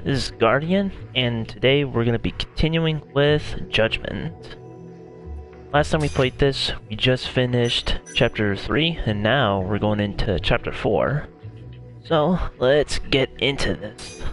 this is Guardian, and today we're going to be continuing with Judgment. Last time we played this, we just finished Chapter 3, and now we're going into Chapter 4. So, let's get into this.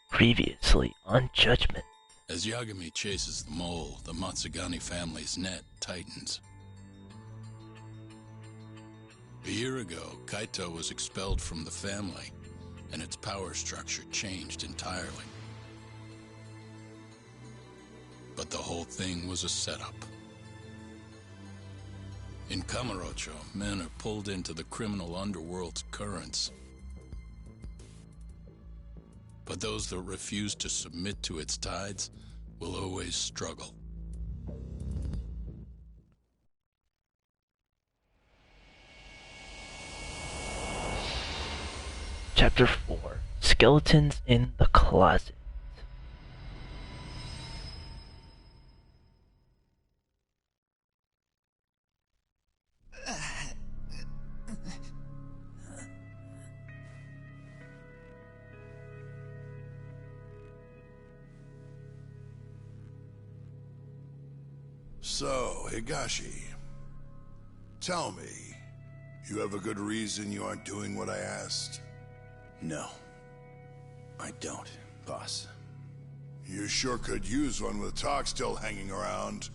Previously on Judgment. As Yagami chases the mole, the Matsugane family's net tightens. A year ago, Kaito was expelled from the family, and its power structure changed entirely. But the whole thing was a setup. In Kamurocho, men are pulled into the criminal underworld's currents. But those that refuse to submit to its tides will always struggle. Chapter 4. Skeletons in the Closet. So, Higashi, tell me, you have a good reason you aren't doing what I asked? No, I don't, boss. You sure could use one with talk still hanging around.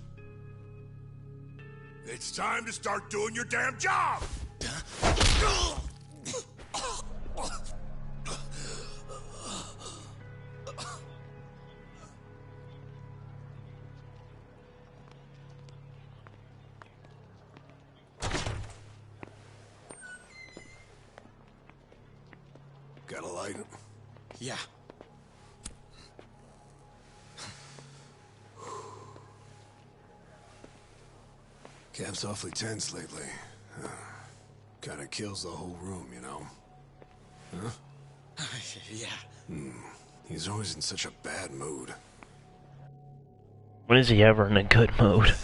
It's time to start doing your damn job! Got a light? Yeah. Cap's awfully tense lately. Kinda kills the whole room, you know? Huh? Yeah. He's always in such a bad mood. When is he ever in a good mood?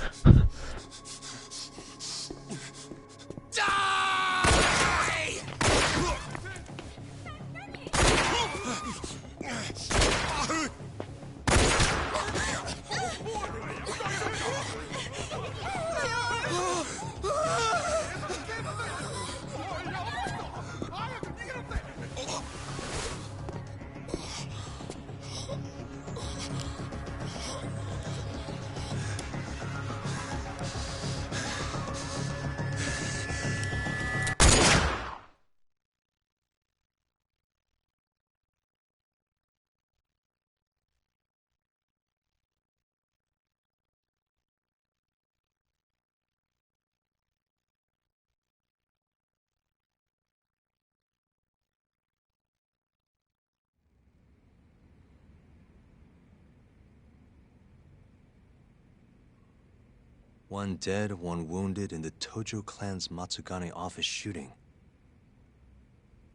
One dead, one wounded in the Tojo clan's Matsugane office shooting.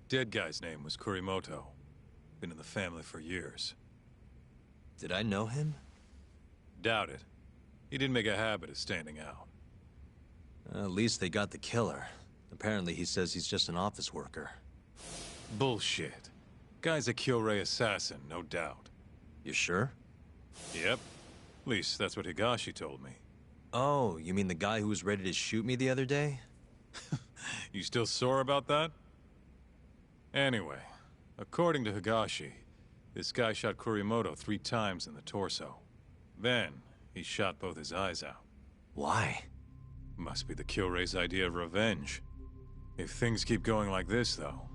Dead guy's name was Kurimoto. Been in the family for years. Did I know him? Doubt it. He didn't make a habit of standing out. At least they got the killer. Apparently he says he's just an office worker. Bullshit. Guy's a Kyorei assassin, no doubt. You sure? Yep. At least that's what Higashi told me. Oh, you mean the guy who was ready to shoot me the other day? You still sore about that? Anyway, according to Higashi, this guy shot Kurimoto 3 times in the torso. Then, he shot both his eyes out. Why? Must be the Kyorei's idea of revenge. If things keep going like this, though,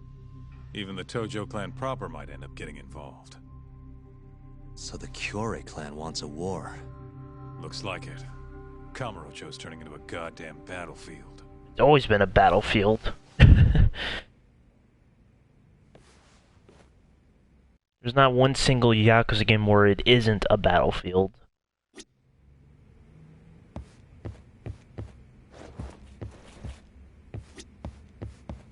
even the Tojo clan proper might end up getting involved. So the Kyorei clan wants a war. Looks like it. Kamurocho's turning into a goddamn battlefield. It's always been a battlefield. There's not one single Yakuza game where it isn't a battlefield.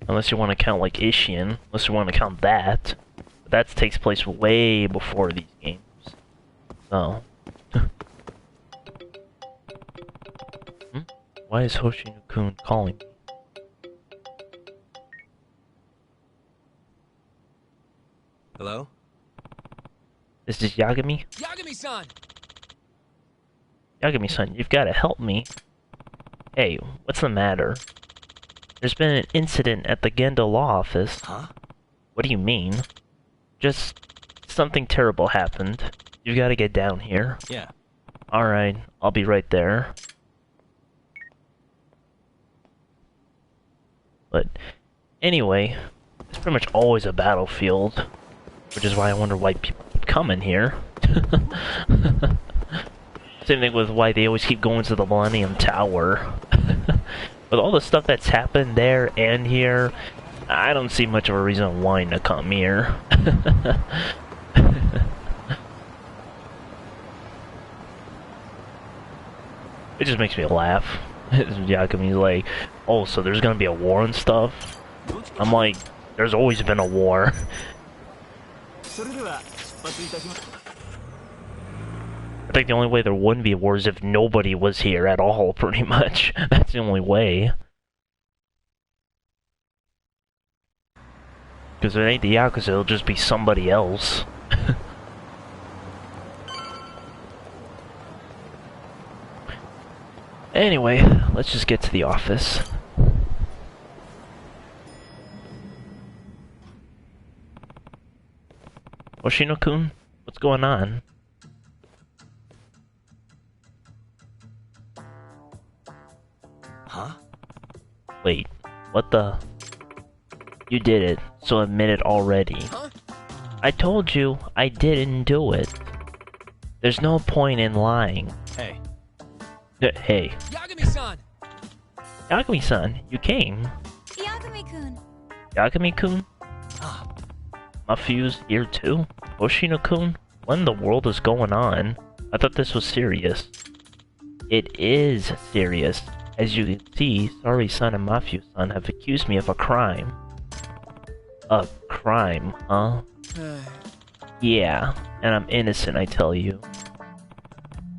Unless you want to count like Ishian. Unless you want to count that. But that takes place way before these games. So. Why is Hoshino-kun calling me? Hello? Is this Yagami? Yagami-san! Yagami-san, you've got to help me. Hey, what's the matter? There's been an incident at the Gendo law office. Huh? What do you mean? Just something terrible happened. You've got to get down here. Yeah. Alright, I'll be right there. But anyway, it's pretty much always a battlefield. Which is why I wonder why people keep coming here. Same thing with why they always keep going to the Millennium Tower. With all the stuff that's happened there and here, I don't see much of a reason why to come here. It just makes me laugh. Yakumi's like, oh, so there's gonna be a war and stuff? I'm like, there's always been a war. I think the only way there wouldn't be a war is if nobody was here at all, pretty much. That's the only way. Because if it ain't the Yakuza, it'll just be somebody else. Anyway, let's just get to the office. Hoshino-kun, what's going on? Huh? Wait, what the? You did it, so admit it already. Huh? I told you I didn't do it. There's no point in lying. Hey. Hey, Yagami-san! Yagami-san, you came. Yagami-kun. Yagami-kun? Ah. Mafuyu's here too? Hoshino-kun? What in the world is going on? I thought this was serious. It is serious. As you can see, Sari-san and Mafuyu-san have accused me of a crime. A crime, huh? Yeah, and I'm innocent, I tell you.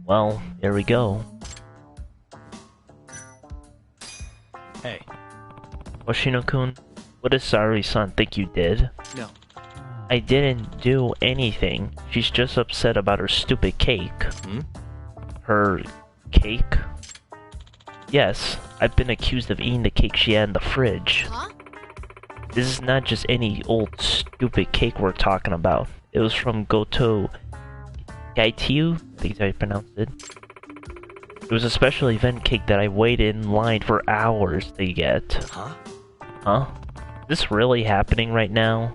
Well, there we go. Hey. Hoshino-kun, what does Sari-san think you did? No. I didn't do anything. She's just upset about her stupid cake. Hmm? Her cake? Yes, I've been accused of eating the cake she had in the fridge. Huh? This is not just any old stupid cake we're talking about. It was from Goto Gaitiu, I think is how you pronounce it. It was a special event cake that I waited in line for hours to get. Huh? Huh? Is this really happening right now?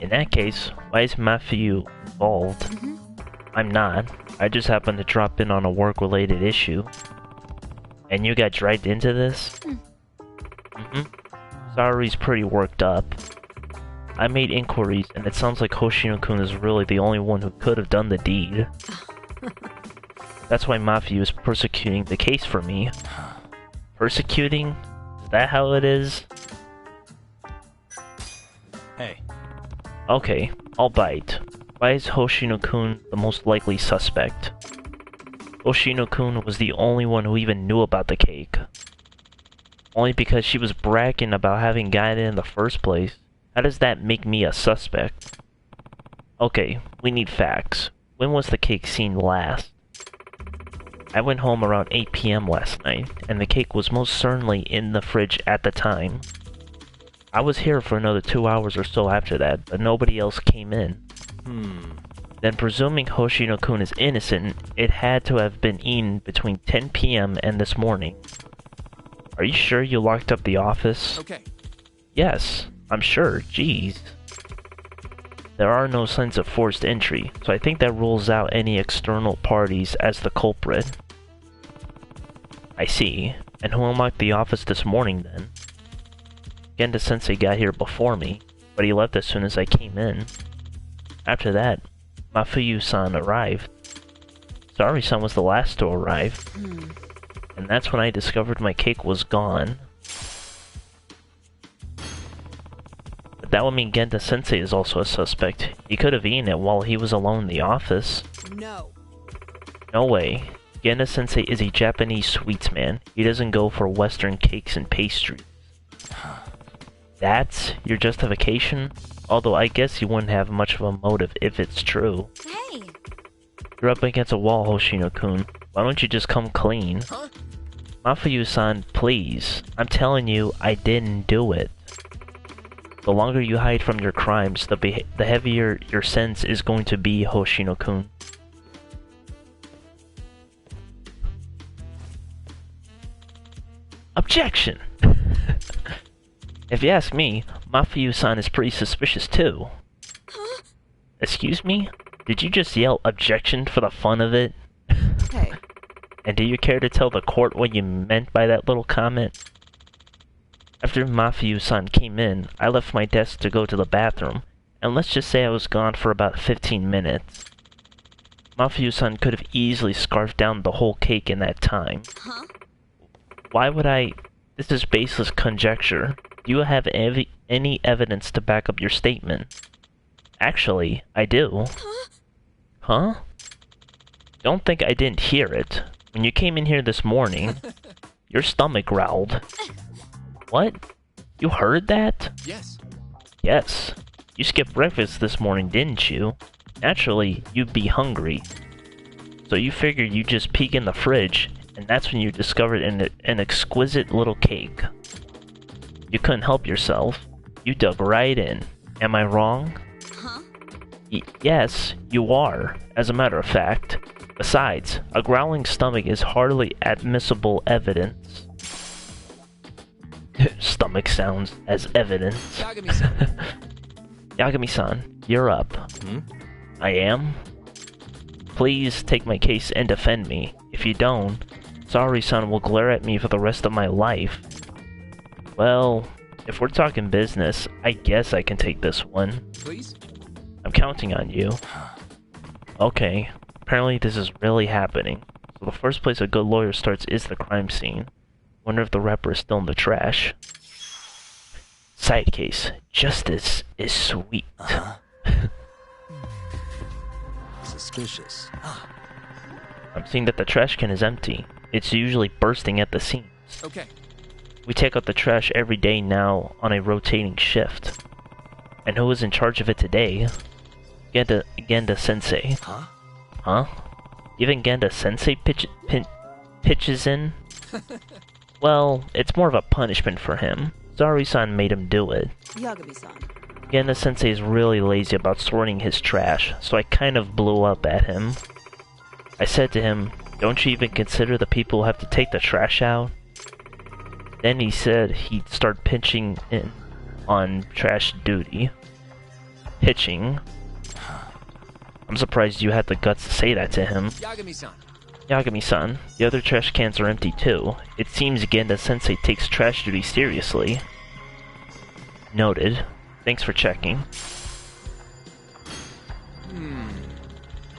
In that case, why is Mafuyu involved? I'm not. I just happened to drop in on a work-related issue. And you got dragged into this? Sari's pretty worked up. I made inquiries, and it sounds like Hoshino-kun is really the only one who could have done the deed. That's why Mafuyu is persecuting the case for me. Persecuting? Is that how it is? Hey. Okay, I'll bite. Why is Hoshino-kun the most likely suspect? Hoshino-kun was the only one who even knew about the cake. Only because she was bragging about having gotten it in the first place. How does that make me a suspect? Okay, we need facts. When was the cake seen last? I went home around 8 PM last night, and the cake was most certainly in the fridge at the time. I was here for another 2 hours or so after that, but nobody else came in. Then presuming Hoshino-kun is innocent, it had to have been eaten between 10 PM and this morning. Are you sure you locked up the office? Okay. Yes, I'm sure, jeez. There are no signs of forced entry, so I think that rules out any external parties as the culprit. I see. And who unlocked the office this morning then? Genda-sensei got here before me, but he left as soon as I came in. After that, Mafuyu-san arrived. Sari-san was the last to arrive. and that's when I discovered my cake was gone. But that would mean Genda-sensei is also a suspect. He could have eaten it while he was alone in the office. No. No way. Genda-sensei is a Japanese sweets man. He doesn't go for Western cakes and pastries. That's your justification? Although I guess you wouldn't have much of a motive if it's true. Hey! You're up against a wall, Hoshino-kun. Why don't you just come clean? Huh? Mafuyu-san, please. I'm telling you, I didn't do it. The longer you hide from your crimes, the heavier your sentence is going to be, Hoshino-kun. Objection! If you ask me, Mafuyu-san is pretty suspicious too. Huh? Excuse me? Did you just yell objection for the fun of it? Hey. And do you care to tell the court what you meant by that little comment? After Mafuyu-san came in, I left my desk to go to the bathroom, and let's just say I was gone for about 15 minutes. Mafuyu-san could have easily scarfed down the whole cake in that time. Huh? Why would I... This is baseless conjecture. Do you have any evidence to back up your statement? Actually, I do. Huh? Huh? Don't think I didn't hear it. When you came in here this morning, your stomach growled. What? You heard that? Yes. Yes. You skipped breakfast this morning, didn't you? Naturally, you'd be hungry. So you figured you'd just peek in the fridge, and that's when you discovered an exquisite little cake. You couldn't help yourself. You dug right in. Am I wrong? Huh? Yes, you are, as a matter of fact. Besides, a growling stomach is hardly admissible evidence. Stomach sounds as evidence. Yagami-san. Yagami-san, you're up. Hmm? I am? Please take my case and defend me. If you don't, Saori-san will glare at me for the rest of my life. Well, if we're talking business, I guess I can take this one. Please? I'm counting on you. Okay, apparently this is really happening. So the first place a good lawyer starts is the crime scene. Wonder if the rapper is still in the trash. Side case. Justice is sweet. Suspicious. I'm seeing that the trash can is empty. It's usually bursting at the seams. Okay. We take out the trash every day now on a rotating shift. And who is in charge of it today? Genda-sensei. Huh? Huh? Even Genda-sensei pitches in? Well, it's more of a punishment for him. Saori-san made him do it. Yagami-san. Genda-sensei is really lazy about sorting his trash, so I kind of blew up at him. I said to him, don't you even consider the people who have to take the trash out? Then he said he'd start pitching in on trash duty. Pitching? I'm surprised you had the guts to say that to him. Yagami-san. Yagami-san, the other trash cans are empty too. It seems Genda-sensei takes trash duty seriously. Noted. Thanks for checking.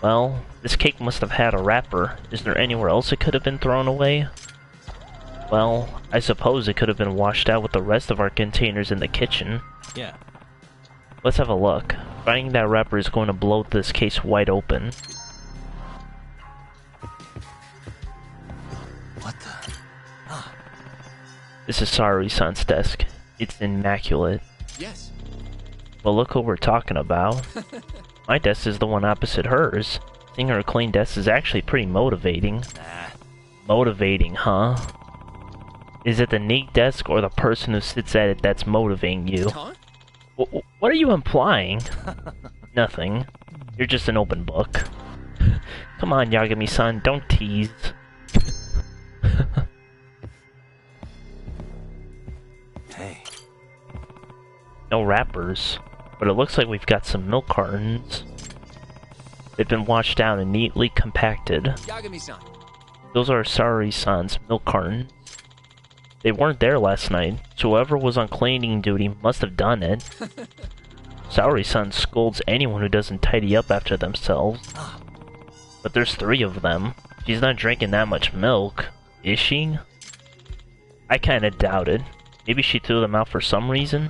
Well, this cake must have had a wrapper. Is there anywhere else it could have been thrown away? Well, I suppose it could have been washed out with the rest of our containers in the kitchen. Yeah. Let's have a look. Finding that wrapper is going to blow this case wide open. What the? This is Saori-san's desk. It's immaculate. Yes. Well, look who we're talking about. My desk is the one opposite hers. Seeing her clean desk is actually pretty motivating. Motivating, huh? Is it the neat desk or the person who sits at it that's motivating you? Huh? What are you implying? Nothing. You're just an open book. Come on, Yagami-san, don't tease. Hey. No wrappers, but it looks like we've got some milk cartons. They've been washed down and neatly compacted. Yagami-san. Those are Saori-san's milk cartons. They weren't there last night, so whoever was on cleaning duty must have done it. Saori-san scolds anyone who doesn't tidy up after themselves. But there's 3 of them. She's not drinking that much milk. Is she? I kinda doubt it. Maybe she threw them out for some reason?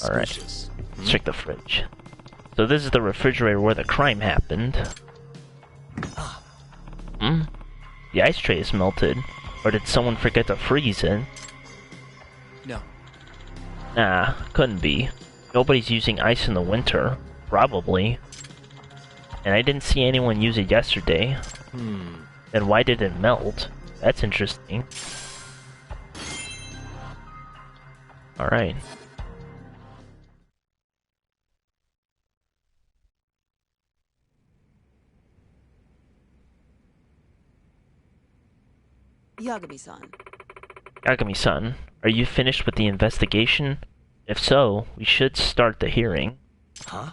Alright, let's check the fridge. So this is the refrigerator where the crime happened. Hmm? The ice tray is melted. Or did someone forget to freeze it? No. Nah, couldn't be. Nobody's using ice in the winter. Probably. And I didn't see anyone use it yesterday. Then why did it melt? That's interesting. Alright. Yagami-san. Yagami-san, are you finished with the investigation? If so, we should start the hearing. Huh?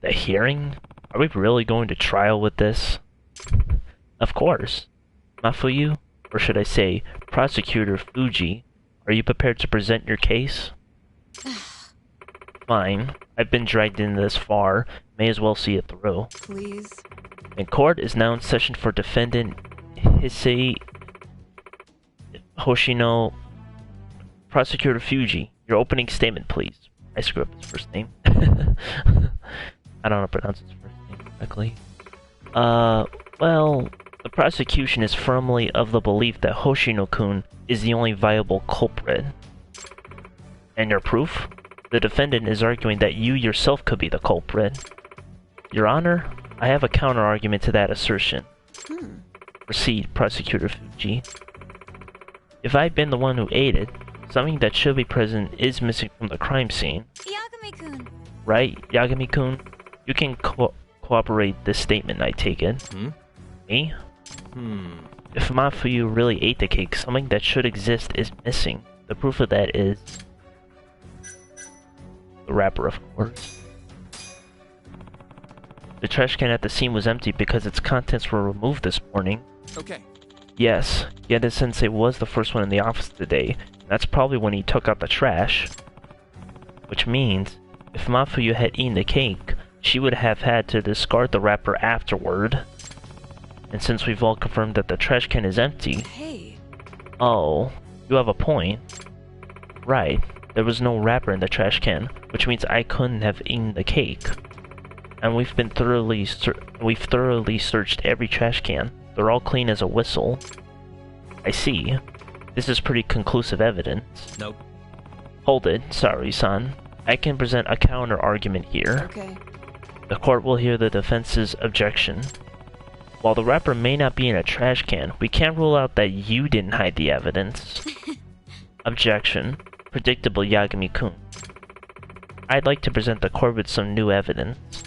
The hearing? Are we really going to trial with this? Of course. Mafuyu, or should I say, Prosecutor Fuji, are you prepared to present your case? Fine. I've been dragged in this far. May as well see it through. Please. And court is now in session for defendant Hisei Hoshino. Prosecutor Fuji, your opening statement, please. I screwed up his first name. I don't know how to pronounce his first name correctly. Well, the prosecution is firmly of the belief that Hoshino-kun is the only viable culprit. And your proof? The defendant is arguing that you yourself could be the culprit. Your Honor, I have a counter-argument to that assertion. Proceed, Prosecutor Fuji. If I'd been the one who aided, something that should be present is missing from the crime scene. Yagami-kun. Right, Yagami-kun? You can cooperate this statement, I take it. Me? If Mafuyu really ate the cake, something that should exist is missing. The proof of that is... the wrapper, of course. The trash can at the scene was empty because its contents were removed this morning. Okay. Yes, Yeda-sensei was the first one in the office today, and that's probably when he took out the trash. Which means, if Mafuyu had eaten the cake, she would have had to discard the wrapper afterward. And since we've all confirmed that the trash can is empty... Hey. Oh, you have a point. Right, there was no wrapper in the trash can, which means I couldn't have eaten the cake. And we've thoroughly searched every trash can. They're all clean as a whistle. I see. This is pretty conclusive evidence. Nope. Hold it, sorry-san. I can present a counter-argument here. Okay. The court will hear the defense's objection. While the wrapper may not be in a trash can, we can't rule out that you didn't hide the evidence. Objection. Predictable, Yagami-kun. I'd like to present the court with some new evidence.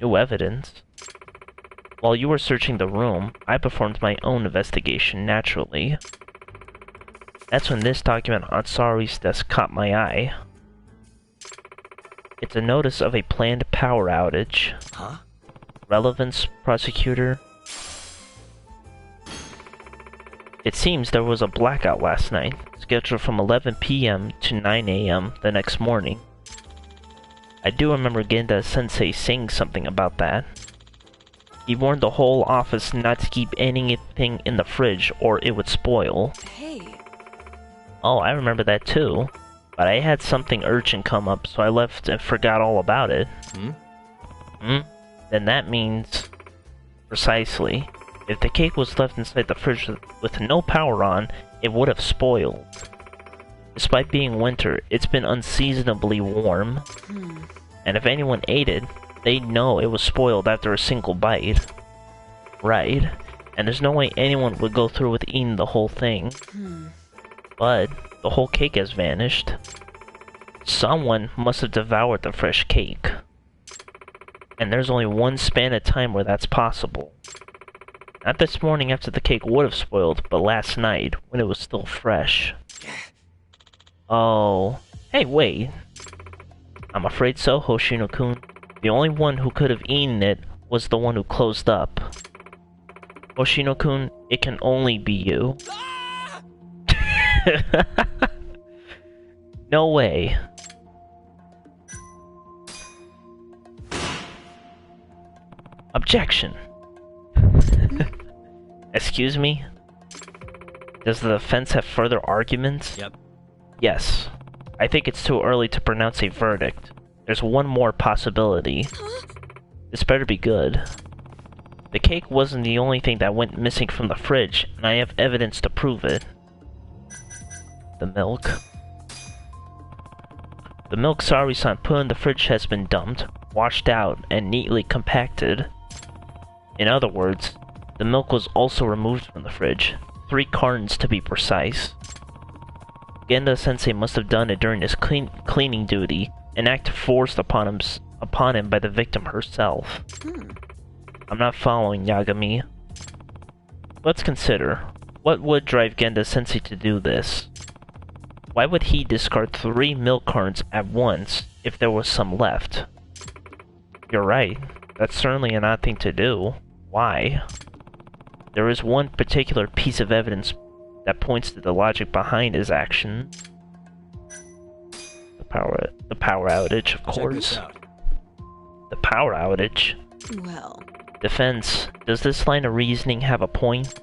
New evidence? While you were searching the room, I performed my own investigation, naturally. That's when this document on Sari's desk caught my eye. It's a notice of a planned power outage. Huh? Relevance, Prosecutor? It seems there was a blackout last night, scheduled from 11 p.m. to 9 a.m. the next morning. I do remember Genda-sensei saying something about that. He warned the whole office not to keep anything in the fridge or it would spoil. Hey. Oh, I remember that too. But I had something urgent come up, so I left and forgot all about it. Then that means... precisely. If the cake was left inside the fridge with no power on, it would have spoiled. Despite being winter, it's been unseasonably warm. And if anyone ate it, they'd know it was spoiled after a single bite. Right. And there's no way anyone would go through with eating the whole thing. But the whole cake has vanished. Someone must have devoured the fresh cake. And there's only one span of time where that's possible. Not this morning after the cake would have spoiled, but last night, when it was still fresh. Oh. Hey, wait. I'm afraid so, Hoshino-kun. The only one who could have eaten it was the one who closed up. Hoshino-kun, it can only be you. No way. Objection. Excuse me? Does the defense have further arguments? Yep. Yes. I think it's too early to pronounce a verdict. There's one more possibility. This better be good. The cake wasn't the only thing that went missing from the fridge, and I have evidence to prove it. The milk. The milk Sari-san put in the fridge has been dumped, washed out, and neatly compacted. In other words, the milk was also removed from the fridge. 3 cartons to be precise. Genda-sensei must have done it during his cleaning duty, an act forced upon him by the victim herself. I'm not following, Yagami. Let's consider, what would drive Genda-sensei to do this? Why would he discard 3 milk cartons at once if there was some left? You're right, that's certainly an odd thing to do. Why? There is one particular piece of evidence that points to the logic behind his action. The power outage, of course. Check this out. The power outage. Well, Defense, does this line of reasoning have a point?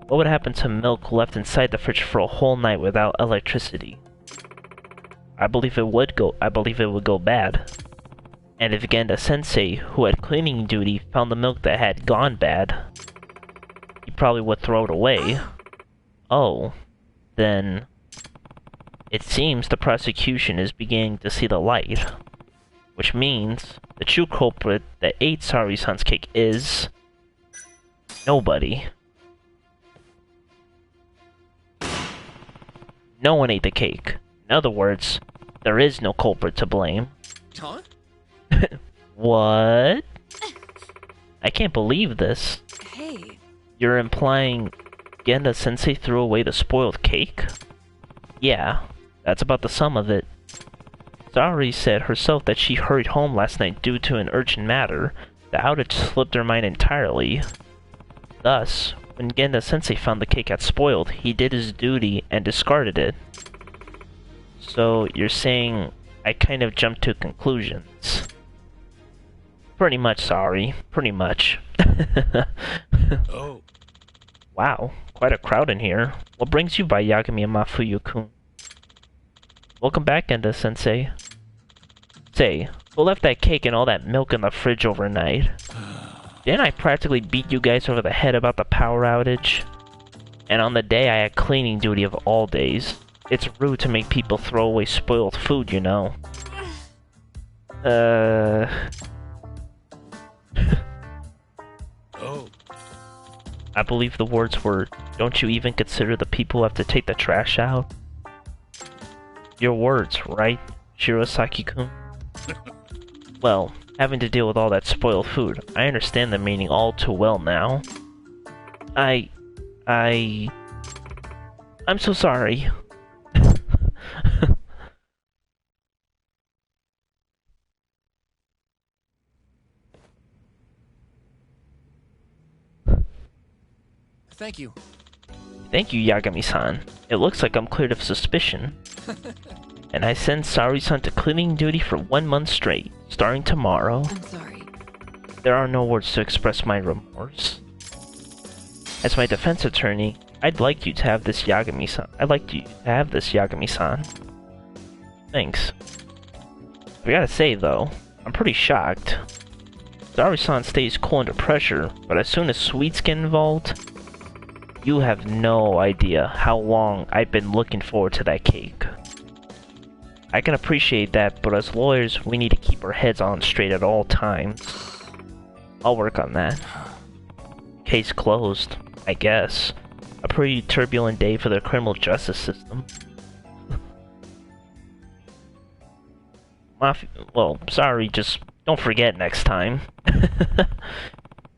What would happen to milk left inside the fridge for a whole night without electricity? I believe it would go bad. And if Genda-sensei, who had cleaning duty, found the milk that had gone bad, he probably would throw it away. Oh, then it seems the prosecution is beginning to see the light. Which means the true culprit that ate Sari-san's cake is nobody. No one ate the cake. In other words, there is no culprit to blame. Huh? What? I can't believe this. hey, You're implying Genda-sensei threw away the spoiled cake? Yeah, that's about the sum of it. Sari said herself that she hurried home last night due to an urgent matter. The outage slipped her mind entirely. Thus, when Genda-sensei found the cake had spoiled, he did his duty and discarded it. So, you're saying I kind of jumped to conclusions. Pretty much, sorry. Pretty much. Oh, Wow, quite a crowd in here. What brings you by, Yagami and Mafuyu-kun? Welcome back, Genda-sensei. Say, who left that cake and all that milk in the fridge overnight? Didn't I practically beat you guys over the head about the power outage? And on the day I had cleaning duty of all days. It's rude to make people throw away spoiled food, you know. oh, I believe the words were, don't you even consider the people who have to take the trash out? Your words, right, Shirosaki-kun? Well, having to deal with all that spoiled food, I understand the meaning all too well now. I'm so sorry. Thank you. Thank you, Yagami-san. It looks like I'm cleared of suspicion. And I send Sari-san to cleaning duty for 1 month straight, starting tomorrow. I'm sorry. There are no words to express my remorse. As my defense attorney, I'd like you to have this Yagami-san. Thanks. I gotta say though, I'm pretty shocked. Sari-san stays cool under pressure, but as soon as sweets get involved, you have no idea how long I've been looking forward to that cake. I can appreciate that, but as lawyers, we need to keep our heads on straight at all times. I'll work on that. Case closed, I guess. A pretty turbulent day for the criminal justice system. Well, sorry, just don't forget next time.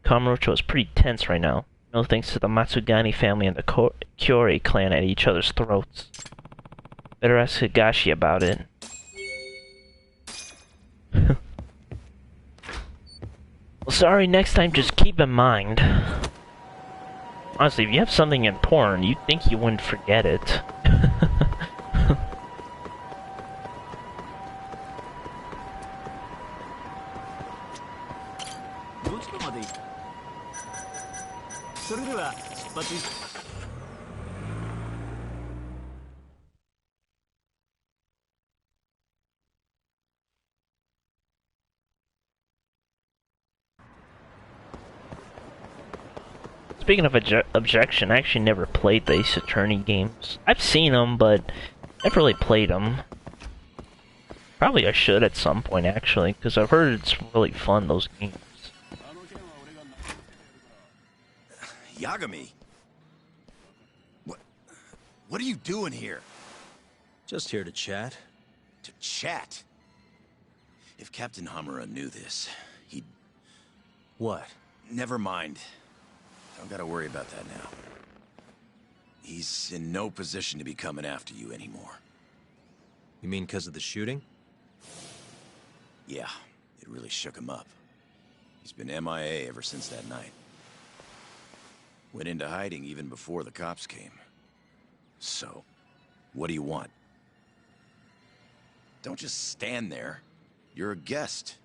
Kamurocho is pretty tense right now. No thanks to the Matsugane family and the Kyorei clan at each other's throats. Better ask Higashi about it. Well, sorry, next time just keep in mind. Honestly, if you have something important, you'd think you wouldn't forget it. それでは出発。Speaking of objection, I actually never played the Ace Attorney games. I've seen them, but never really played them. Probably I should at some point, actually, because I've heard it's really fun, those games. Yagami? What are you doing here? Just here to chat. To chat? If Captain Hamura knew this, he'd... What? Never mind. Don't gotta worry about that now. He's in no position to be coming after you anymore. You mean because of the shooting? Yeah, it really shook him up. He's been MIA ever since that night. Went into hiding even before the cops came. So, what do you want? Don't just stand there. You're a guest.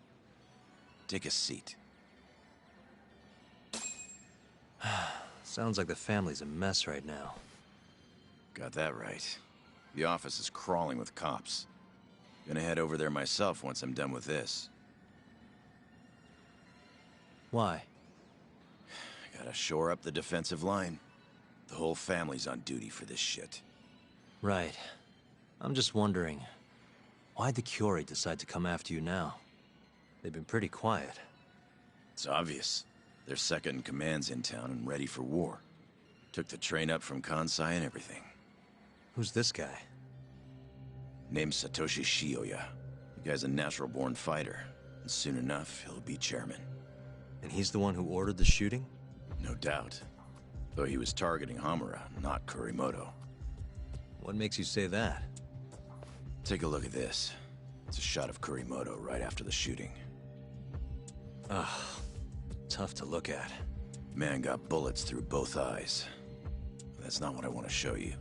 Take a seat. Sounds like the family's a mess right now. Got that right. The office is crawling with cops. Gonna head over there myself once I'm done with this. Why? Gotta shore up the defensive line. The whole family's on duty for this shit. Right. I'm just wondering, why'd the Kyorei decide to come after you now? They've been pretty quiet. It's obvious. Their second in command's in town and ready for war. Took the train up from Kansai and everything. Who's this guy? Name's Satoshi Shioya. The guy's a natural-born fighter. And soon enough, he'll be chairman. And he's the one who ordered the shooting? No doubt. Though he was targeting Hamura, not Kurimoto. What makes you say that? Take a look at this. It's a shot of Kurimoto right after the shooting. Ugh. Tough to look at. Man got bullets through both eyes. That's not what I want to show you.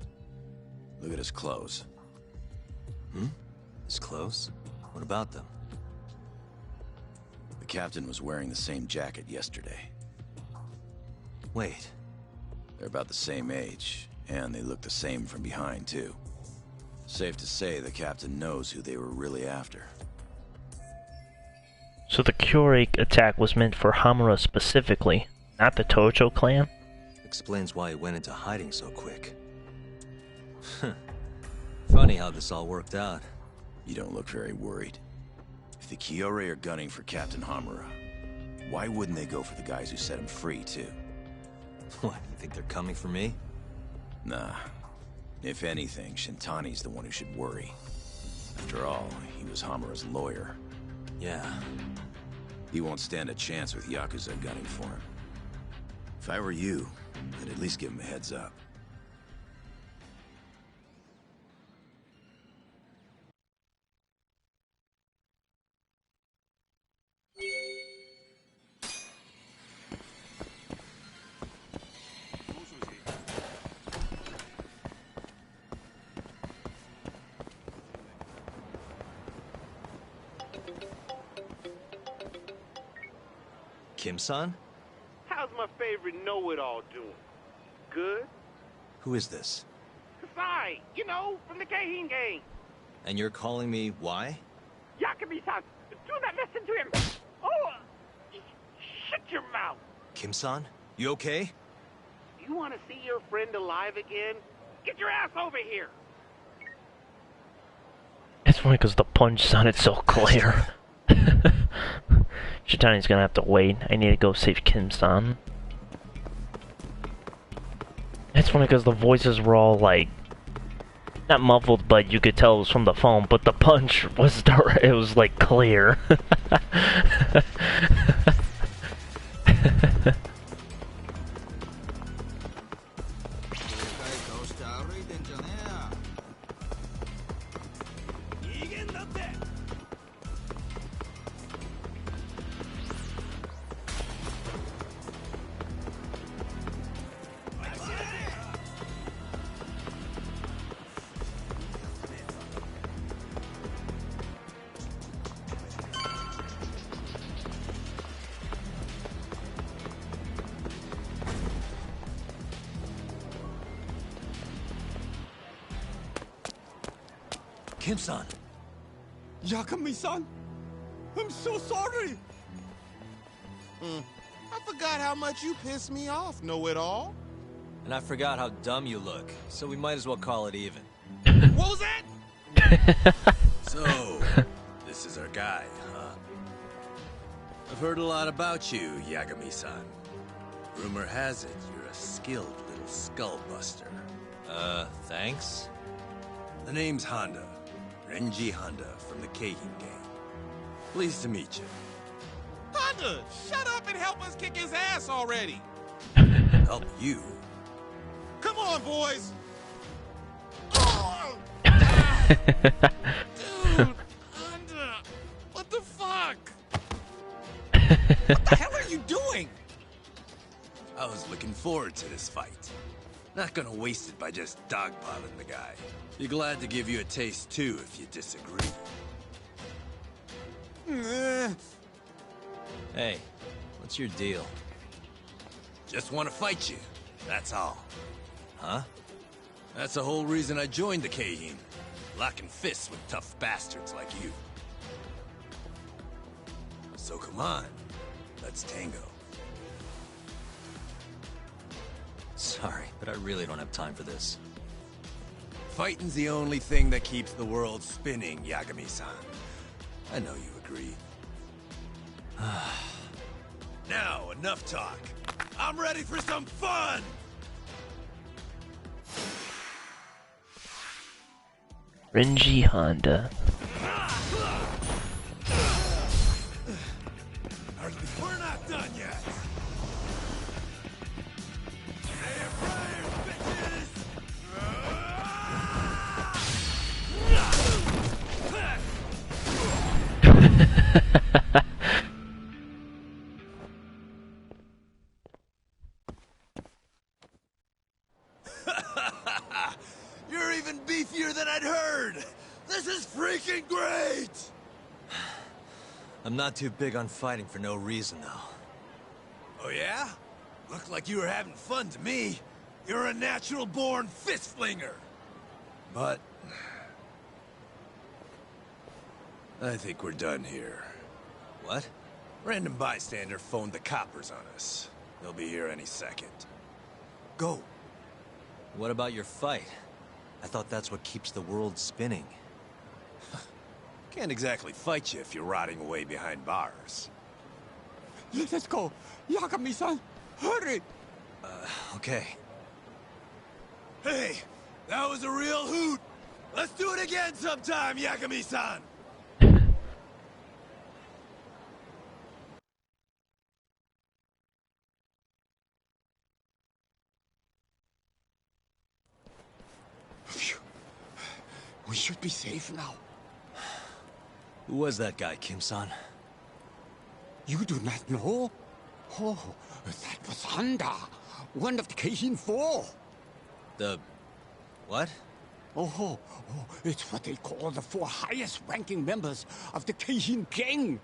Look at his clothes. His clothes? What about them? The captain was wearing the same jacket yesterday. Wait. They're about the same age, and they look the same from behind, too. Safe to say the captain knows who they were really after. So the Kyorei attack was meant for Hamura specifically, not the Tojo clan? Explains why he went into hiding so quick. Funny how this all worked out. You don't look very worried. If the Kyorei are gunning for Captain Hamura, why wouldn't they go for the guys who set him free, too? What, you think they're coming for me? Nah. If anything, Shintani's the one who should worry. After all, he was Hamura's lawyer. Yeah. He won't stand a chance with Yakuza gunning for him. If I were you, I'd at least give him a heads up. Kim-san? How's my favorite know-it-all doing? Good? Who is this? Kasai, you know, from the Keihin gang. And you're calling me why? Yakuza-san, do not listen to him. Oh, shut your mouth. Kim-san? You okay? You want to see your friend alive again? Get your ass over here. It's funny because the punch sounded so clear. Shitani's gonna have to wait. I need to go save Kim-san. It's funny because the voices were all like, not muffled, but you could tell it was from the phone, but the punch was direct, it was like clear. Kim-san! Yagami-san, I'm so sorry. I forgot how much you piss me off, know-it-all. And I forgot how dumb you look, so we might as well call it even. What was that? So, this is our guy, huh? I've heard a lot about you, Yagami-san. Rumor has it you're a skilled little skull buster. Thanks? The name's Honda. Renji Honda from the Keihin gang. Pleased to meet you. Honda, shut up and help us kick his ass already. Help you? Come on, boys. Dude, Honda, what the fuck? What the hell are you doing? I was looking forward to this fight. Not gonna waste it by just dogpiling the guy. Be glad to give you a taste too if you disagree. Hey, what's your deal? Just want to fight you, that's all. Huh? That's the whole reason I joined the Keihin. Locking fists with tough bastards like you. So come on, let's tango. Sorry, but I really don't have time for this. Fighting's the only thing that keeps the world spinning, Yagami-san. I know you agree. Now, enough talk. I'm ready for some fun! Renji Honda. We're not done yet! Say your prayers, bitches! You're even beefier than I'd heard! This is freaking great! I'm not too big on fighting for no reason, though. Oh yeah? Looked like you were having fun to me. You're a natural-born fist-flinger. But... I think we're done here. What? Random bystander phoned the coppers on us. They'll be here any second. Go. What about your fight? I thought that's what keeps the world spinning. Can't exactly fight you if you're rotting away behind bars. Let's go. Yagami-san, hurry. Okay. Hey, that was a real hoot! Let's do it again sometime, Yagami-san! Phew. We should be safe now. Who was that guy, Kim-san? You do not know? Oh, that was Honda, one of the Keihin 4. The... what? Oh, it's what they call the 4 highest-ranking members of the Keihin gang.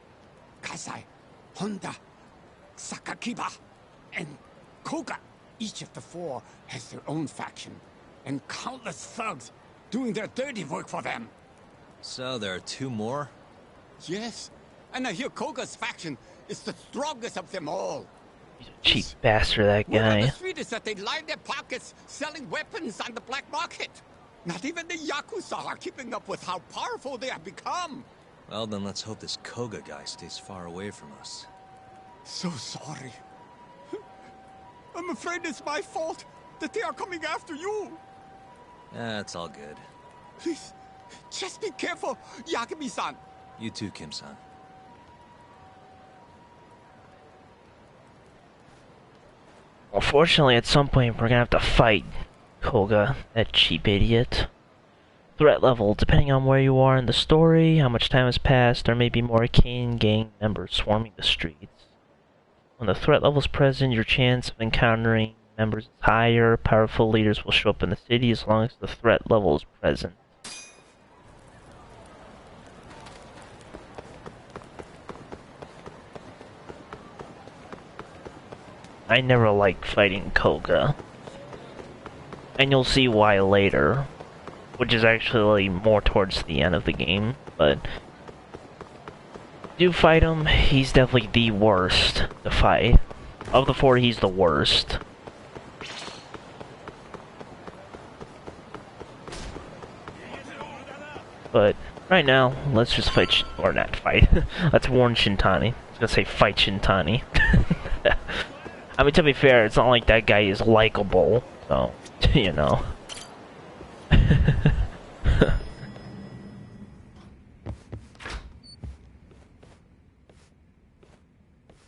Kasai, Honda, Sakakiba, and Koga. Each of the 4 has their own faction, and countless thugs doing their dirty work for them. So there are 2 more? Yes, and I hear Koga's faction is the strongest of them all. He's a cheap bastard, that Word on the guy. street is that they line their pockets selling weapons on the black market. Not even the Yakuza are keeping up with how powerful they have become. Well, then let's hope this Koga guy stays far away from us. So sorry. I'm afraid it's my fault that they are coming after you. It's all good. Please, just be careful, Yagami-san. You too, Kim-san. Unfortunately, at some point, we're gonna have to fight Koga, that cheap idiot. Threat level, depending on where you are in the story, how much time has passed, there may be more Kane gang members swarming the streets. When the threat level is present, your chance of encountering members is higher. Powerful leaders will show up in the city as long as the threat level is present. I never liked fighting Koga. And you'll see why later. which is actually more towards the end of the game, but do fight him. He's definitely the worst to fight. Of the 4, he's the worst. But right now, let's just fight, or not fight. Let's warn Shintani. I was gonna say fight Shintani. I mean, to be fair, it's not like that guy is likable, so, you know.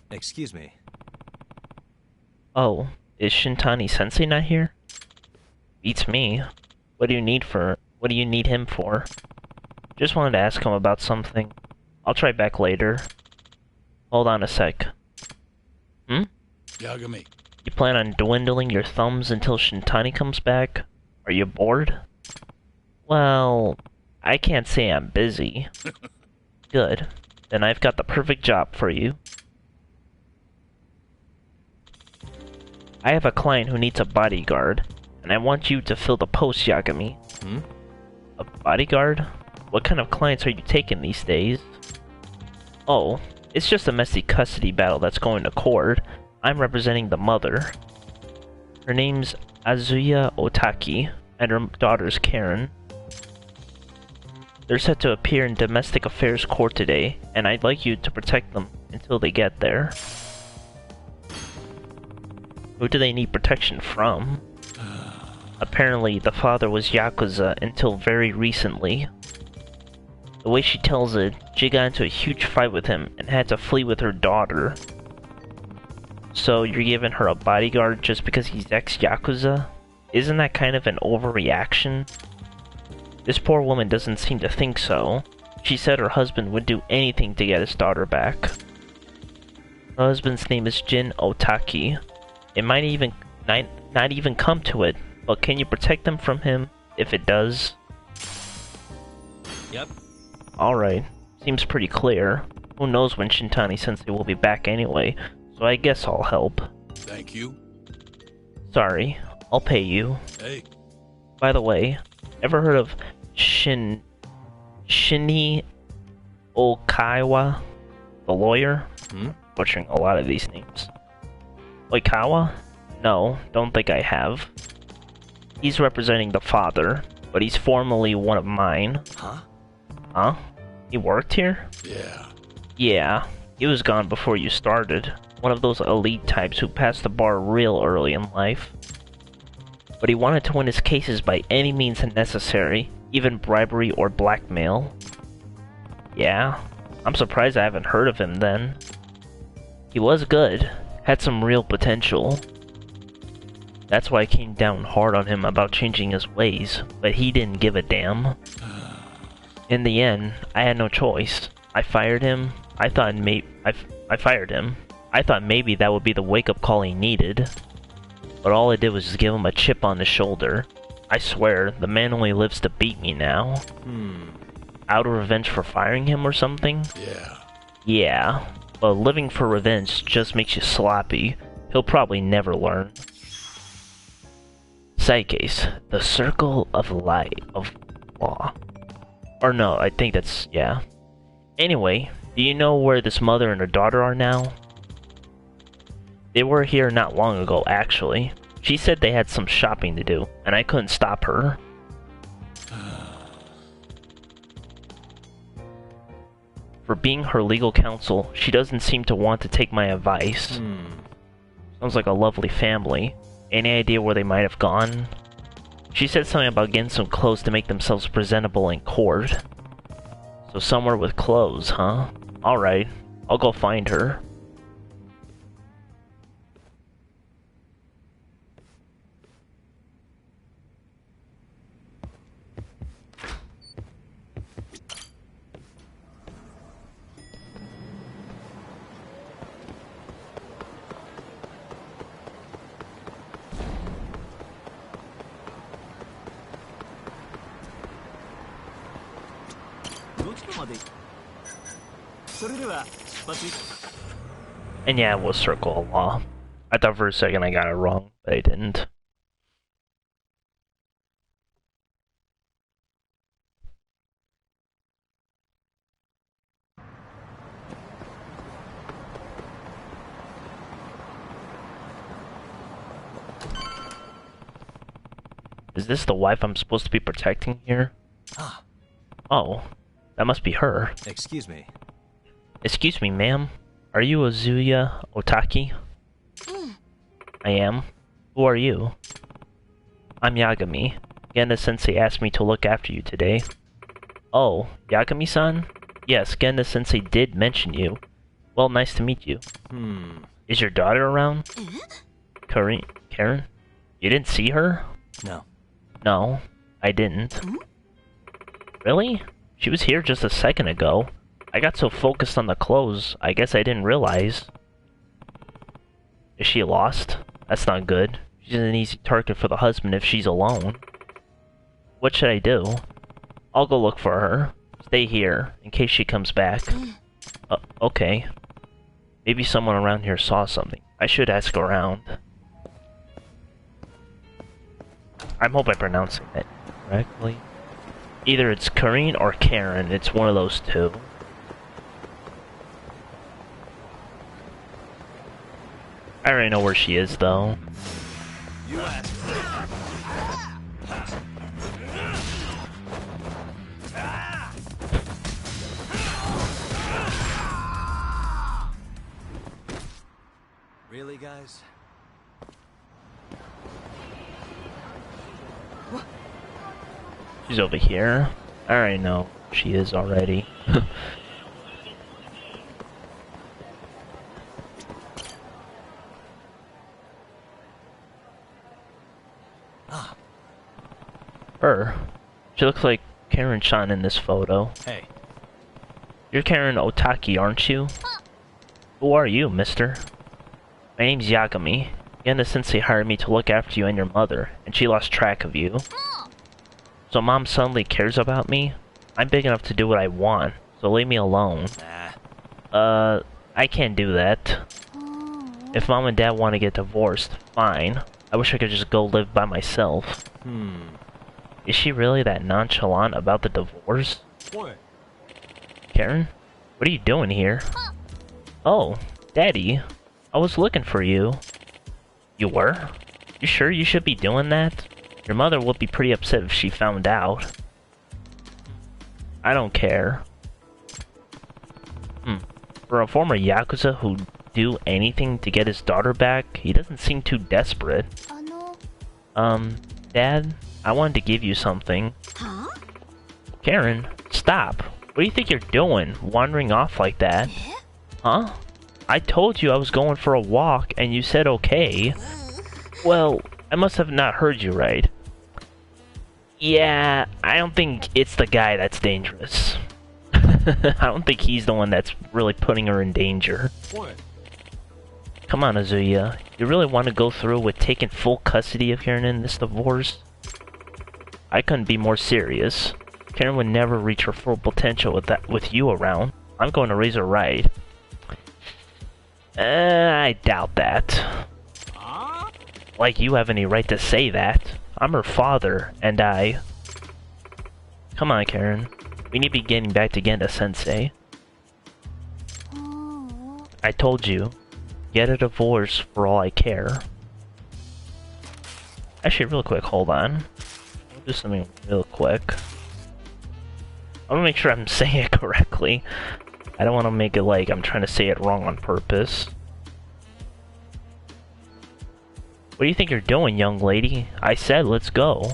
Excuse me. Oh, is Shintani Sensei not here? Beats me. What do you need him for? Just wanted to ask him about something. I'll try back later. Hold on a sec. Hmm? Yagami. You plan on dwindling your thumbs until Shintani comes back? Are you bored? Well, I can't say I'm busy. Good. Then I've got the perfect job for you. I have a client who needs a bodyguard, and I want you to fill the post, Yagami. Hmm? A bodyguard? What kind of clients are you taking these days? Oh, it's just a messy custody battle that's going to court. I'm representing the mother. Her name's Azuya Otaki, and her daughter's Karen. They're set to appear in domestic affairs court today, and I'd like you to protect them until they get there. Who do they need protection from? Apparently, the father was Yakuza until very recently. The way she tells it, she got into a huge fight with him and had to flee with her daughter. So you're giving her a bodyguard just because he's ex-Yakuza? Isn't that kind of an overreaction? This poor woman doesn't seem to think so. She said her husband would do anything to get his daughter back. Her husband's name is Jin Otaki. It might even not even come to it, but can you protect them from him if it does? Yep. Alright, seems pretty clear. Who knows when Shintani-sensei will be back anyway, so I guess I'll help. Thank you. Sorry, I'll pay you. Hey. By the way, ever heard of Shinny Okaiwa, the lawyer? Butchering a lot of these names. Oikawa? No, don't think I have. He's representing the father, but he's formerly one of mine. Huh? Huh? He worked here? Yeah. Yeah, he was gone before you started. One of those elite types who passed the bar real early in life. But he wanted to win his cases by any means necessary, even bribery or blackmail. Yeah, I'm surprised I haven't heard of him then. He was good, had some real potential. That's why I came down hard on him about changing his ways, but he didn't give a damn. In the end, I had no choice. I fired him. I fired him. I thought maybe that would be the wake-up call he needed. But all I did was just give him a chip on the shoulder. I swear, the man only lives to beat me now. Out of revenge for firing him or something? Yeah. Yeah, but living for revenge just makes you sloppy. He'll probably never learn. Side case, the circle of light of law. Or no, I think that's, yeah. Anyway, do you know where this mother and her daughter are now? They were here not long ago, actually. She said they had some shopping to do, and I couldn't stop her. For being her legal counsel, she doesn't seem to want to take my advice. Sounds like a lovely family. Any idea where they might have gone? She said something about getting some clothes to make themselves presentable in court. So somewhere with clothes, huh? Alright, I'll go find her. And yeah, it was Circle of Law. I thought for a second I got it wrong, but I didn't. Is this the wife I'm supposed to be protecting here? Ah. Oh, that must be her. Excuse me. Excuse me, ma'am. Are you Azuya Otaki? I am. Who are you? I'm Yagami. Genda-sensei asked me to look after you today. Oh, Yagami-san? Yes, Genda-sensei did mention you. Well, nice to meet you. Is your daughter around? Karen? You didn't see her? No. No, I didn't. Really? She was here just a second ago. I got so focused on the clothes, I guess I didn't realize. Is she lost? That's not good. She's an easy target for the husband if she's alone. What should I do? I'll go look for her. Stay here, in case she comes back. Okay. Maybe someone around here saw something. I should ask around. I hope I'm pronouncing that correctly. Either it's Karine or Karen. It's one of those two. I already know where she is, though. Really, guys? She's over here. I already know she is already. Her. She looks like Karen-chan in this photo. Hey. You're Karen Otaki, aren't you? Who are you, mister? My name's Yagami. Genda-sensei hired me to look after you and your mother, and she lost track of you. So Mom suddenly cares about me? I'm big enough to do what I want, so leave me alone. I can't do that. If Mom and Dad want to get divorced, fine. I wish I could just go live by myself. Is she really that nonchalant about the divorce? What? Karen? What are you doing here? Oh, Daddy. I was looking for you. You were? You sure you should be doing that? Your mother would be pretty upset if she found out. I don't care. For a former Yakuza who'd do anything to get his daughter back, he doesn't seem too desperate. Dad, I wanted to give you something. Huh? Karen, stop. What do you think you're doing, wandering off like that? Huh? I told you I was going for a walk, and you said okay. Well, I must have not heard you right. Yeah, I don't think it's the guy that's dangerous. I don't think he's the one that's really putting her in danger. What? Come on, Azuya. You really want to go through with taking full custody of Karen in this divorce? I couldn't be more serious. Karen would never reach her full potential with you around. I'm going to raise her right. I doubt that. Like you have any right to say that. I'm her father, and I... Come on, Karen. We need to be getting back to Genda-sensei. I told you. Get a divorce for all I care. Actually, real quick, hold on. I'll do something real quick. I want to make sure I'm saying it correctly. I don't want to make it like I'm trying to say it wrong on purpose. What do you think you're doing, young lady? I said let's go.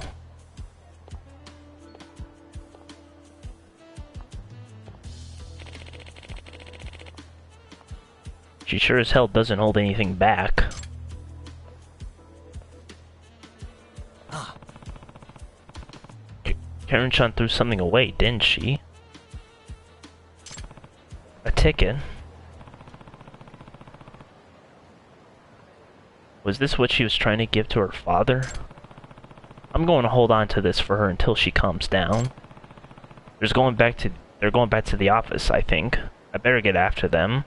She sure as hell doesn't hold anything back. Karen-chan threw something away, didn't she? A ticket? Was this what she was trying to give to her father? I'm going to hold on to this for her until she calms down. They're going back to the office, I think. I better get after them.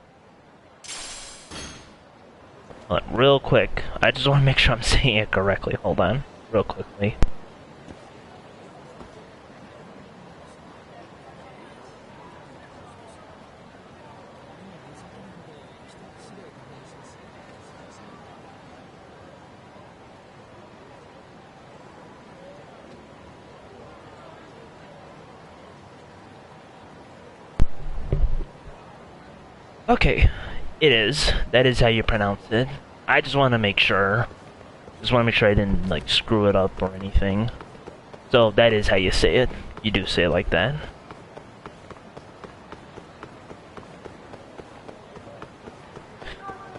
Real quick, I just want to make sure I'm saying it correctly. Hold on, real quickly. Okay, it is. That is how you pronounce it. I just want to make sure. Just want to make sure I didn't, like, screw it up or anything. So, that is how you say it. You do say it like that.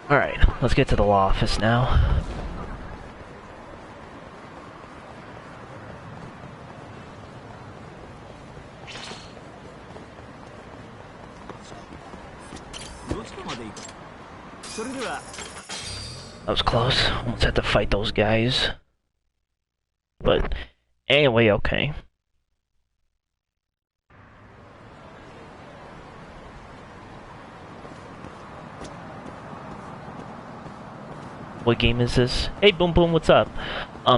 Alright, let's get to the law office now. That was close. Almost had to fight those guys. But anyway, okay. What game is this? Hey, Boom Boom, what's up?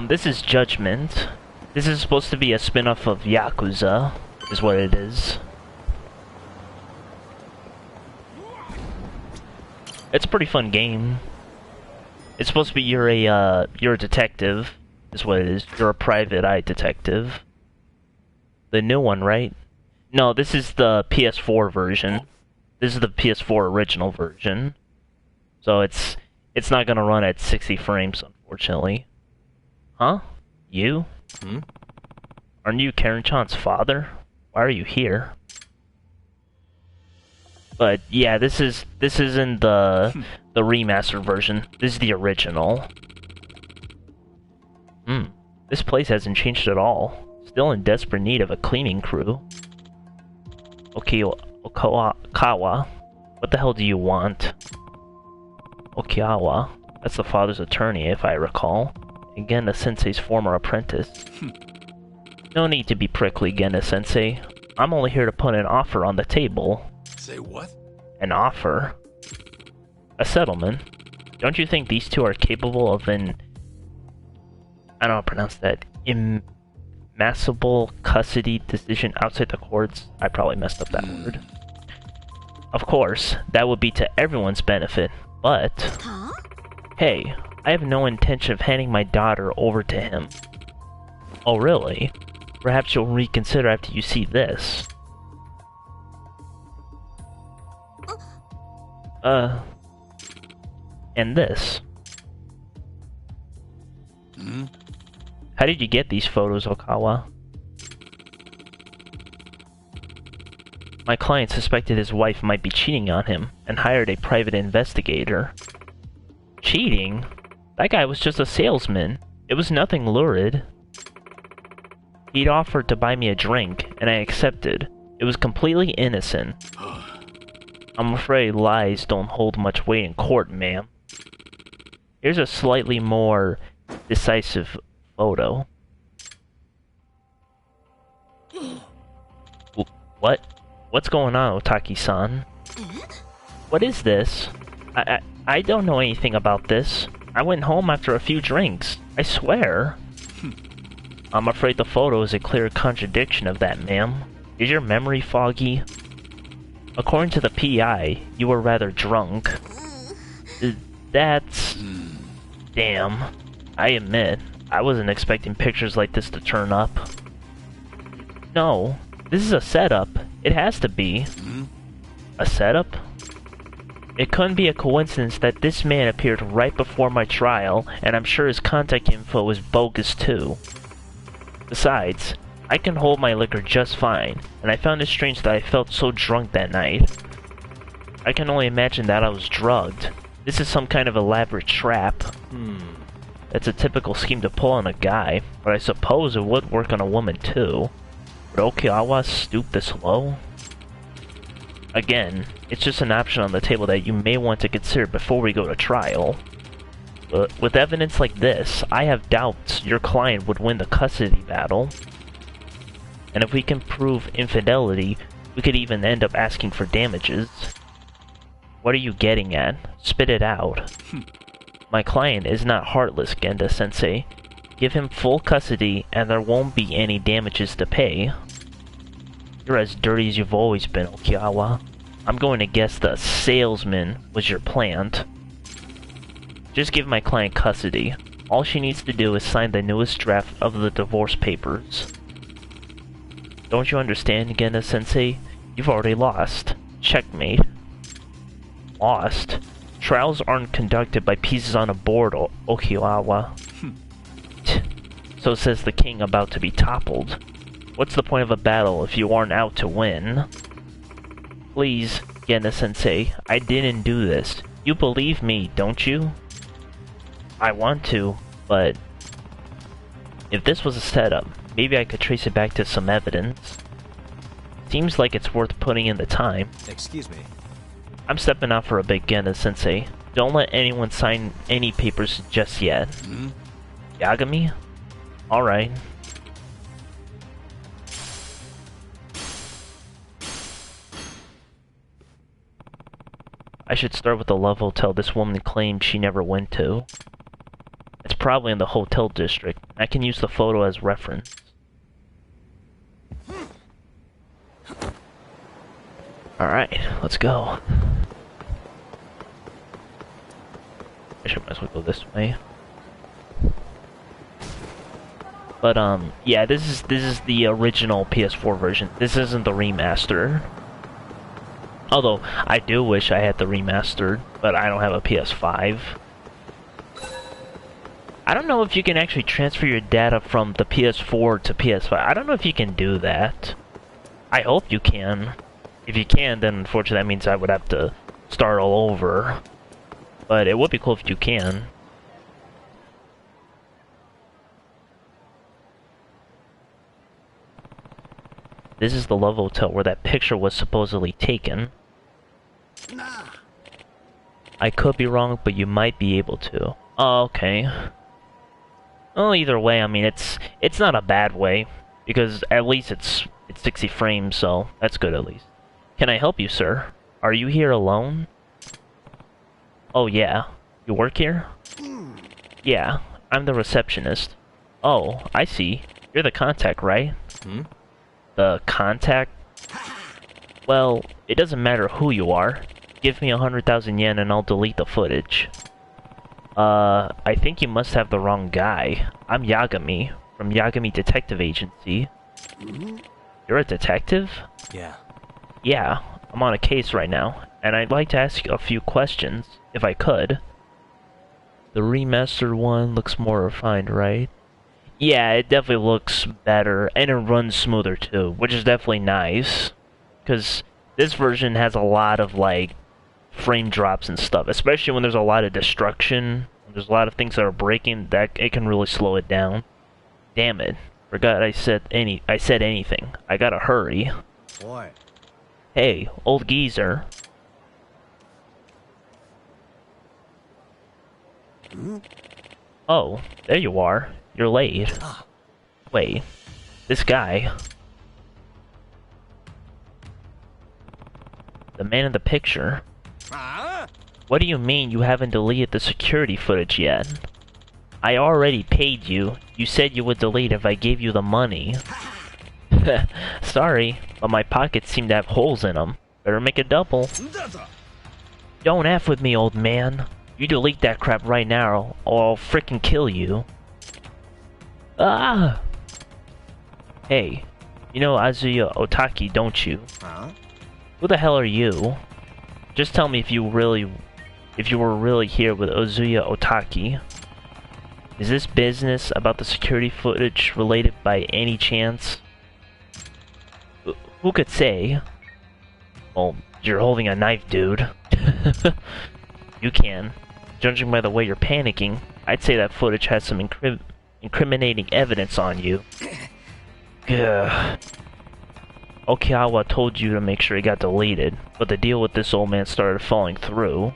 This is Judgment. This is supposed to be a spin-off of Yakuza, is what it is. It's a pretty fun game. It's supposed to be you're a detective, is what it is. You're a private eye detective. The new one, right? No, this is the PS4 version. This is the PS4 original version. So it's not gonna run at 60 frames, unfortunately. Huh? You? Hmm? Aren't you Karen-chan's father? Why are you here? But yeah, this isn't the remastered version. This is the original. This place hasn't changed at all. Still in desperate need of a cleaning crew. Okawa, what the hell do you want? Okawa, that's the father's attorney, if I recall. And Genda-sensei's former apprentice. No need to be prickly, Genda-sensei. I'm only here to put an offer on the table. Say what? An offer? A settlement? Don't you think these two are capable of an... I don't know how to pronounce that. Immassible custody decision outside the courts? I probably messed up that word. Of course, that would be to everyone's benefit, but... Huh? Hey, I have no intention of handing my daughter over to him. Oh really? Perhaps you'll reconsider after you see this. And this. How did you get these photos, Okawa? My client suspected his wife might be cheating on him, and hired a private investigator. Cheating? That guy was just a salesman. It was nothing lurid. He'd offered to buy me a drink, and I accepted. It was completely innocent. I'm afraid lies don't hold much weight in court, ma'am. Here's a slightly more decisive photo. What? What's going on, Otaki-san? What is this? I don't know anything about this. I went home after a few drinks. I swear. I'm afraid the photo is a clear contradiction of that, ma'am. Is your memory foggy? According to the PI, you were rather drunk. That's... Damn. I admit, I wasn't expecting pictures like this to turn up. No, this is a setup. It has to be. A setup? It couldn't be a coincidence that this man appeared right before my trial, and I'm sure his contact info is bogus too. Besides, I can hold my liquor just fine, and I found it strange that I felt so drunk that night. I can only imagine that I was drugged. This is some kind of elaborate trap. That's a typical scheme to pull on a guy, but I suppose it would work on a woman too. Would Okawa stoop this low? Again, it's just an option on the table that you may want to consider before we go to trial. But with evidence like this, I have doubts your client would win the custody battle. And if we can prove infidelity, we could even end up asking for damages. What are you getting at? Spit it out. My client is not heartless, Genda-sensei. Give him full custody, and there won't be any damages to pay. You're as dirty as you've always been, Okawa. I'm going to guess the salesman was your plant. Just give my client custody. All she needs to do is sign the newest draft of the divorce papers. Don't you understand, Genda-sensei? You've already lost. Checkmate. lost. Trials aren't conducted by pieces on a board, Okinawa. So says the king about to be toppled. What's the point of a battle if you aren't out to win? Please, Gena-sensei, I didn't do this. You believe me, don't you? I want to, but... if this was a setup, maybe I could trace it back to some evidence. Seems like it's worth putting in the time. Excuse me. I'm stepping out for a bit, Gena-sensei. Don't let anyone sign any papers just yet. Yagami? Alright. I should start with the love hotel this woman claimed she never went to. It's probably in the hotel district. I can use the photo as reference. Alright, let's go. I should might as well go this way. But yeah, this is the original PS4 version. This isn't the remaster. Although I do wish I had the remastered, but I don't have a PS5. I don't know if you can actually transfer your data from the PS4 to PS5. I don't know if you can do that. I hope you can. If you can, then unfortunately that means I would have to start all over. But it would be cool if you can. This is the Love Hotel where that picture was supposedly taken. I could be wrong, but you might be able to. Oh, okay. Well, either way, I mean, it's not a bad way, because at least it's 60 frames, so that's good at least. Can I help you, sir? Are you here alone? Oh, yeah. You work here? Yeah, I'm the receptionist. Oh, I see. You're the contact, right? The contact? Well, it doesn't matter who you are. Give me 100,000 yen and I'll delete the footage. I think you must have the wrong guy. I'm Yagami, from Yagami Detective Agency. You're a detective? Yeah. Yeah, I'm on a case right now, and I'd like to ask you a few questions, if I could. The remastered one looks more refined, right? Yeah, it definitely looks better, and it runs smoother too, which is definitely nice. Because this version has a lot of, like, frame drops and stuff, especially when there's a lot of destruction, there's a lot of things that are breaking, that it can really slow it down. Damn it. Forgot I said anything. I gotta hurry. Boy. Hey, old geezer. Oh, there you are. You're late. Wait, this guy. The man in the picture. What do you mean you haven't deleted the security footage yet? I already paid you. You said you would delete if I gave you the money. Sorry, but my pockets seem to have holes in them. Better make a double. Don't F with me, old man. You delete that crap right now, or I'll frickin' kill you. Ah! Hey, you know Azuya Otaki, don't you? Who the hell are you? Just tell me if you were really here with Azuya Otaki. Is this business about the security footage related by any chance? Who could say? Well, you're holding a knife, dude. You can. Judging by the way you're panicking, I'd say that footage has some incriminating evidence on you. Gah. Okinawa told you to make sure it got deleted, but the deal with this old man started falling through.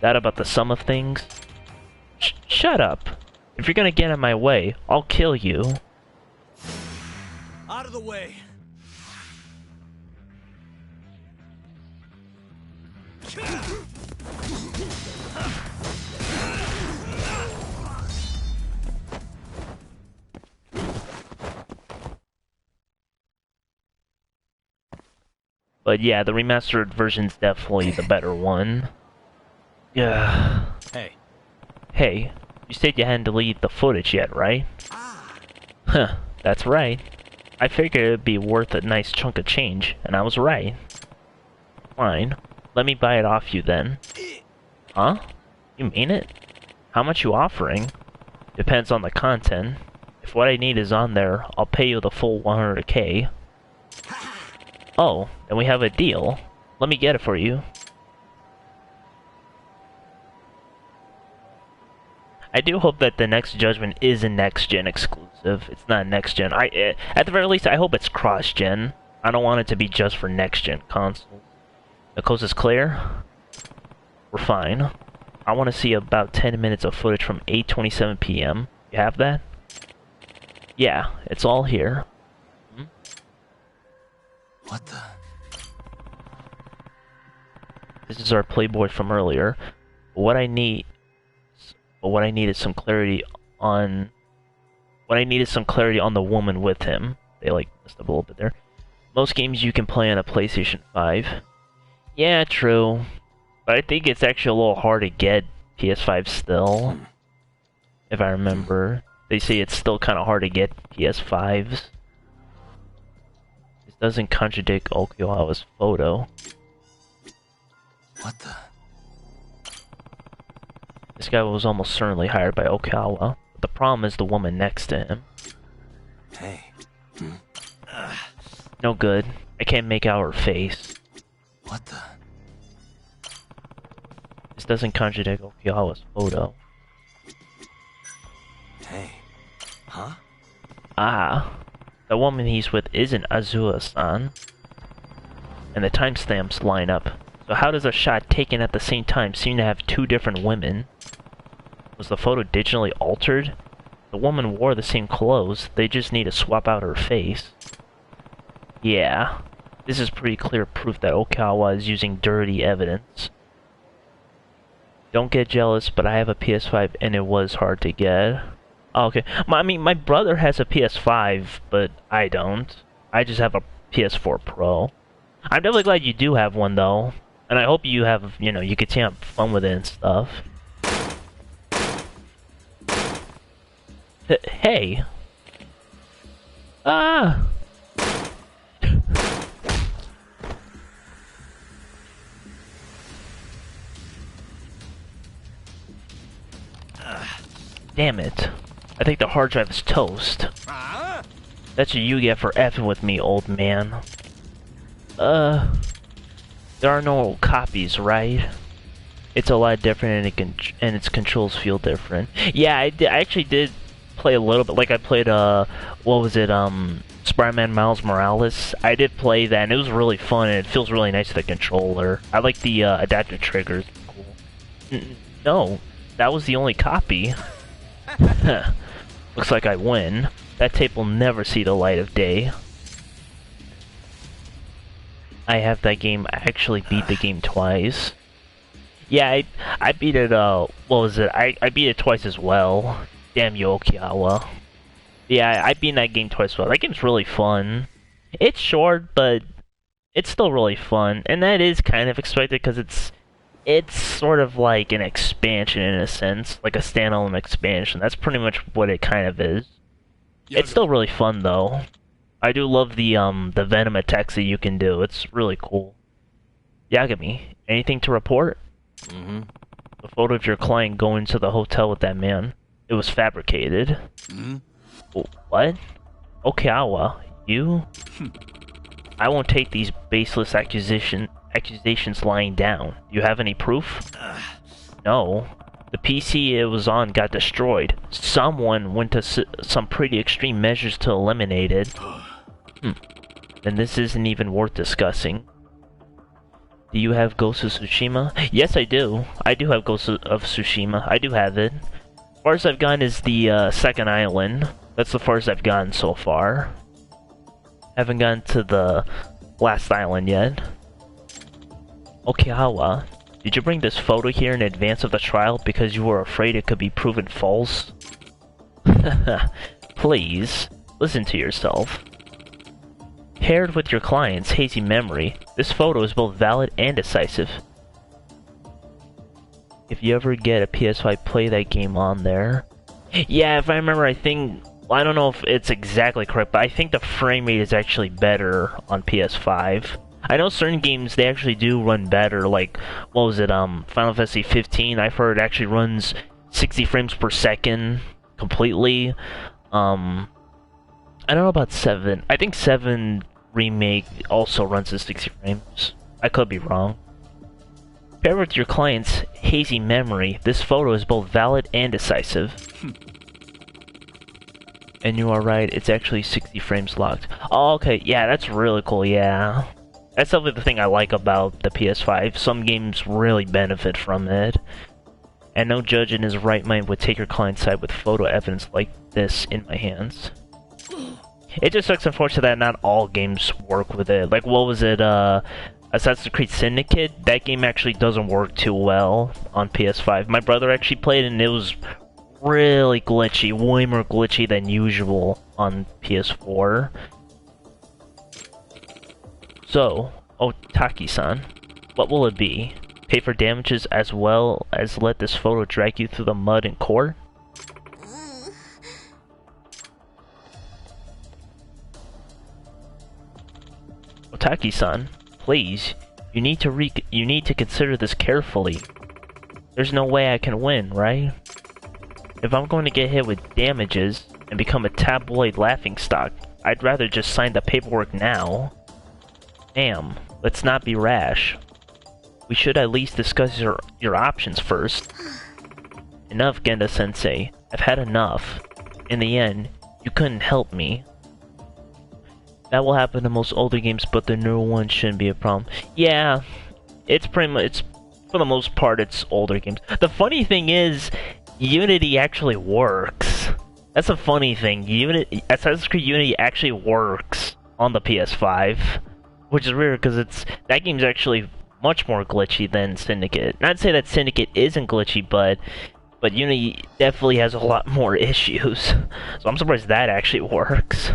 That about the sum of things? Shut up! If you're gonna get in my way, I'll kill you. Out of the way! But yeah, the remastered version's definitely the better one. Yeah. Hey. Hey, you said you hadn't deleted the footage yet, right? Huh, that's right. I figured it'd be worth a nice chunk of change, and I was right. Fine. Let me buy it off you then. Huh? You mean it? How much you offering? Depends on the content. If what I need is on there, I'll pay you the full 100k. Oh, then we have a deal. Let me get it for you. I do hope that the next Judgment is a next-gen exclusive. It's not next-gen. At the very least, I hope it's cross-gen. I don't want it to be just for next-gen consoles. The coast is clear. We're fine. I want to see about 10 minutes of footage from 8:27 p.m. You have that? Yeah, it's all here. Hmm? What the? This is our Playboy from earlier. What I need is some clarity on the woman with him. They like messed up a little bit there. Most games you can play on a PlayStation 5. Yeah, true. But I think it's actually a little hard to get PS5 still. If I remember. They say it's still kind of hard to get PS5s. This doesn't contradict Okinawa's photo. What the? This guy was almost certainly hired by Okinawa. But the problem is the woman next to him. Hey. No good. I can't make out her face. What the? This doesn't contradict Okinawa's photo. Hey. Huh? Ah. The woman he's with isn't Azua-san. And the timestamps line up. So how does a shot taken at the same time seem to have two different women? Was the photo digitally altered? The woman wore the same clothes, they just need to swap out her face. Yeah. This is pretty clear proof that Okinawa is using dirty evidence. Don't get jealous, but I have a PS5 and it was hard to get. Oh, okay. My brother has a PS5, but I don't. I just have a PS4 Pro. I'm definitely glad you do have one, though. And I hope you have, you can have fun with it and stuff. Hey! Ah! Damn it. I think the hard drive is toast. That's what you get for effing with me, old man. There are no copies, right? It's a lot different and its controls feel different. Yeah, I actually did play a little bit. Like I played, what was it, Spider-Man Miles Morales. I did play that and it was really fun and it feels really nice with the controller. I like the adaptive triggers. Cool. No, that was the only copy. Looks like I win. That tape will never see the light of day. I have that game. I actually beat the game twice. Yeah, I beat it, what was it? I beat it twice as well. Damn you, Okinawa. Yeah, I beat that game twice as well. That game's really fun. It's short, but it's still really fun. And that is kind of expected because it's sort of like an expansion in a sense, like a standalone expansion. That's pretty much what it kind of is. It's still really fun though. I do love the venom attacks that you can do. It's really cool. Yagami, anything to report? Mm-hmm. The photo of your client going to the hotel with that man. It was fabricated. Hmm? What? Okinawa, you? I won't take these baseless accusations lying down. Do you have any proof? No. The PC it was on got destroyed. Someone went to some pretty extreme measures to eliminate it. Then this isn't even worth discussing. Do you have Ghost of Tsushima? Yes, I do. I do have Ghost of Tsushima. I do have it. As far as I've gone is the second island. That's the farthest I've gone so far. Haven't gone to the last island yet. Okinawa, did you bring this photo here in advance of the trial because you were afraid it could be proven false? Please, listen to yourself. Paired with your client's hazy memory, this photo is both valid and decisive. If you ever get a PS5, play that game on there. Yeah, if I remember, I think... Well, I don't know if it's exactly correct, but I think the frame rate is actually better on PS5. I know certain games, they actually do run better, like, what was it, Final Fantasy 15, I've heard actually runs 60 frames per second completely. I don't know about 7. I think 7 Remake also runs at 60 frames. I could be wrong. Paired with your client's hazy memory, this photo is both valid and decisive. And you are right, it's actually 60 frames locked. Oh, okay, yeah, that's really cool, yeah. That's definitely the thing I like about the PS5. Some games really benefit from it. And no judge in his right mind would take your client's side with photo evidence like this in my hands. It just sucks, unfortunately, that not all games work with it. Like, what was it, Assassin's Creed Syndicate? That game actually doesn't work too well on PS5. My brother actually played it, and it was really glitchy, way more glitchy than usual on PS4. So, Otaki-san, what will it be? Pay for damages as well as let this photo drag you through the mud in court? Otaki-san, please, you need to consider this carefully. There's no way I can win, right? If I'm going to get hit with damages and become a tabloid laughingstock, I'd rather just sign the paperwork now. Ma'am, let's not be rash. We should at least discuss your options first. Enough, Genda-sensei. I've had enough. In the end, you couldn't help me. That will happen to most older games, but the newer ones shouldn't be a problem. Yeah, it's pretty much, for the most part, it's older games. The funny thing is, Unity actually works. That's a funny thing. Assassin's Creed Unity actually works on the PS5. Which is weird, because that game's actually much more glitchy than Syndicate. Not to say that Syndicate isn't glitchy, but Unity definitely has a lot more issues. So I'm surprised that actually works.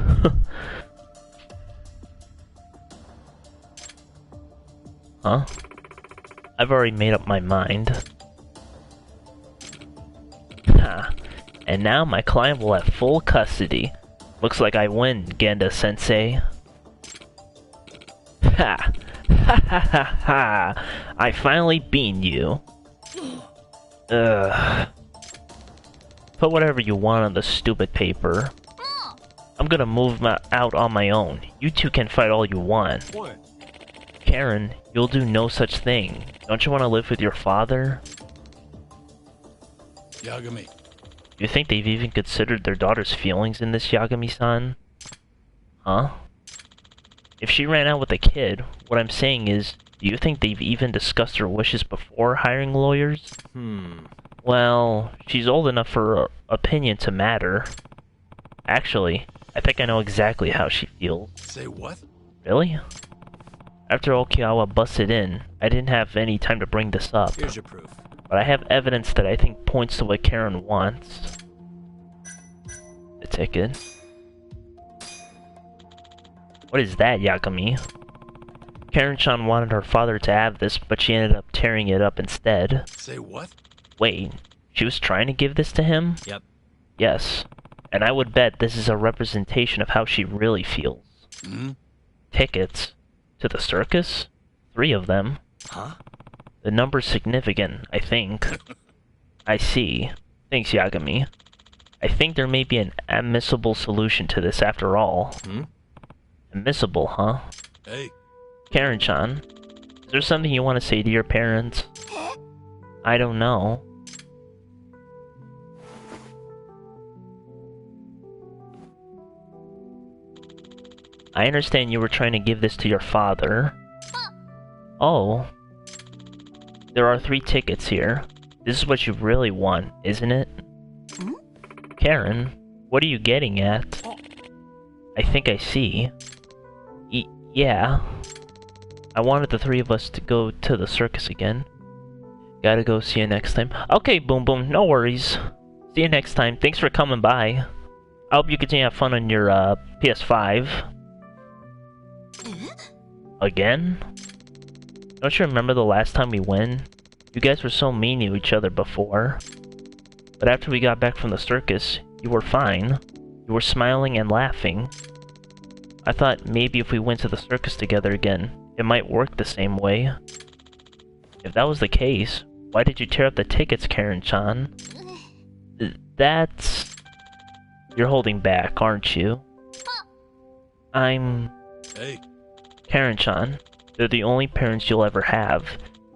Huh? I've already made up my mind. Ha. And now my client will have full custody. Looks like I win, Genda-sensei. Ha! Ha ha ha ha! I finally beat you. Ugh. Put whatever you want on the stupid paper. I'm gonna move out on my own. You two can fight all you want. What? Karen, you'll do no such thing. Don't you want to live with your father? Yagami. You think they've even considered their daughter's feelings in this, Yagami-san? Huh? If she ran out with a kid, what I'm saying is, do you think they've even discussed her wishes before hiring lawyers? Well, she's old enough for her opinion to matter. Actually, I think I know exactly how she feels. Say what? Really? After Okiawa busted in, I didn't have any time to bring this up. Here's your proof. But I have evidence that I think points to what Karen wants. The ticket. What is that, Yagami? Karen-chan wanted her father to have this, but she ended up tearing it up instead. Say what? Wait, she was trying to give this to him? Yep. Yes. And I would bet this is a representation of how she really feels. Tickets? To the circus? 3 of them. Huh? The number's significant, I think. I see. Thanks, Yagami. I think there may be an admissible solution to this after all. Admissible, huh? Hey. Karen-chan, is there something you want to say to your parents? I don't know. I understand you were trying to give this to your father. Oh. There are 3 tickets here. This is what you really want, isn't it? Karen, what are you getting at? I think I see. Yeah. I wanted the 3 of us to go to the circus again. Gotta go, see you next time. Okay, Boom Boom, no worries. See you next time. Thanks for coming by. I hope you continue to have fun on your PS5. Again? Don't you remember the last time we went? You guys were so mean to each other before. But after we got back from the circus, you were fine. You were smiling and laughing. I thought maybe if we went to the circus together again, it might work the same way. If that was the case, why did you tear up the tickets, Karen-chan? That's... You're holding back, aren't you? I'm... Hey. Karen-chan, they're the only parents you'll ever have.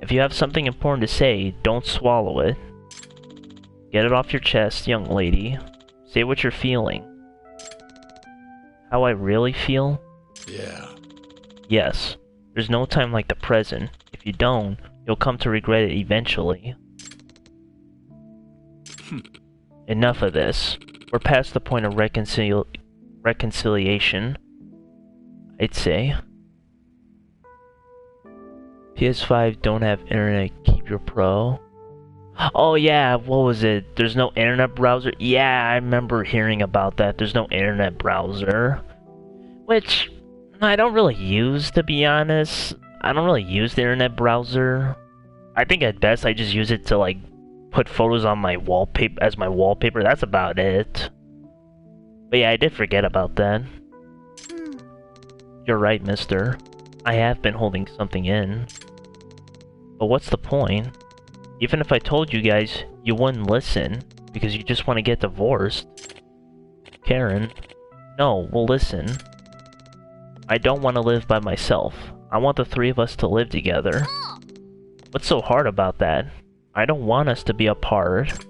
If you have something important to say, don't swallow it. Get it off your chest, young lady. Say what you're feeling. How I really feel? Yeah. Yes. There's no time like the present. If you don't, you'll come to regret it eventually. Enough of this. We're past the point of reconciliation, I'd say. PS5 don't have internet, keep your pro. Oh yeah, what was it? There's no internet browser? Yeah, I remember hearing about that. There's no internet browser. Which, I don't really use, to be honest. I don't really use the internet browser. I think at best I just use it to, like, put photos on my wallpaper, as my wallpaper. That's about it. But yeah, I did forget about that. You're right, mister. I have been holding something in. But what's the point? Even if I told you guys, you wouldn't listen, because you just want to get divorced. Karen, no, well listen. I don't want to live by myself. I want the three of us to live together. What's so hard about that? I don't want us to be apart.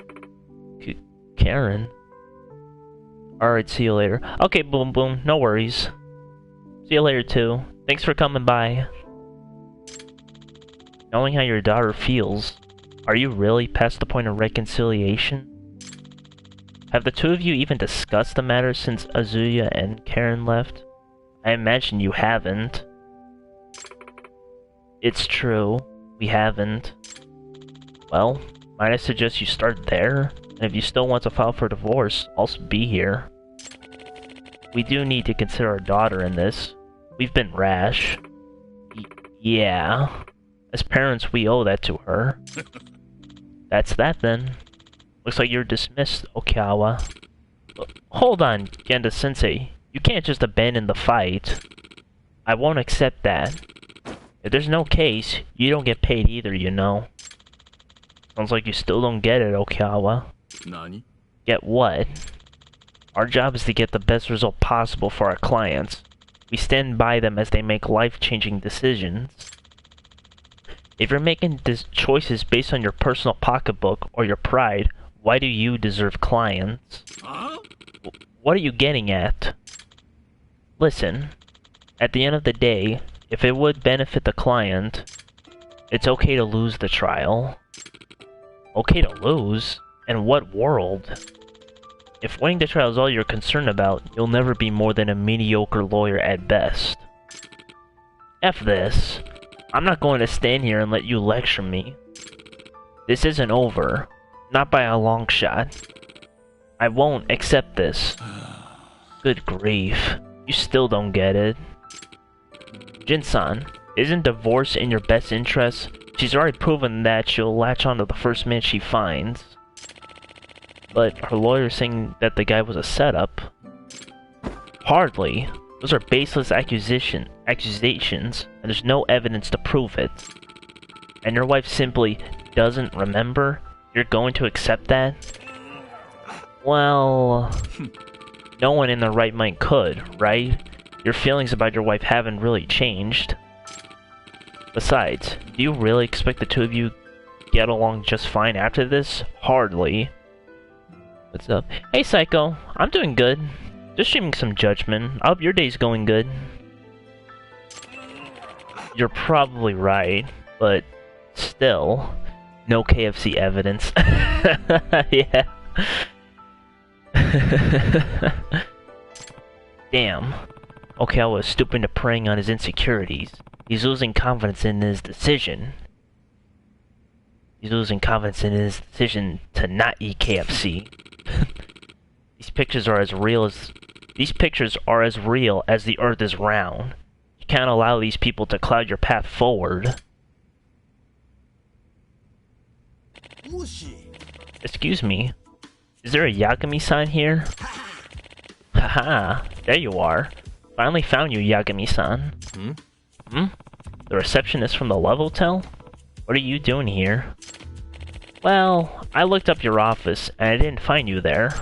Karen. Alright, see you later. Okay, boom boom, no worries. See you later too. Thanks for coming by. Knowing how your daughter feels, are you really past the point of reconciliation? Have the two of you even discussed the matter since Azuya and Karen left? I imagine you haven't. It's true, we haven't. Well, might I suggest you start there? And if you still want to file for divorce, I'll be here. We do need to consider our daughter in this. We've been rash. Yeah. As parents, we owe that to her. That's that then. Looks like you're dismissed, Okawa. Hold on, Genda-sensei. You can't just abandon the fight. I won't accept that. If there's no case, you don't get paid either, you know. Sounds like you still don't get it, Okawa. Nani? Get what? Our job is to get the best result possible for our clients. We stand by them as they make life-changing decisions. If you're making choices based on your personal pocketbook or your pride, why do you deserve clients? Huh? What are you getting at? Listen, at the end of the day, if it would benefit the client, it's okay to lose the trial. Okay to lose? In what world? If winning the trial is all you're concerned about, you'll never be more than a mediocre lawyer at best. F this. I'm not going to stand here and let you lecture me. This isn't over. Not by a long shot. I won't accept this. Good grief. You still don't get it. Jin-san, isn't divorce in your best interest? She's already proven that she'll latch onto the first man she finds. But her lawyer's saying that the guy was a setup. Hardly. Those are baseless accusations, and there's no evidence to prove it. And your wife simply doesn't remember? You're going to accept that? Well... no one in their right mind could, right? Your feelings about your wife haven't really changed. Besides, do you really expect the two of you get along just fine after this? Hardly. What's up? Hey Psycho, I'm doing good. Just streaming some Judgment. I hope your day's going good. You're probably right, but still, no KFC evidence. Yeah. Damn. Okay, I was stooping to preying on his insecurities. He's losing confidence in his decision. He's losing confidence in his decision to not eat KFC. These pictures are as real as the Earth is round. You can't allow these people to cloud your path forward. Excuse me. Is there a Yagami sign here? Haha, there you are. Finally found you, Yagami-san. Hmm? The receptionist from the Love Hotel? What are you doing here? Well, I looked up your office, and I didn't find you there.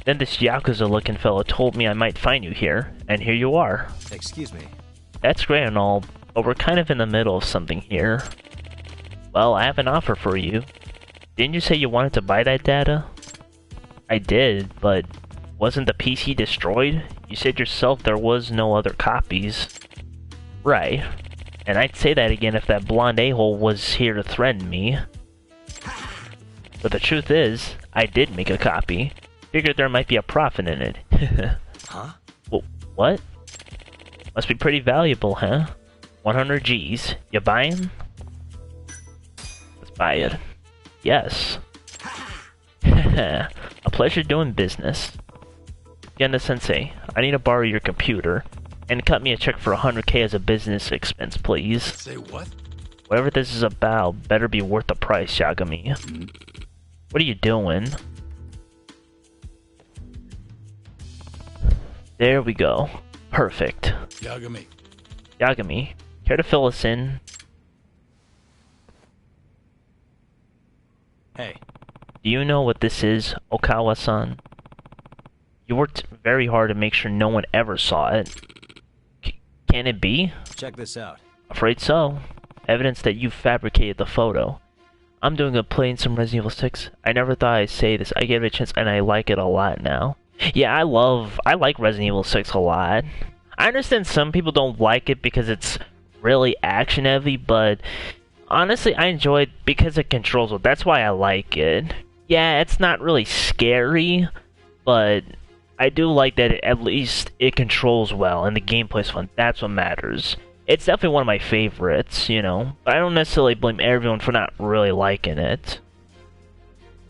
Then this Yakuza-looking fellow told me I might find you here, and here you are. Excuse me. That's great and all, but we're kind of in the middle of something here. Well, I have an offer for you. Didn't you say you wanted to buy that data? I did, but wasn't the PC destroyed? You said yourself there was no other copies. Right. And I'd say that again if that blonde a-hole was here to threaten me. But the truth is, I did make a copy. Figured there might be a profit in it. Huh? Well, what? Must be pretty valuable, huh? 100 G's. You buying? Let's buy it. Yes. A pleasure doing business. Yenda-sensei, I need to borrow your computer. And cut me a check for 100K as a business expense, please. Say what? Whatever this is about better be worth the price, Yagami. What are you doing? There we go. Perfect. Yagami. Yagami, care to fill us in? Hey. Do you know what this is, Okawa-san? You worked very hard to make sure no one ever saw it. Can it be? Check this out. Afraid so. Evidence that you fabricated the photo. I'm doing a play in some Resident Evil 6. I never thought I'd say this. I gave it a chance and I like it a lot now. Yeah, I like Resident Evil 6 a lot. I understand some people don't like it because it's really action heavy, but honestly, I enjoy it because it controls well. That's why I like it. Yeah, it's not really scary, but I do like that at least it controls well and the gameplay's fun. That's what matters. It's definitely one of my favorites, you know, but I don't necessarily blame everyone for not really liking it.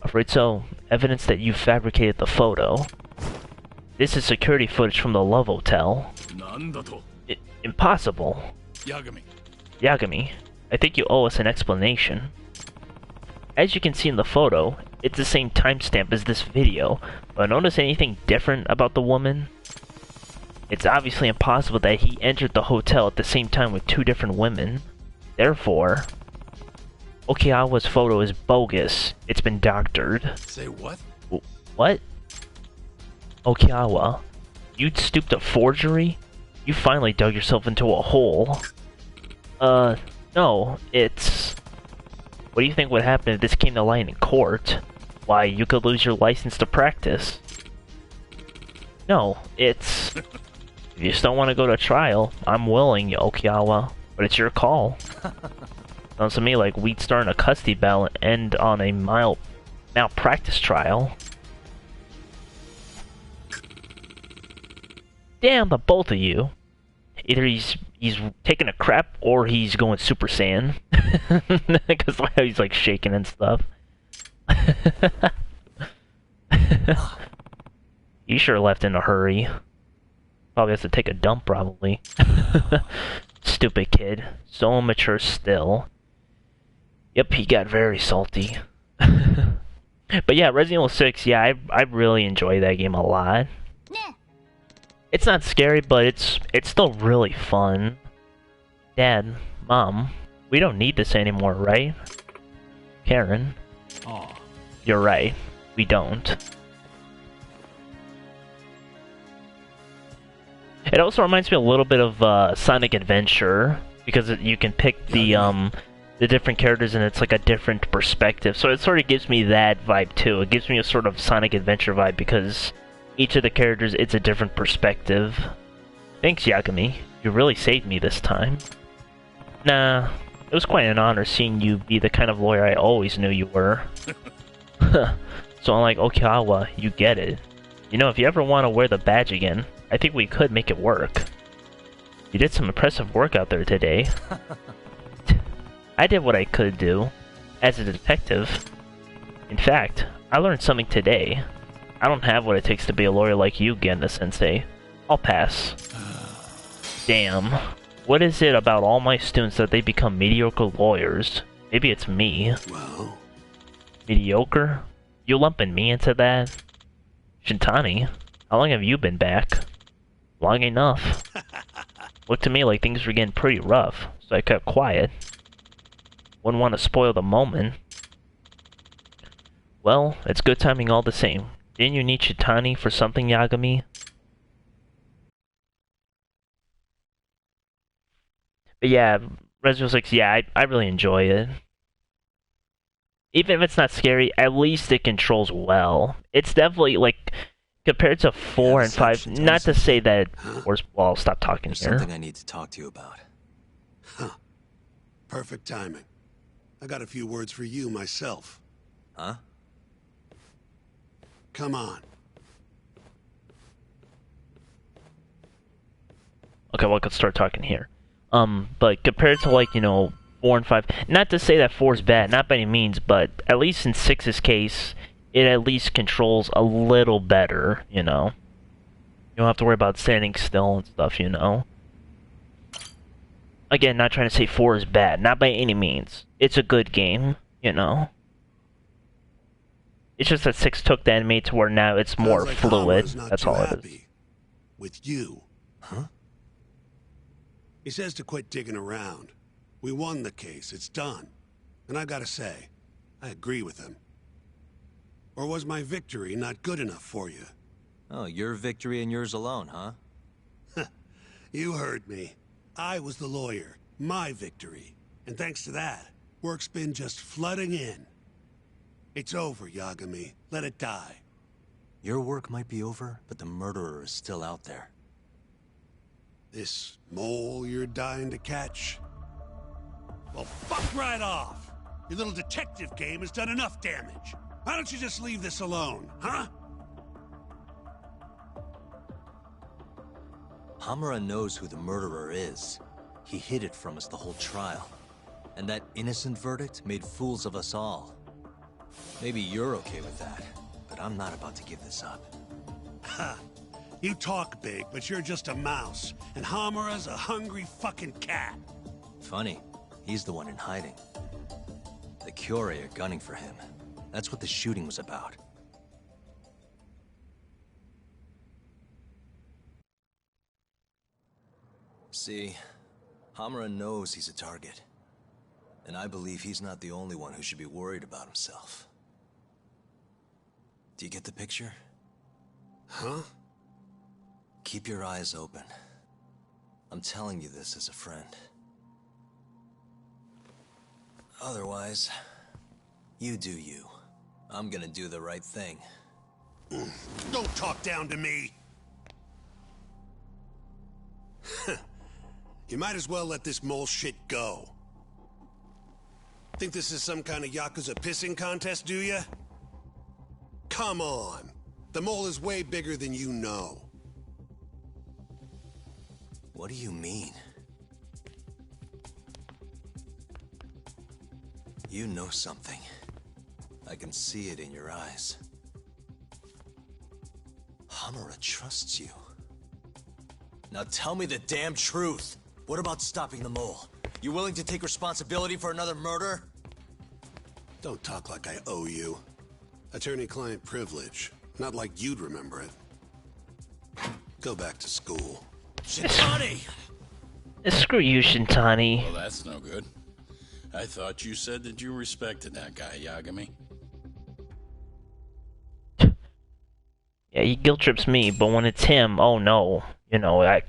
Afraid so. Evidence that you fabricated the photo. This is security footage from the Love Hotel. Impossible. Yagami. Yagami, I think you owe us an explanation. As you can see in the photo, it's the same timestamp as this video, but notice anything different about the woman? It's obviously impossible that he entered the hotel at the same time with two different women. Therefore, Okawa's photo is bogus. It's been doctored. Say what? What? Okawa, you'd stoop to forgery? You finally dug yourself into a hole. No, it's... What do you think would happen if this came to light in court? Why, you could lose your license to practice. No, it's... If you just don't want to go to trial, I'm willing, Okawa, but it's your call. Sounds to me like we'd start in a custody battle and end on a malpractice trial. Damn the both of you. Either he's taking a crap or he's going Super Saiyan. Because he's like shaking and stuff. He sure left in a hurry. Probably has to take a dump, probably. Stupid kid. So immature still. Yep, he got very salty. But yeah, Resident Evil 6, yeah, I really enjoy that game a lot. It's not scary, but it's still really fun. Dad, Mom, we don't need this anymore, right? Karen? Oh. You're right, we don't. It also reminds me a little bit of Sonic Adventure, because you can pick the different characters and it's like a different perspective. So it sort of gives me that vibe too. It gives me a sort of Sonic Adventure vibe because each of the characters, it's a different perspective. Thanks, Yagami. You really saved me this time. Nah, it was quite an honor seeing you be the kind of lawyer I always knew you were. So unlike Okawa, you get it. You know, if you ever want to wear the badge again, I think we could make it work. You did some impressive work out there today. I did what I could do, as a detective. In fact, I learned something today. I don't have what it takes to be a lawyer like you, Genda-sensei. I'll pass. Damn. What is it about all my students that they become mediocre lawyers? Maybe it's me. Well? Mediocre? You lumping me into that? Shintani, how long have you been back? Long enough. Looked to me like things were getting pretty rough, so I kept quiet. Wouldn't want to spoil the moment. Well, it's good timing all the same. Didn't you need Shitani for something, Yagami? But yeah, Resident Evil 6, yeah, I really enjoy it. Even if it's not scary, at least it controls well. It's definitely, like, compared to 4 and 5, not to say that... Well, I'll stop talking There's here. something I need to talk to you about. Huh. Perfect timing. I got a few words for you myself. Huh? Come on. Okay, well, I could start talking here. But compared to, like, you know, 4 and 5, not to say that 4 is bad, not by any means, but at least in 6's case, it at least controls a little better, you know? You don't have to worry about standing still and stuff, you know? Again, not trying to say 4 is bad, not by any means. It's a good game, you know? It's just that 6 took the anime to where now it's more Sounds like fluid, Hamura's not that's too all it is. happy with you. Huh? He says to quit digging around. We won the case, it's done. And I gotta say, I agree with him. Or was my victory not good enough for you? Oh, your victory and yours alone, huh? You heard me. I was the lawyer, my victory. And thanks to that, work's been just flooding in. It's over, Yagami. Let it die. Your work might be over, but the murderer is still out there. This mole you're dying to catch? Well, fuck right off! Your little detective game has done enough damage. Why don't you just leave this alone, huh? Hamura knows who the murderer is. He hid it from us the whole trial. And that innocent verdict made fools of us all. Maybe you're okay with that, but I'm not about to give this up. Ha! You talk big, but you're just a mouse. And Hamura's a hungry fucking cat. Funny, he's the one in hiding. The Kyorei are gunning for him. That's what the shooting was about. See, Hamura knows he's a target. And I believe he's not the only one who should be worried about himself. Do you get the picture? Huh? Keep your eyes open. I'm telling you this as a friend. Otherwise, you do you. I'm gonna do the right thing. Don't talk down to me! You might as well let this mole shit go. Think this is some kind of Yakuza pissing contest, do ya? Come on. The mole is way bigger than you know. What do you mean? You know something. I can see it in your eyes. Hamura trusts you. Now tell me the damn truth. What about stopping the mole? You willing to take responsibility for another murder? Don't talk like I owe you. Attorney-client privilege. Not like you'd remember it. Go back to school. Shitani! Screw you, Shintani. Well, that's no good. I thought you said that you respected that guy, Yagami. Yeah, he guilt trips me, but when it's him, oh no. You know, I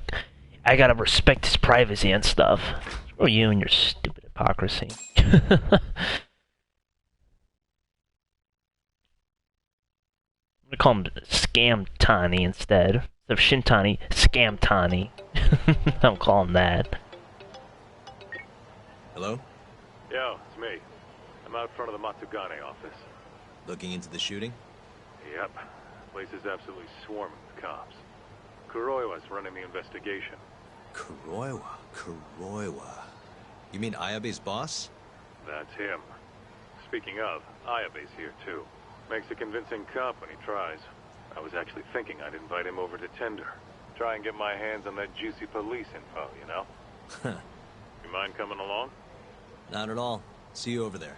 gotta respect his privacy and stuff. Screw you and your stupid hypocrisy. I'm gonna call him Scam Tani instead. Instead of Shintani, Scam Tani. I'll call him that. Hello? Yo, it's me. I'm out front of the Matsugane office. Looking into the shooting? Yep. Place is absolutely swarming with cops. Kuroiwa's running the investigation. Kuroiwa. You mean Ayabe's boss? That's him. Speaking of, Ayabe's here too. Makes a convincing cop when he tries. I was actually thinking I'd invite him over to Tender. Try and get my hands on that juicy police info, you know? You mind coming along? Not at all. See you over there.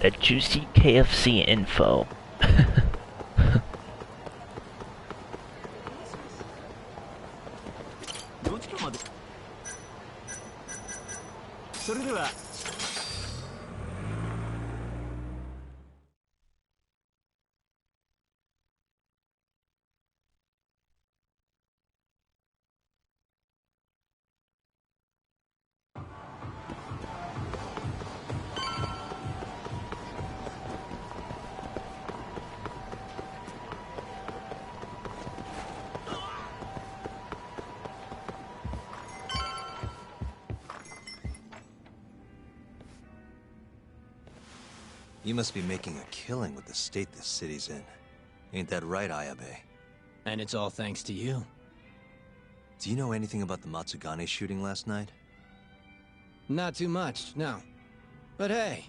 That juicy KFC info. それでは。You must be making a killing with the state this city's in. Ain't that right, Ayabe? And it's all thanks to you. Do you know anything about the Matsugane shooting last night? Not too much, no. But hey,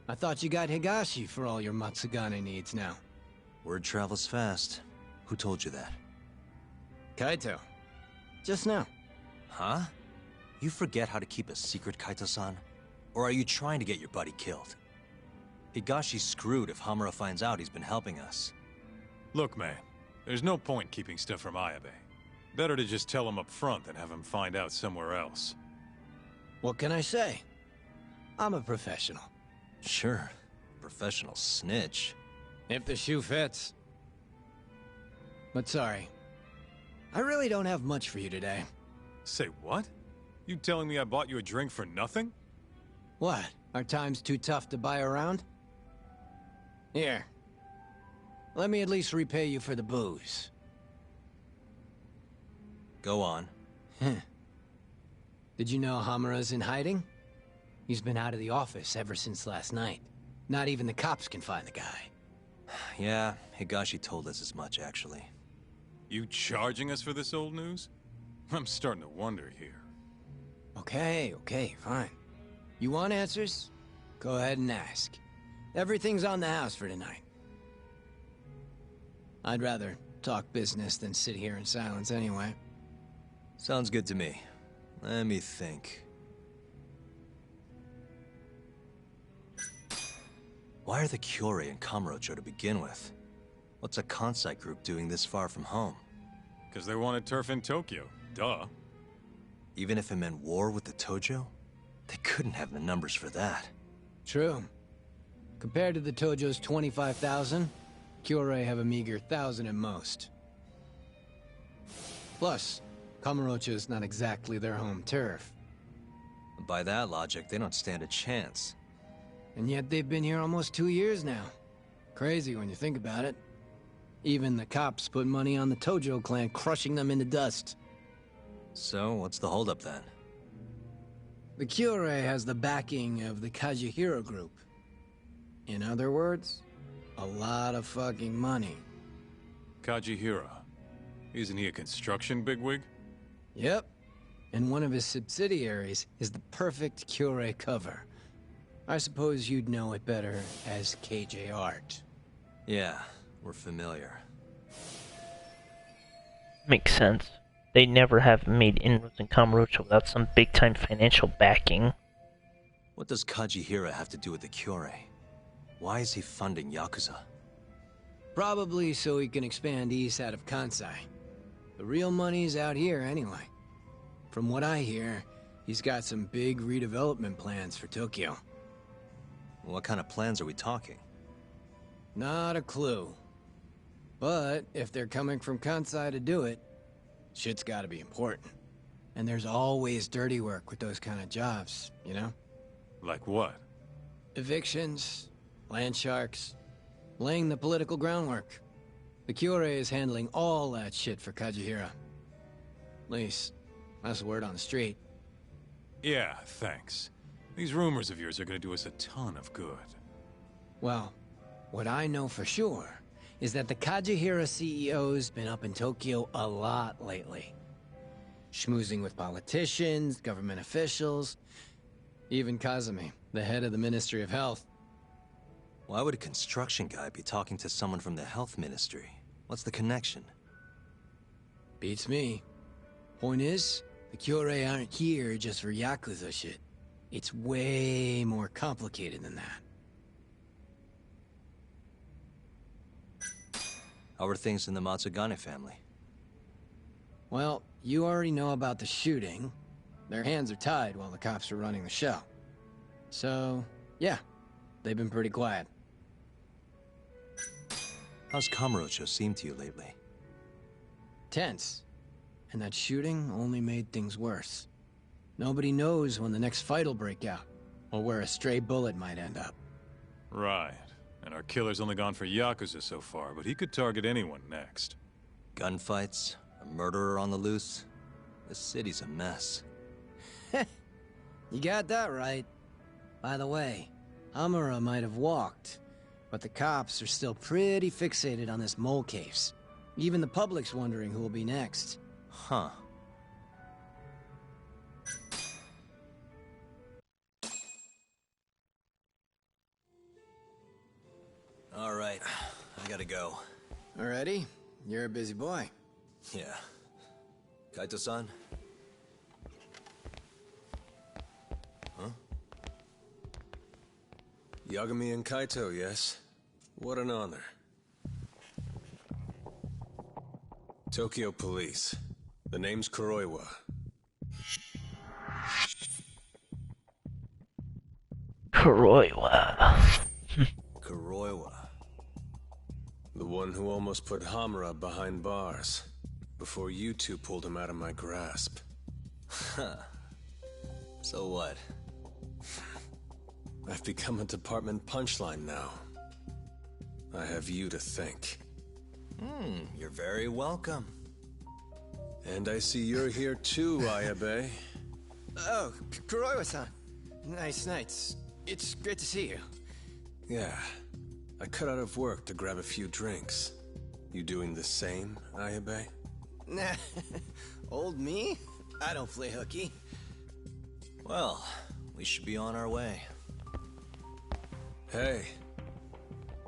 I thought you got Higashi for all your Matsugane needs now. Word travels fast. Who told you that? Kaito. Just now. Huh? You forget how to keep a secret, Kaito-san? Or are you trying to get your buddy killed? Higashi's screwed if Hamura finds out he's been helping us. Look, man, there's no point keeping stuff from Ayabe. Better to just tell him up front than have him find out somewhere else. What can I say? I'm a professional. Sure. Professional snitch. If the shoe fits. But sorry. I really don't have much for you today. Say what? You telling me I bought you a drink for nothing? What? Are times too tough to buy around? Here. Let me at least repay you for the booze. Go on. Did you know Hamura's in hiding? He's been out of the office ever since last night. Not even the cops can find the guy. Yeah, Higashi told us as much, actually. You charging us for this old news? I'm starting to wonder here. Okay, fine. You want answers? Go ahead and ask. Everything's on the house for tonight. I'd rather talk business than sit here in silence anyway. Sounds good to me. Let me think. Why are the Kyorei in Kamurocho to begin with? What's a Kansai group doing this far from home? Because they wanted turf in Tokyo. Duh. Even if it meant war with the Tojo? They couldn't have the numbers for that. True. Compared to the Tojo's 25,000, Kyorei have a meager 1,000 at most. Plus, Kamurocho is not exactly their home turf. By that logic, they don't stand a chance. And yet they've been here almost 2 years now. Crazy when you think about it. Even the cops put money on the Tojo clan crushing them into dust. So, what's the holdup then? The Kyorei has the backing of the Kazuhiro group. In other words, a lot of fucking money. Kajihira. Isn't he a construction bigwig? Yep. And one of his subsidiaries is the perfect Kyorei cover. I suppose you'd know it better as KJ Art. Yeah, we're familiar. Makes sense. They never have made inroads in Kamurocho without some big-time financial backing. What does Kajihira have to do with the Kyorei? Why is he funding Yakuza? Probably so he can expand east out of Kansai. The real money's out here anyway. From what I hear, he's got some big redevelopment plans for Tokyo. What kind of plans are we talking? Not a clue. But if they're coming from Kansai to do it, shit's gotta be important. And there's always dirty work with those kind of jobs, you know? Like what? Evictions, land sharks, laying the political groundwork. The Kyorei is handling all that shit for Kajihira. At least, that's the word on the street. Yeah, thanks. These rumors of yours are gonna do us a ton of good. Well, what I know for sure is that the Kajihira CEO's been up in Tokyo a lot lately. Schmoozing with politicians, government officials, even Kazumi, the head of the Ministry of Health. Why would a construction guy be talking to someone from the health ministry? What's the connection? Beats me. Point is, the Kyorei aren't here just for Yakuza shit. It's way more complicated than that. How are things in the Matsugane family? Well, you already know about the shooting. Their hands are tied while the cops are running the show. So, yeah, they've been pretty quiet. How's Kamurocho seem to you lately? Tense. And that shooting only made things worse. Nobody knows when the next fight'll break out, or where a stray bullet might end up. Right. And our killer's only gone for Yakuza so far, but he could target anyone next. Gunfights, a murderer on the loose. This city's a mess. You got that right. By the way, Amara might have walked, but the cops are still pretty fixated on this mole case. Even the public's wondering who will be next. Huh. All right, I gotta go. Already? You're a busy boy. Yeah. Kaito-san? Huh? Yagami and Kaito, yes? What an honor. Tokyo Police. The name's Kuroiwa. Kuroiwa. Kuroiwa. The one who almost put Hamura behind bars, before you two pulled him out of my grasp. Huh. So what? I've become a department punchline now. I have you to thank. You're very welcome. And I see you're here too, Ayabe. Oh, Kuroiwa-san. Nice nights. It's great to see you. Yeah. I cut out of work to grab a few drinks. You doing the same, Ayabe? Nah. Old me? I don't play hooky. Well, we should be on our way. Hey.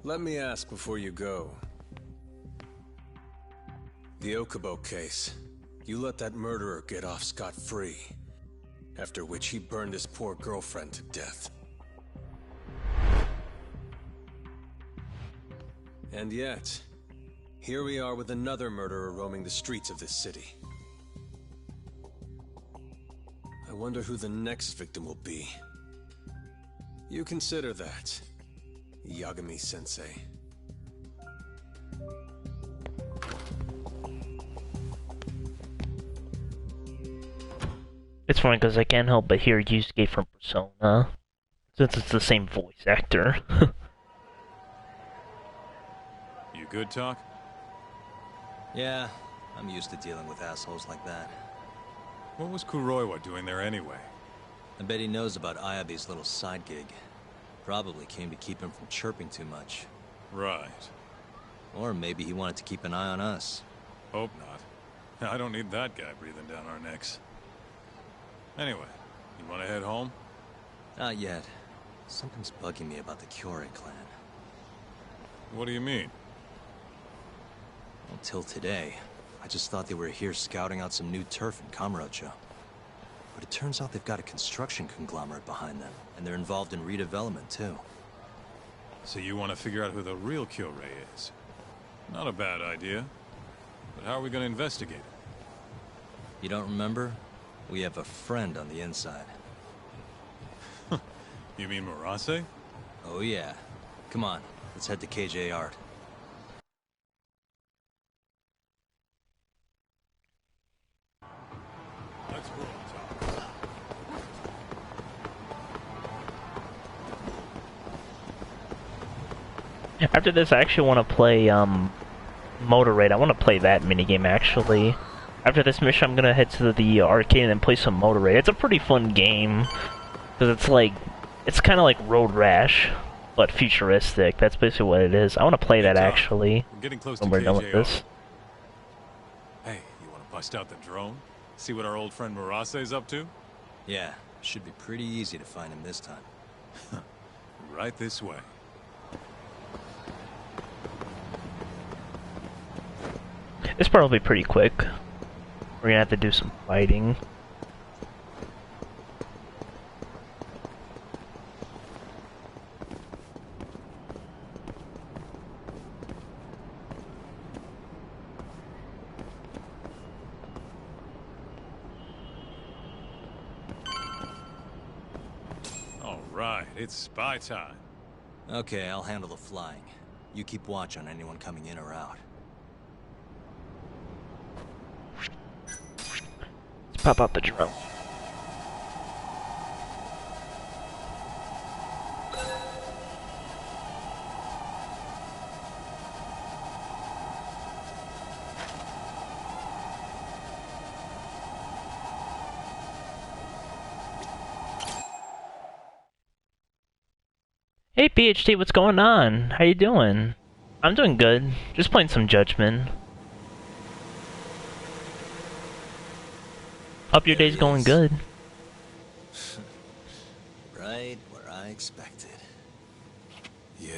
Let me ask before you go. The Okubo case. You let that murderer get off scot-free. After which he burned his poor girlfriend to death. And yet, here we are with another murderer roaming the streets of this city. I wonder who the next victim will be. You consider that, Yagami-sensei. It's funny because I can't help but hear Yusuke from Persona, since it's the same voice actor. You good, Talk? Yeah, I'm used to dealing with assholes like that. What was Kuroiwa doing there anyway? I bet he knows about Ayabe's little side gig. Probably came to keep him from chirping too much. Right. Or maybe he wanted to keep an eye on us. Hope not. I don't need that guy breathing down our necks. Anyway, you want to head home? Not yet. Something's bugging me about the Kyorei clan. What do you mean? Until today, I just thought they were here scouting out some new turf in Kamurocho. But it turns out they've got a construction conglomerate behind them, and they're involved in redevelopment too. So you want to figure out who the real Kyorei is? Not a bad idea. But how are we going to investigate it? You don't remember? We have a friend on the inside. You mean Murase? Oh yeah. Come on, let's head to KJ Art. Let's roll, Tom. After this, I actually want to play Motor Raid. I want to play that minigame actually. After this mission, I'm gonna head to the arcade and then play some Motor Raid. It's a pretty fun game because it's kind of like Road Rash, but futuristic. That's basically what it is. I want to play that actually. We're getting close when to we're done with KJ this. Hey, you want to bust out the drone? See what our old friend Murase's up to? Yeah, should be pretty easy to find him this time. Right this way. It's probably pretty quick. We're gonna have to do some fighting. right, it's spy time. Okay, I'll handle the flying. You keep watch on anyone coming in or out. Let's pop out the drone. Hey PhD, what's going on? How you doing? I'm doing good. Just playing some Judgment. Hope your day's going good. Right where I expected. Yeah,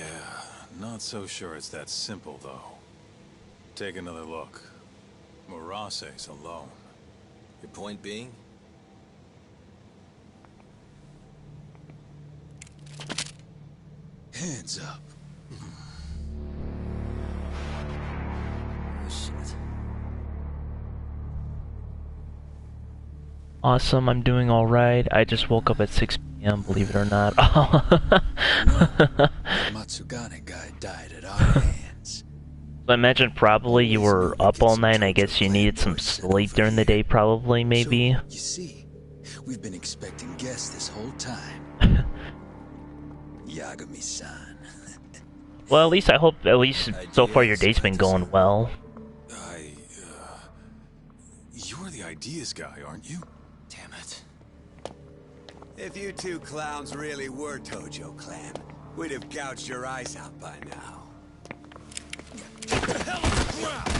not so sure it's that simple, though. Take another look. Murase's alone. Your point being? Hands up. Oh, shit. Awesome, I'm doing alright. I just woke up at 6 p.m., believe it or not. The Matsugane guy died at our hands. So I imagine probably you were up all night and I guess you needed some sleep during the day probably, maybe. So, you see, we've been expecting guests this whole time. Yagami-san. Well, at least I hope, so far your day's been going well. You're the ideas guy, aren't you? Damn it. If you two clowns really were Tojo Clan, we'd have gouged your eyes out by now. Get the hell on the ground!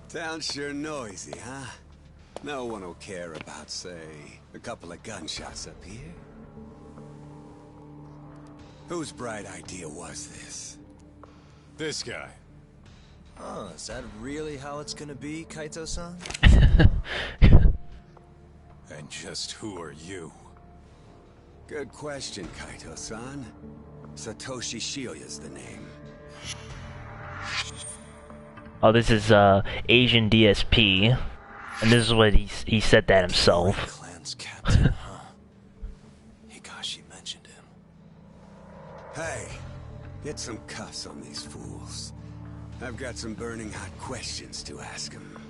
Town's sure noisy, huh? No one will care about, say, a couple of gunshots up here. Whose bright idea was this? This guy. Oh, is that really how it's gonna be, Kaito-san? And just who are you? Good question, Kaito-san. Satoshi Shioya's the name. Oh, this is Asian DSP, and this is what he said that himself. Clan's captain, huh? Higashi mentioned him. Hey, get some cuffs on these fools. I've got some burning hot questions to ask them.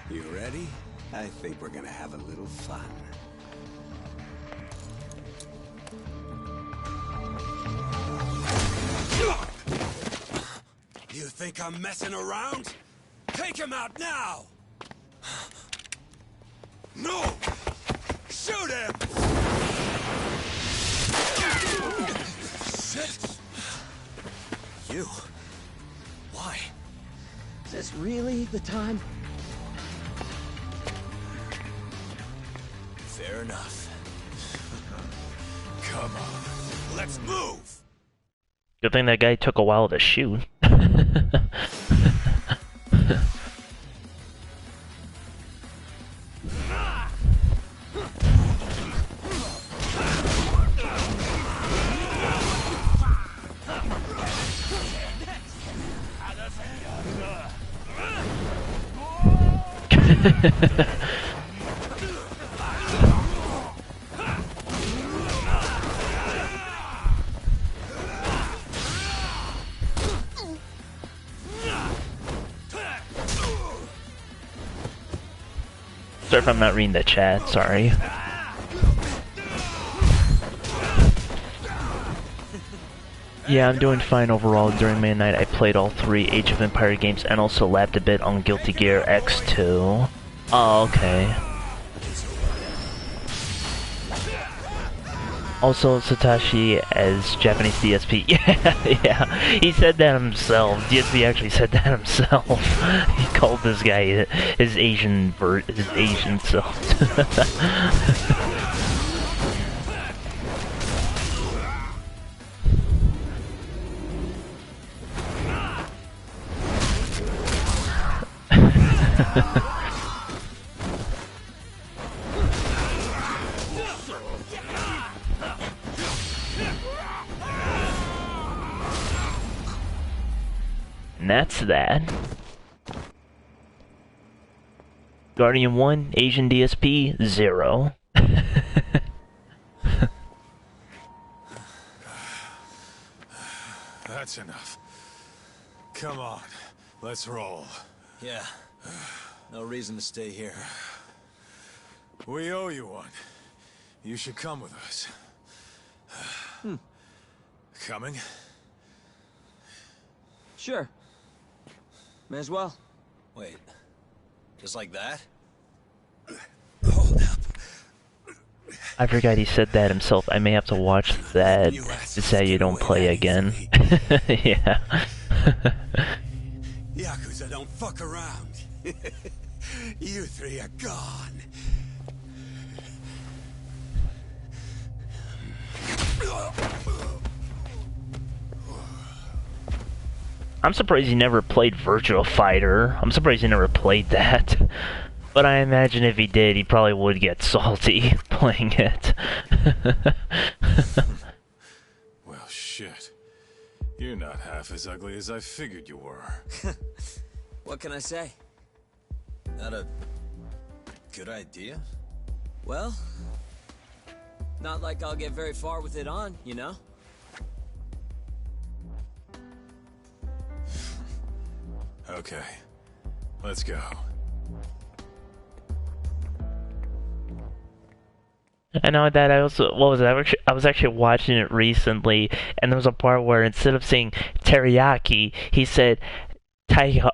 You ready? I think we're gonna have a little fun. You think I'm messing around? Take him out now! No! Shoot him! Shit! You? Why? Is this really the time? Fair enough. Come on, let's move! Good thing that guy took a while to shoot. Sorry if I'm not reading the chat, sorry. Yeah, I'm doing fine overall. During midnight, I played all 3 Age of Empire games and also lapped a bit on Guilty Gear X2. Oh, okay. Also, Satoshi as Japanese DSP. Yeah, he said that himself. DSP actually said that himself. He called this guy his Asian self. And that's that. Guardian 1, Asian DSP 0. That's enough. Come on, let's roll. Yeah. No reason to stay here. We owe you one. You should come with us. Coming? Sure. May as well. Wait. Just like that? I forgot he said that himself. I may have to watch that to say you don't play again. Yeah. Yakuza don't fuck around. You three are gone. I'm surprised he never played Virtual Fighter. I'm surprised he never played that. But I imagine if he did, he probably would get salty playing it. Well, shit. You're not half as ugly as I figured you were. What can I say? Not a good idea? Well, not like I'll get very far with it on, you know? Okay, let's go. I know that I also, what was it? I was actually watching it recently, and there was a part where instead of saying teriyaki, he said taikoyaki,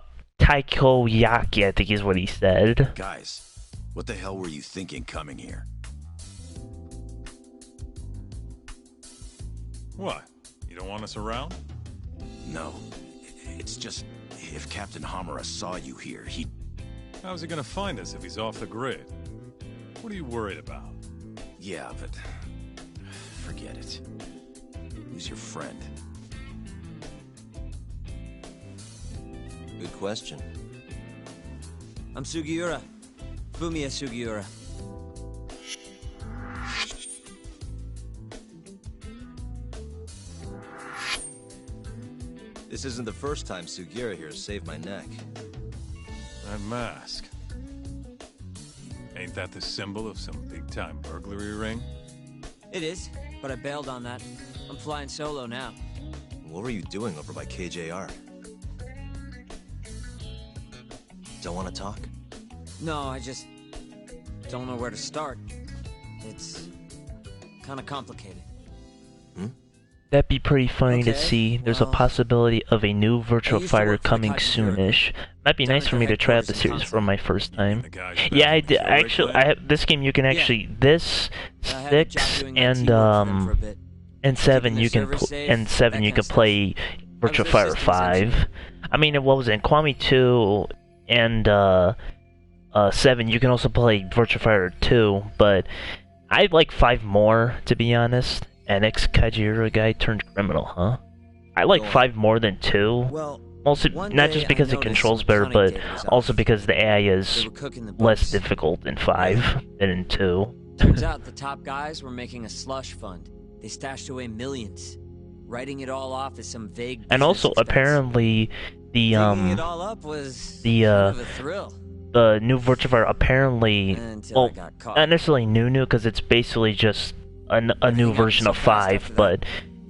I think is what he said. Guys, what the hell were you thinking coming here? What? You don't want us around? No. It's just, if Captain Hamura saw you here, he'd... How's he gonna find us if he's off the grid? What are you worried about? Yeah, but... forget it. Who's your friend? Good question. I'm Sugiura. Fumiya Sugiura. This isn't the first time Sugiura here has saved my neck. That mask. Ain't that the symbol of some big-time burglary ring? It is, but I bailed on that. I'm flying solo now. What were you doing over by KJR? Don't want to talk? No, I just don't know where to start. It's kind of complicated. That'd be pretty funny to see. There's a possibility of a new Virtual Fighter coming soonish. Might be nice for me to try out the series for my first time. Yeah, I did. Actually, I have this game. You can actually 6 and 7. You can and 7. You can play Virtual Fighter 5. I mean, what was it? In Kwame 2 and 7. You can also play Virtual Fighter 2, but I like 5 more, to be honest. An ex-Kajiura guy turned criminal, huh? I like 5 more than 2. Well, also, not just because it controls better, but also because the AI is less difficult in 5 than in 2. Turns out the top guys were making a slush fund. They stashed away millions, writing it all off as some vague. And also, apparently, the it all up was kind of a thrill. The new Virtual Fighter apparently, well, not necessarily new, because it's basically just a new version of 5, but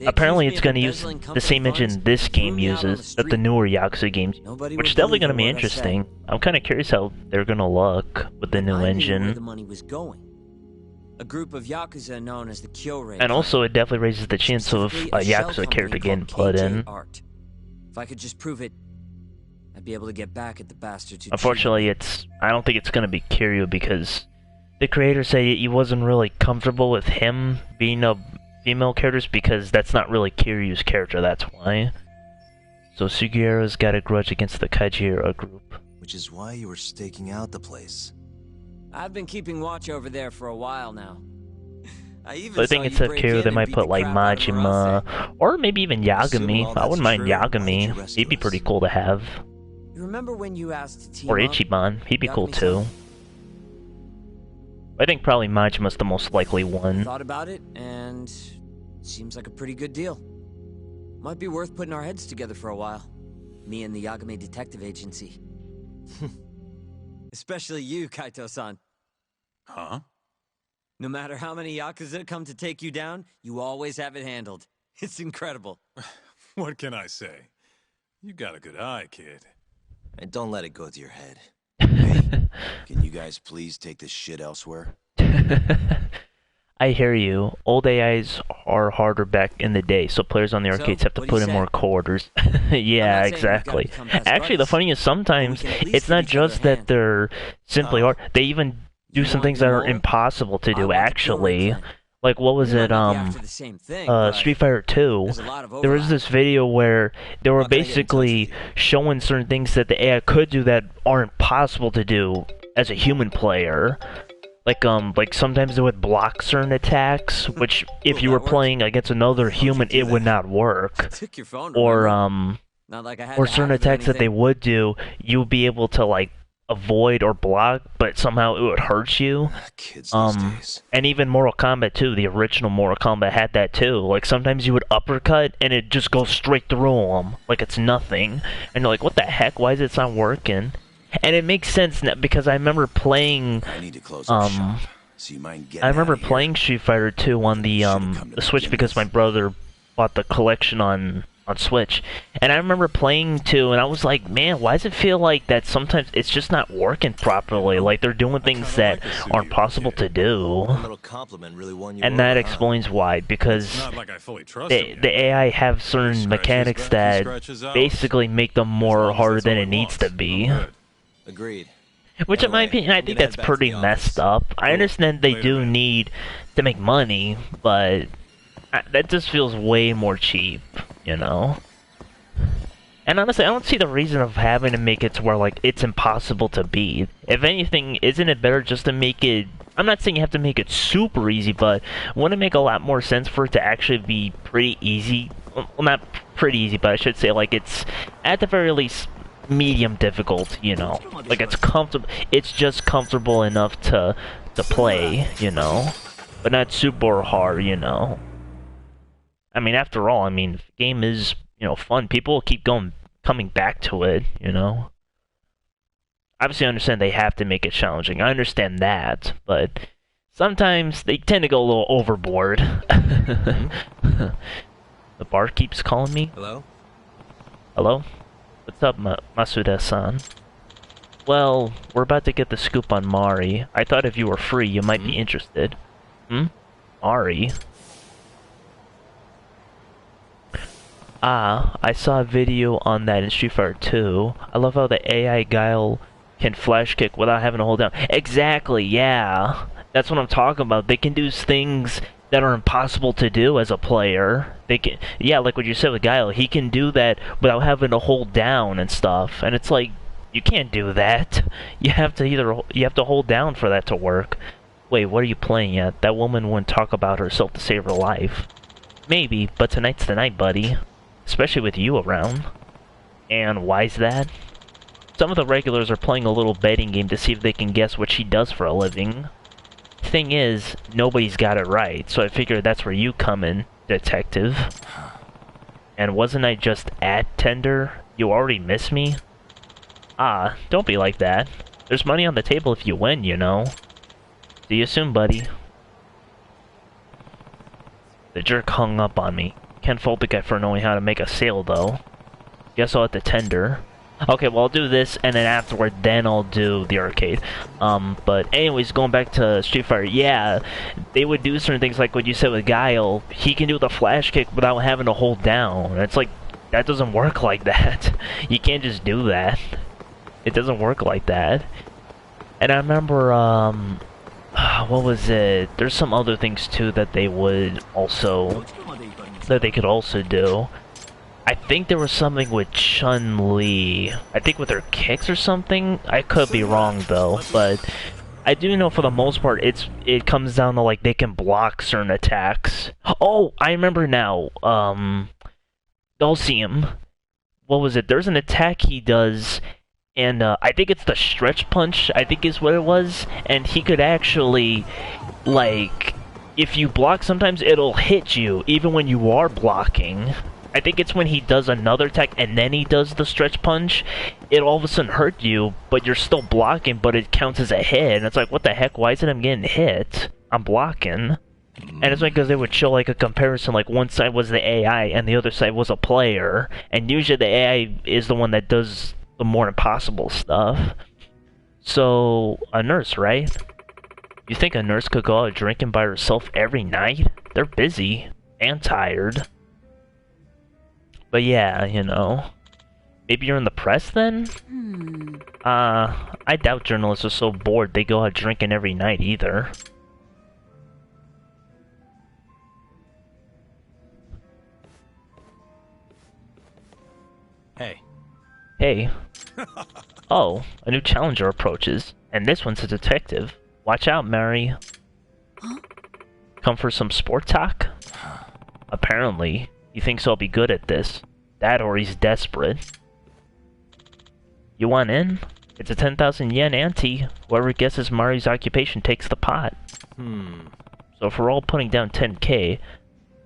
apparently it's going to use the same engine this game uses that the newer Yakuza games, which is definitely going to be interesting. I'm kind of curious how they're going to look with the new engine. Where the money was going. A group of Yakuza known as the Kyorei. And also, it definitely raises the chance of a Yakuza character getting put in. If I could just prove it, I'd be able to get back at the bastards. Unfortunately, I don't think it's going to be Kiryu because the creator said he wasn't really comfortable with him being a female character because that's not really Kiryu's character, that's why. So Sugiura's got a grudge against the Kajiura group. Which is why you were staking out the place. I've been keeping watch over there for a while now. I think instead of Kiryu, they might put like Majima, or maybe even Yagami. I wouldn't mind Yagami. He'd be pretty cool to have. You remember when you asked to team or up? Ichiban, he'd be cool too. I think probably Majima's the most likely one. Thought about it, and seems like a pretty good deal. Might be worth putting our heads together for a while. Me and the Yagami Detective Agency. Especially you, Kaito-san. Huh? No matter how many Yakuza come to take you down, you always have it handled. It's incredible. What can I say? You got a good eye, kid. And don't let it go to your head. Hey, can you guys please take this shit elsewhere? I hear you. Old AIs are harder back in the day, so players on the arcades have to put in more quarters. Yeah, exactly. Actually, the funny is sometimes it's not just that they're simply hard. They even do some things that are impossible to do, actually. Like, what was it, Street Fighter 2, there was this video where they were basically showing certain things that the AI could do that are impossible to do as a human player. Like sometimes they would block certain attacks, which if you were playing against another human, it would not work. Or certain attacks that they would do, you would be able to, like, avoid or block, but somehow it would hurt you. And even Mortal Kombat 2, the original Mortal Kombat had that too. Like sometimes you would uppercut and it just goes straight through them, like it's nothing. And you're like, what the heck? Why is it not working? And it makes sense now because I remember playing. I remember playing Street Fighter 2 on the Switch because my brother bought the collection on Switch, and I remember playing 2, and I was like, man, why does it feel like that sometimes it's just not working properly? Like they're doing things that aren't possible to do. And that explains why, because the AI have certain mechanics that basically make them more harder than it needs to be. Agreed. Which, in my opinion, I think that's pretty messed up. I understand they do need to make money, but that just feels way more cheap, you know? And honestly, I don't see the reason of having to make it to where, like, it's impossible to beat. If anything, isn't it better just to make it... I'm not saying you have to make it super easy, but wouldn't it make a lot more sense for it to actually be pretty easy? Well, not pretty easy, but I should say, like, it's, at the very least, medium difficult, you know? Like, it's comfortable... It's just comfortable enough to play, you know? But not super hard, you know? I mean, after all, I mean, the game is, you know, fun. People will keep coming back to it, you know? Obviously, I understand they have to make it challenging. I understand that, but sometimes they tend to go a little overboard. The bar keeps calling me. Hello? Hello? What's up, Masuda-san? Well, we're about to get the scoop on Mari. I thought if you were free, you might be interested. Mari? Ah, I saw a video on that in Street Fighter 2. I love how the AI Guile can flash kick without having to hold down. Exactly, yeah. That's what I'm talking about. They can do things that are impossible to do as a player. They can, yeah, like what you said with Guile, he can do that without having to hold down and stuff. And it's like, you can't do that. You have to hold down for that to work. Wait, what are you playing at? That woman wouldn't talk about herself to save her life. Maybe, but tonight's the night, buddy. Especially with you around. And why's that? Some of the regulars are playing a little betting game to see if they can guess what she does for a living. Thing is, nobody's got it right, so I figured that's where you come in, detective. And wasn't I just at tender? You already miss me? Ah, don't be like that. There's money on the table if you win, you know. See you soon, buddy. The jerk hung up on me. Can't fault the guy for knowing how to make a sale, though. Guess I'll have to tender. Okay, well, I'll do this, and then afterward, then I'll do the arcade. But anyways, going back to Street Fighter, yeah, they would do certain things like what you said with Guile. He can do the flash kick without having to hold down. It's like, that doesn't work like that. You can't just do that. It doesn't work like that. And I remember, what was it? There's some other things, too, that they would also... that they could also do. I think there was something with Chun-Li. I think with her kicks or something. I could be wrong though, but I do know for the most part it comes down to like they can block certain attacks. Oh, I remember now. Dulcium. What was it? There's an attack he does, and I think it's the stretch punch. I think is what it was, and he could actually like. If you block, sometimes it'll hit you, even when you are blocking. I think it's when he does another attack and then he does the stretch punch, it all of a sudden hurt you, but you're still blocking, but it counts as a hit. And it's like, what the heck? Why isn't I'm getting hit? I'm blocking. And it's like because they would show like a comparison, like one side was the AI and the other side was a player. And usually the AI is the one that does the more impossible stuff. So, a nurse, right? You think a nurse could go out drinking by herself every night? They're busy and tired. But yeah, you know. Maybe you're in the press then? I doubt journalists are so bored they go out drinking every night either. Hey. Hey. Oh, a new challenger approaches. And this one's a detective. Watch out, Mary. Huh? Come for some sport talk? Apparently, he thinks I'll be good at this. That or he's desperate. You want in? It's a 10,000 yen ante. Whoever guesses Mari's occupation takes the pot. So if we're all putting down 10k,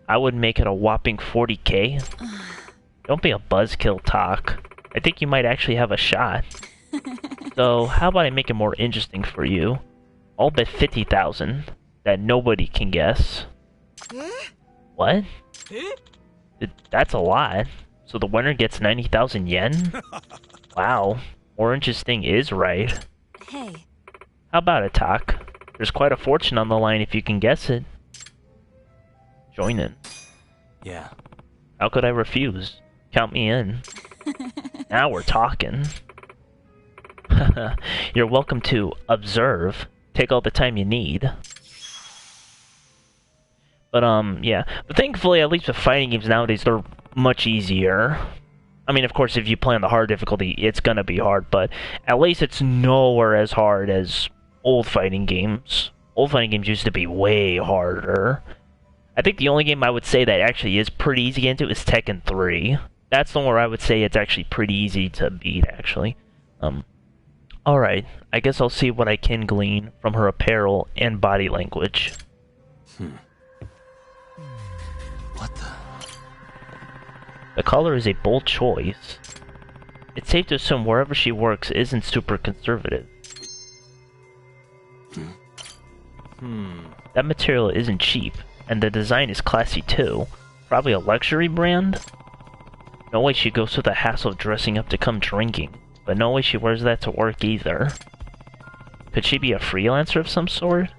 I would make it a whopping 40k. Don't be a buzzkill, Talk. I think you might actually have a shot. So how about I make it more interesting for you? I'll bet 50,000 that nobody can guess. What? That's a lot. So the winner gets 90,000 yen? Wow. More interesting is right. Hey. How about it, Talk? There's quite a fortune on the line if you can guess it. Join in. Yeah. How could I refuse? Count me in. Now we're talking. You're welcome to observe. Take all the time you need. But, yeah. But thankfully, at least with fighting games nowadays, they're much easier. I mean, of course, if you play on the hard difficulty, it's gonna be hard, but at least it's nowhere as hard as old fighting games. Old fighting games used to be way harder. I think the only game I would say that actually is pretty easy to get into is Tekken 3. That's the one where I would say it's actually pretty easy to beat, actually. Alright, I guess I'll see what I can glean from her apparel and body language. What the? The color is a bold choice. It's safe to assume wherever she works isn't super conservative. That material isn't cheap, and the design is classy too. Probably a luxury brand? No way she goes through the hassle of dressing up to come drinking, but no way she wears that to work either. Could she be a freelancer of some sort?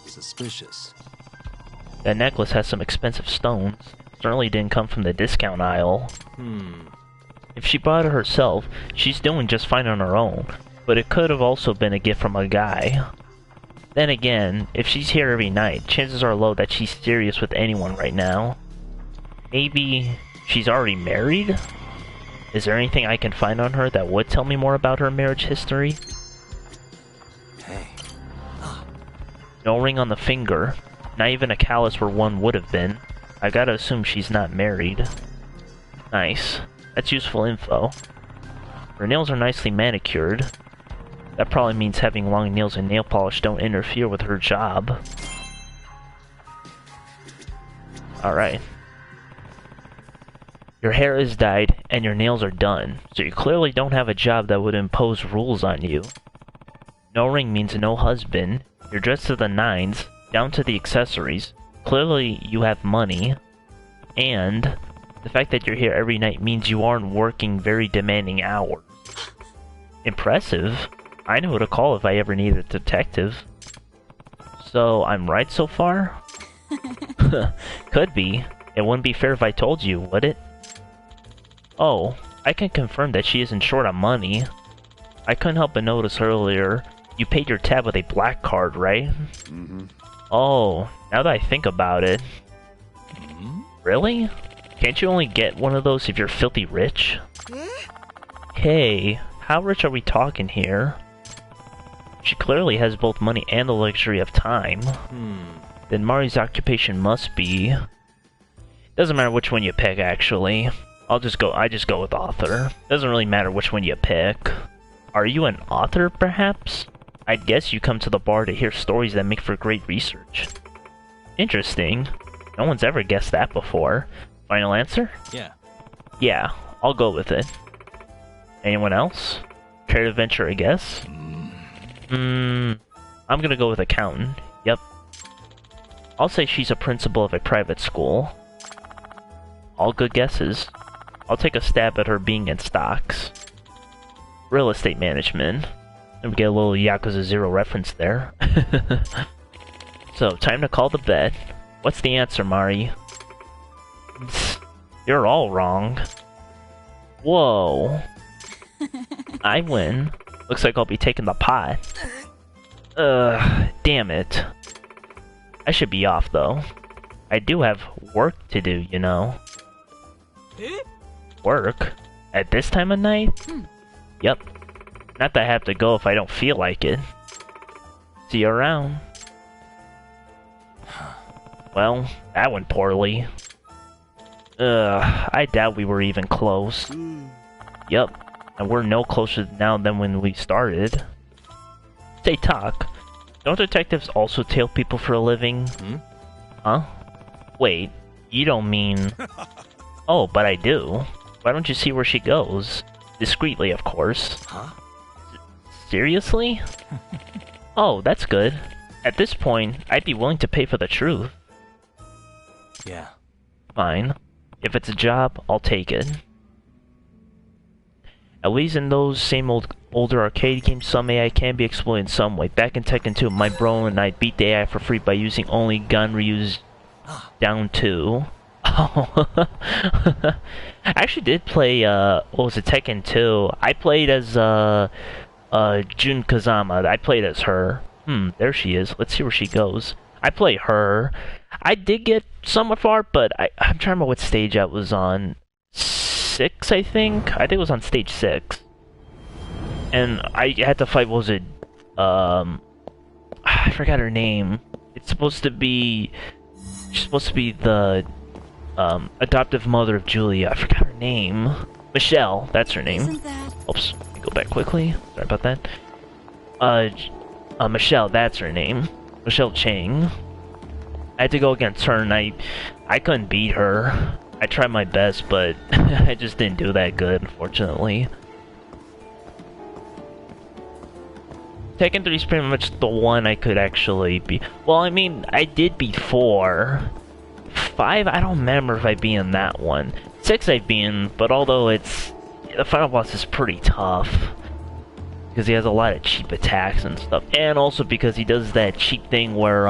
Suspicious. That necklace has some expensive stones. Certainly didn't come from the discount aisle. If she bought it herself, she's doing just fine on her own, but it could have also been a gift from a guy. Then again, if she's here every night, chances are low that she's serious with anyone right now. Maybe she's already married? Is there anything I can find on her that would tell me more about her marriage history? Hey. No ring on the finger. Not even a callus where one would have been. I gotta assume she's not married. Nice. That's useful info. Her nails are nicely manicured. That probably means having long nails and nail polish don't interfere with her job. Alright. Your hair is dyed, and your nails are done, so you clearly don't have a job that would impose rules on you. No ring means no husband. You're dressed to the nines, down to the accessories. Clearly you have money. And the fact that you're here every night means you aren't working very demanding hours. Impressive. I know who to call if I ever need a detective. So, I'm right so far? Could be. It wouldn't be fair if I told you, would it? Oh, I can confirm that she isn't short on money. I couldn't help but notice earlier, you paid your tab with a black card, right? Oh, now that I think about it. Really? Can't you only get one of those if you're filthy rich? Hey, how rich are we talking here? She clearly has both money and the luxury of time. Then Mari's occupation must be... Doesn't matter which one you pick, actually. I just go with author. Doesn't really matter which one you pick. Are you an author, perhaps? I'd guess you come to the bar to hear stories that make for great research. Interesting. No one's ever guessed that before. Final answer? Yeah. Yeah, I'll go with it. Anyone else? Care to venture a guess? I'm gonna go with accountant. Yep. I'll say she's a principal of a private school. All good guesses. I'll take a stab at her being in stocks. Real estate management. And we get a little Yakuza 0 reference there. So, time to call the bet. What's the answer, Mari? You're all wrong. Whoa. I win. Looks like I'll be taking the pot. Damn it. I should be off, though. I do have work to do, you know. Work? At this time of night? Yep. Not that I have to go if I don't feel like it. See you around. Well, that went poorly. I doubt we were even close. Yep. And we're no closer now than when we started. Say talk. Don't detectives also tail people for a living? Huh? Wait, you don't mean... Oh, but I do. Why don't you see where she goes? Discreetly, of course. Huh? Seriously? Oh, that's good. At this point, I'd be willing to pay for the truth. Yeah. Fine. If it's a job, I'll take it. At least in those same older arcade games, some AI can be exploited in some way. Back in Tekken 2, my bro and I beat the AI for free by using only Ganryu's down 2. Oh. I actually did play, what was it, Tekken 2. I played as, Jun Kazama. I played as her. There she is. Let's see where she goes. I play her. I did get somewhat far, but I'm trying to remember what stage I was on. 6, I think? I think it was on stage 6. And I had to fight, what was it? I forgot her name. It's supposed to be... She's supposed to be the, adoptive mother of Julia. I forgot her name. Michelle, that's her name. Oops, let me go back quickly. Sorry about that. Michelle, that's her name. Michelle Chang. I had to go against her, and I couldn't beat her. I tried my best, but I just didn't do that good, unfortunately. Tekken 3 is pretty much the one I could actually beat. Well, I mean, I did beat 4. 5, I don't remember if I beat in that one. 6 I've been, but although it's... The final boss is pretty tough. Because he has a lot of cheap attacks and stuff. And also because he does that cheap thing where,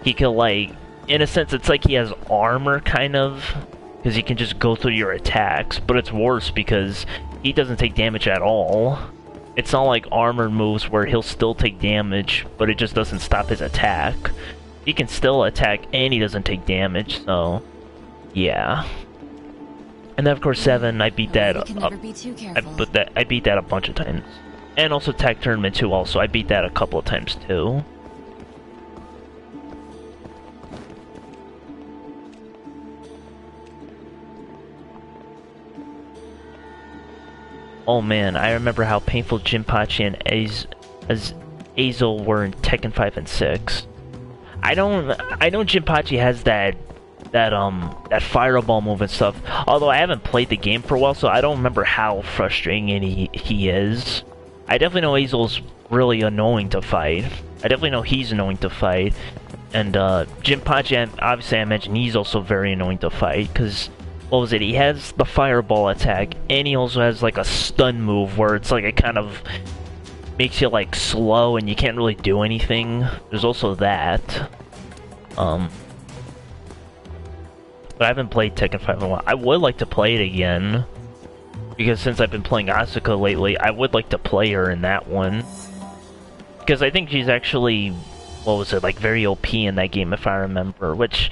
he can, like... In a sense, it's like he has armor, kind of. Because he can just go through your attacks. But it's worse because he doesn't take damage at all. It's not like armor moves where he'll still take damage, but it just doesn't stop his attack. He can still attack and he doesn't take damage, so... Yeah. And then of course 7, I beat that up. I beat that a bunch of times. And also Tag Tournament 2 also, I beat that a couple of times too. Oh man, I remember how painful Jinpachi and Azel were in Tekken 5 and 6. I know Jinpachi has that fireball move and stuff. Although I haven't played the game for a while, so I don't remember how frustrating he is. I definitely know Azel's really annoying to fight. I definitely know he's annoying to fight. And Jinpachi, obviously I mentioned he's also very annoying to fight, because... What was it? He has the fireball attack, and he also has like a stun move where it's like it kind of makes you like slow and you can't really do anything. There's also that. But I haven't played Tekken 5 in a while. I would like to play it again, because since I've been playing Asuka lately, I would like to play her in that one. Because I think she's actually, what was it, like very OP in that game if I remember, which...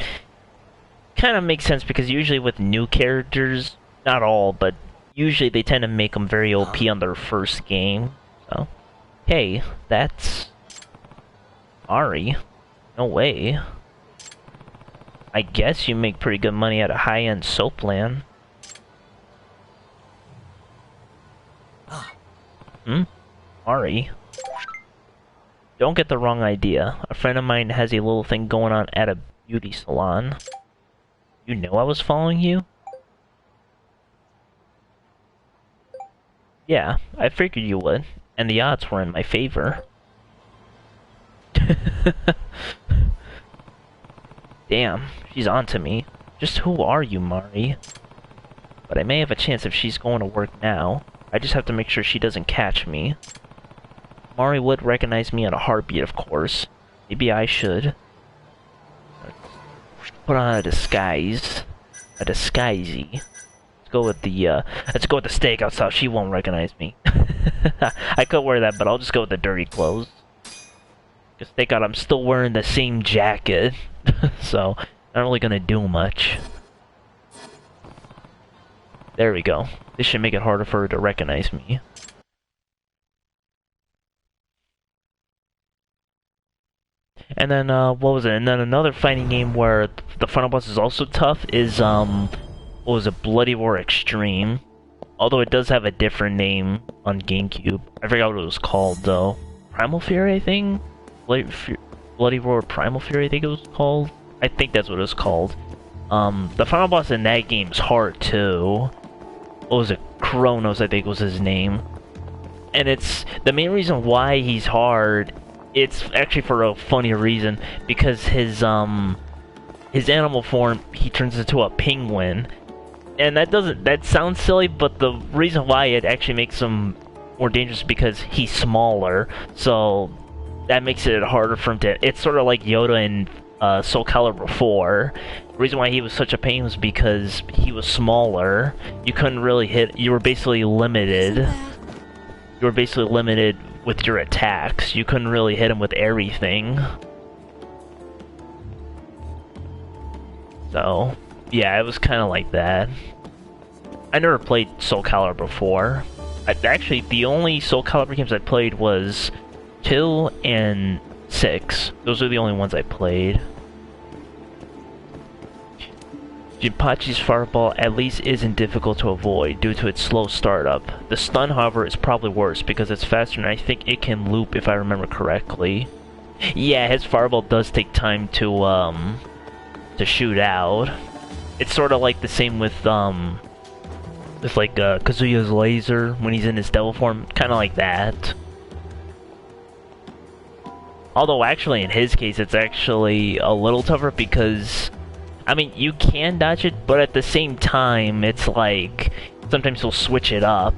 kind of makes sense because usually with new characters, not all, but usually they tend to make them very OP on their first game. So, hey, that's Ari. No way. I guess you make pretty good money at a high-end soap land. Ari. don't get the wrong idea. A friend of mine has a little thing going on at a beauty salon. You know I was following you? Yeah, I figured you would, and the odds were in my favor. Damn, she's on to me. Just who are you, Mari? But I may have a chance if she's going to work now. I just have to make sure she doesn't catch me. Mari would recognize me at a heartbeat, of course. Maybe I should put on a disguise. A disguisey. Let's go with the stakeout style. She won't recognize me. I could wear that, but I'll just go with the dirty clothes. Because stakeout, I'm still wearing the same jacket. So, not really gonna do much. There we go. This should make it harder for her to recognize me. And then, what was it? And then another fighting game where the final boss is also tough is, what was it? Bloody Roar Extreme. Although it does have a different name on GameCube. I forgot what it was called, though. Primal Fury, I think? Bloody Roar Primal Fury, I think it was called. I think that's what it was called. The final boss in that game is hard, too. What was it? Kronos, I think was his name. And it's... the main reason why he's hard... it's actually for a funny reason, because his animal form, he turns into a penguin. And that sounds silly, but the reason why it actually makes him more dangerous is because he's smaller, so that makes it harder for him to... it's sort of like Yoda in Soul Calibur 4. The reason why he was such a pain was because he was smaller. You couldn't really hit... you were basically limited. You were basically limited with your attacks. You couldn't really hit him with everything. So, yeah, it was kind of like that. I never played Soul Calibur before. Actually, the only Soul Calibur games I played was 2 and 6. Those are the only ones I played. Jinpachi's fireball at least isn't difficult to avoid due to its slow startup. The stun, however, is probably worse because it's faster and I think it can loop if I remember correctly. Yeah, his fireball does take time to shoot out. It's sort of like the same with Kazuya's laser when he's in his devil form, kind of like that. Although actually in his case it's actually a little tougher because, I mean, you can dodge it, but at the same time, it's like, sometimes he'll switch it up.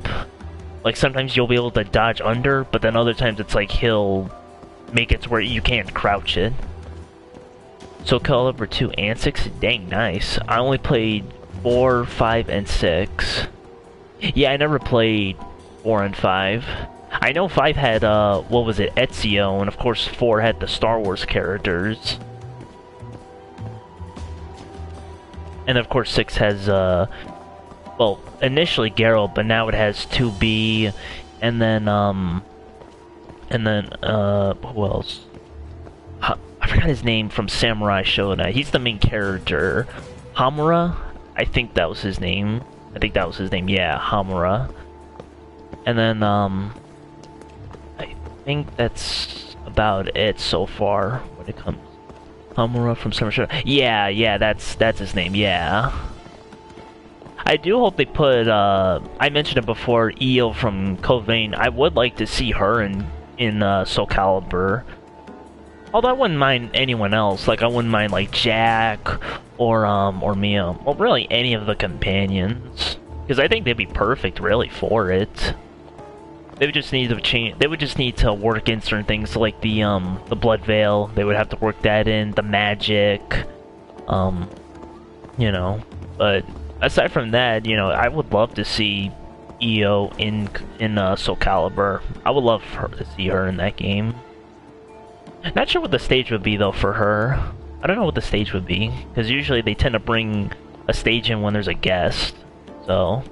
Like, sometimes you'll be able to dodge under, but then other times it's like he'll make it to where you can't crouch it. So Calibur 2 and 6, dang nice. I only played 4, 5, and 6. Yeah, I never played 4 and 5. I know 5 had, what was it, Ezio, and of course 4 had the Star Wars characters. And of course 6 has, well, initially Geralt, but now it has 2B, and then, who else? I forgot his name from Samurai Shodown. He's the main character. Hamura? I think that was his name. Yeah, Hamura. And then, I think that's about it so far when it comes. Hamura from Samurai Shodown. Yeah, that's his name, yeah. I do hope they put, I mentioned it before, Io from Code Vein. I would like to see her in Soul Calibur. Although I wouldn't mind anyone else. Like, I wouldn't mind, like, Jack or Mia. Well, really, any of the companions. Because I think they'd be perfect, really, for it. They would just need to change. They would just need to work in certain things, like the blood veil. They would have to work that in. The magic, you know. But aside from that, you know, I would love to see Io in Soul Calibur. I would love to see her in that game. Not sure what the stage would be though for her. I don't know what the stage would be because usually they tend to bring a stage in when there's a guest. So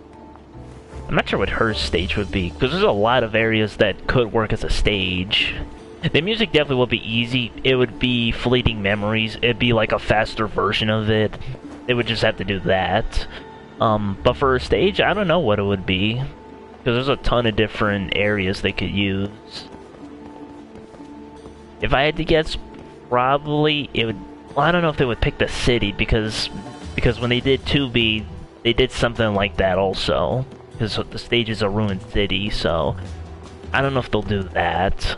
I'm not sure what her stage would be, because there's a lot of areas that could work as a stage. The music definitely would be easy. It would be Fleeting Memories. It'd be like a faster version of it. They would just have to do that. But for a stage, I don't know what it would be, because there's a ton of different areas they could use. If I had to guess, probably it would... Well, I don't know if they would pick the city, because when they did 2B, they did something like that also. Because the stage is a ruined city, so... I don't know if they'll do that.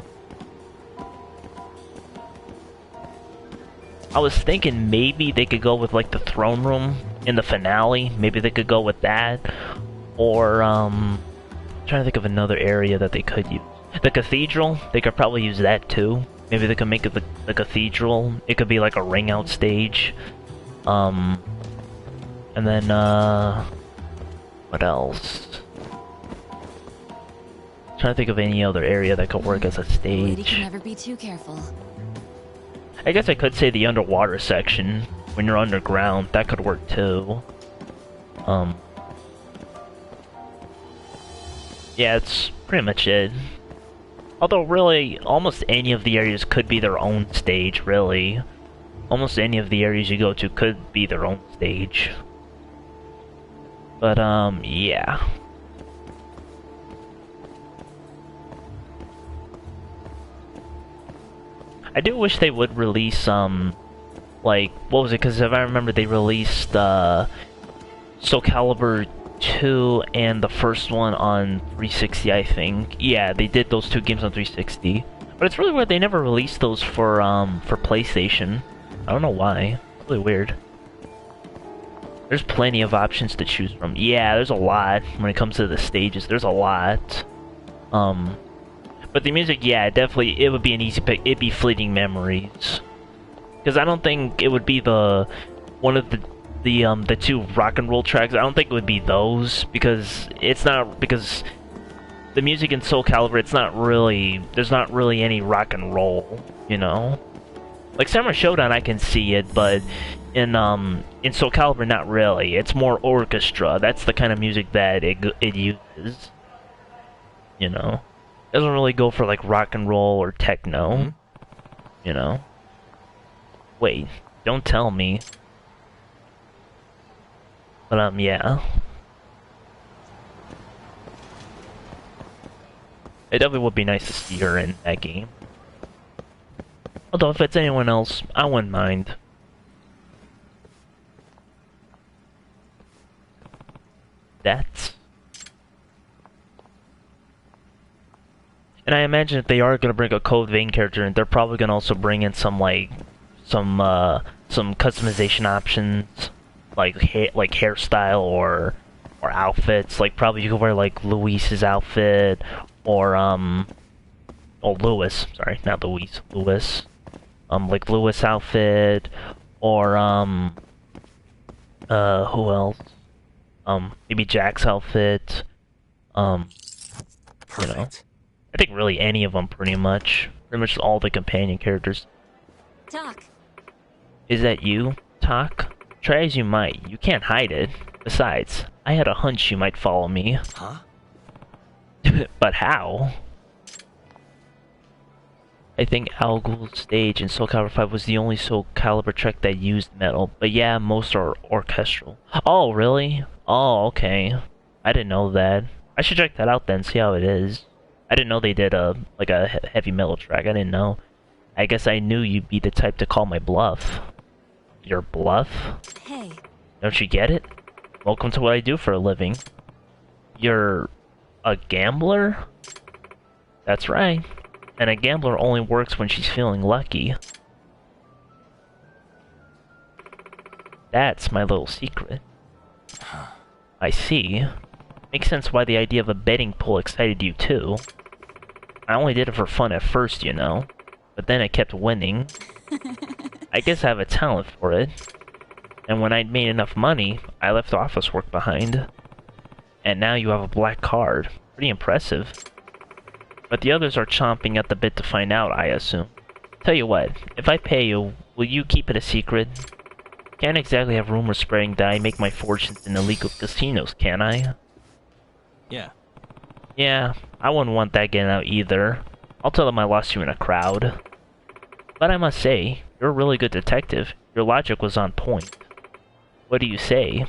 I was thinking maybe they could go with, like, the throne room in the finale. Maybe they could go with that. Or, I'm trying to think of another area that they could use. The cathedral, they could probably use that too. Maybe they could make it the cathedral. It could be like a ring out stage. And then, what else? I'm trying to think of any other area that could work as a stage. Lady can never be too careful. I guess I could say the underwater section, when you're underground, that could work too. Yeah, it's pretty much it. Although, really, almost any of the areas could be their own stage, really. Almost any of the areas you go to could be their own stage. But, yeah. I do wish they would release, like, what was it? Because if I remember, they released, Soul Calibur 2 and the first one on 360, I think. Yeah, they did those two games on 360. But it's really weird they never released those for PlayStation. I don't know why. It's really weird. There's plenty of options to choose from. Yeah, there's a lot when it comes to the stages. There's a lot. But the music, yeah, definitely, it would be an easy pick. It'd be Fleeting Memories. Because I don't think it would be one of the two rock and roll tracks. I don't think it would be those, because the music in Soul Calibur, there's not really any rock and roll, you know? Like Samurai Showdown, I can see it, but in Soul Calibur, not really. It's more orchestra. That's the kind of music that it uses, you know? It doesn't really go for like rock and roll or techno, you know? Wait, don't tell me. But, yeah. It definitely would be nice to see her in that game. Although, if it's anyone else, I wouldn't mind. That's... And I imagine if they are going to bring a Code Vein character in, they're probably going to also bring in some customization options. Like hairstyle or outfits. Like probably you could wear like Luis's outfit or Lewis, sorry, not Luis, Lewis. Like Lewis outfit or who else? Maybe Jack's outfit. You know. I think really any of them pretty much all the companion characters. Doc. Is that you, Talk? Try as you might, you can't hide it. Besides, I had a hunch you might follow me. Huh? But how? I think Al Ghul's stage in Soul Calibur 5 was the only Soul Calibur track that used metal. But yeah, most are orchestral. Oh, really? Oh, okay. I didn't know that. I should check that out then, see how it is. I didn't know they did a heavy metal track. I didn't know. I guess I knew you'd be the type to call my bluff. Your bluff? Hey. Don't you get it? Welcome to what I do for a living. You're a gambler? That's right. And a gambler only works when she's feeling lucky. That's my little secret. I see. Makes sense why the idea of a betting pool excited you too. I only did it for fun at first, you know. But then I kept winning. I guess I have a talent for it. And when I'd made enough money, I left office work behind. And now you have a black card. Pretty impressive. But the others are chomping at the bit to find out, I assume. Tell you what, if I pay you, will you keep it a secret? Can't exactly have rumors spreading that I make my fortunes in illegal casinos, can I? Yeah. Yeah, I wouldn't want that getting out either. I'll tell them I lost you in a crowd. But I must say, you're a really good detective. Your logic was on point. What do you say?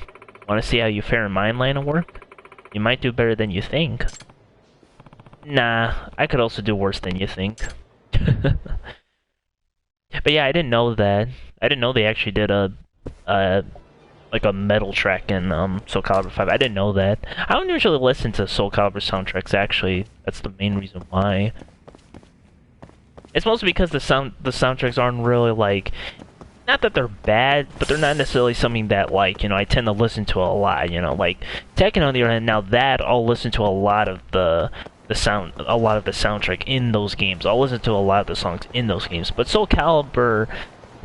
Want to see how you fare in my line of work? You might do better than you think. Nah, I could also do worse than you think. But yeah, I didn't know that. I didn't know they actually did like a metal track in Soul Calibur 5. I didn't know that. I don't usually listen to Soul Calibur soundtracks, actually. That's the main reason why. It's mostly because the soundtracks aren't really like, not that they're bad, but they're not necessarily something that, like, you know, I tend to listen to a lot, you know, like Tekken on the other hand, now that I'll listen to a lot of the soundtrack in those games. I'll listen to a lot of the songs in those games. But Soul Calibur,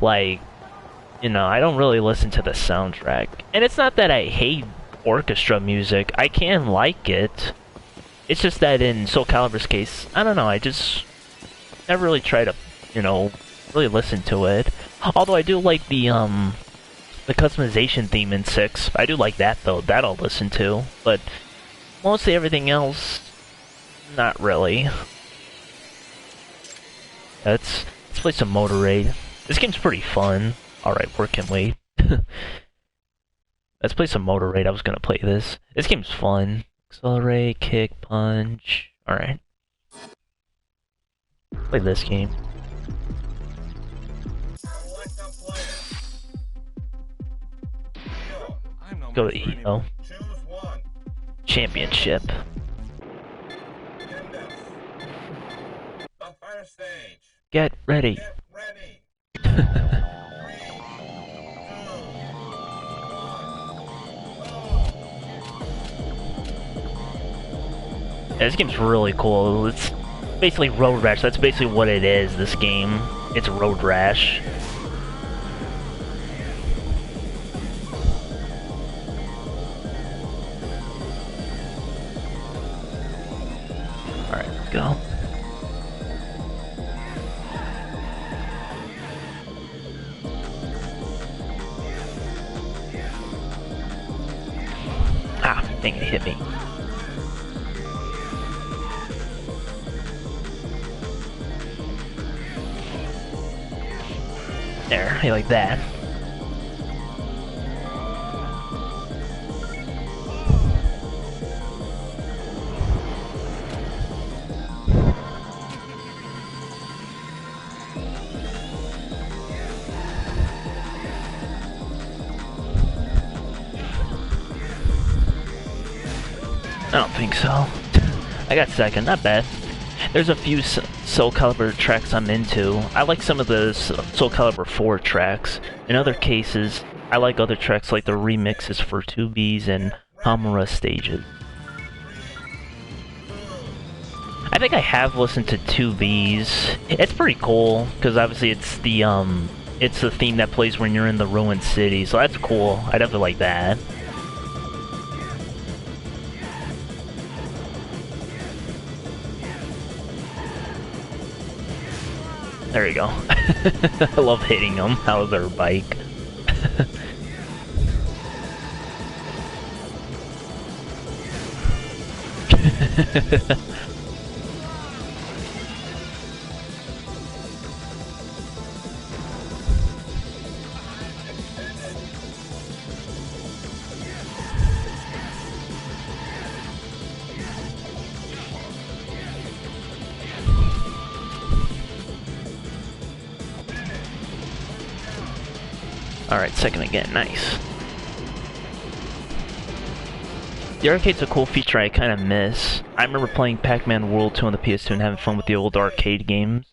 like, you know, I don't really listen to the soundtrack. And it's not that I hate orchestra music. I can like it. It's just that in Soul Calibur's case, I don't know, I just never really try to, you know, really listen to it. Although I do like the customization theme in 6. I do like that, though. That I'll listen to. But mostly everything else, not really. Let's play some Motor Raid. This game's pretty fun. Alright, where can we? Let's play some Motor Raid. I was gonna play this. This game's fun. Accelerate, kick, punch. Alright. Play this game. Go to EO. Championship. Get ready. Yeah, this game's really cool. It's basically Road Rash. That's basically what it is, this game. It's Road Rash. Alright, let's go. Ah, dang it, hit me. There, you like that. I don't think so. I got second, not bad. There's a few Soul Calibur tracks I'm into. I like some of the Soul Calibur 4 tracks. In other cases, I like other tracks like the remixes for 2Bs and Hamura stages. I think I have listened to 2Bs. It's pretty cool, because obviously it's the theme that plays when you're in the ruined city, so that's cool. I definitely like that. There you go. I love hitting them out of their bike. Alright, second again, nice. The arcade's a cool feature I kind of miss. I remember playing Pac-Man World 2 on the PS2 and having fun with the old arcade games.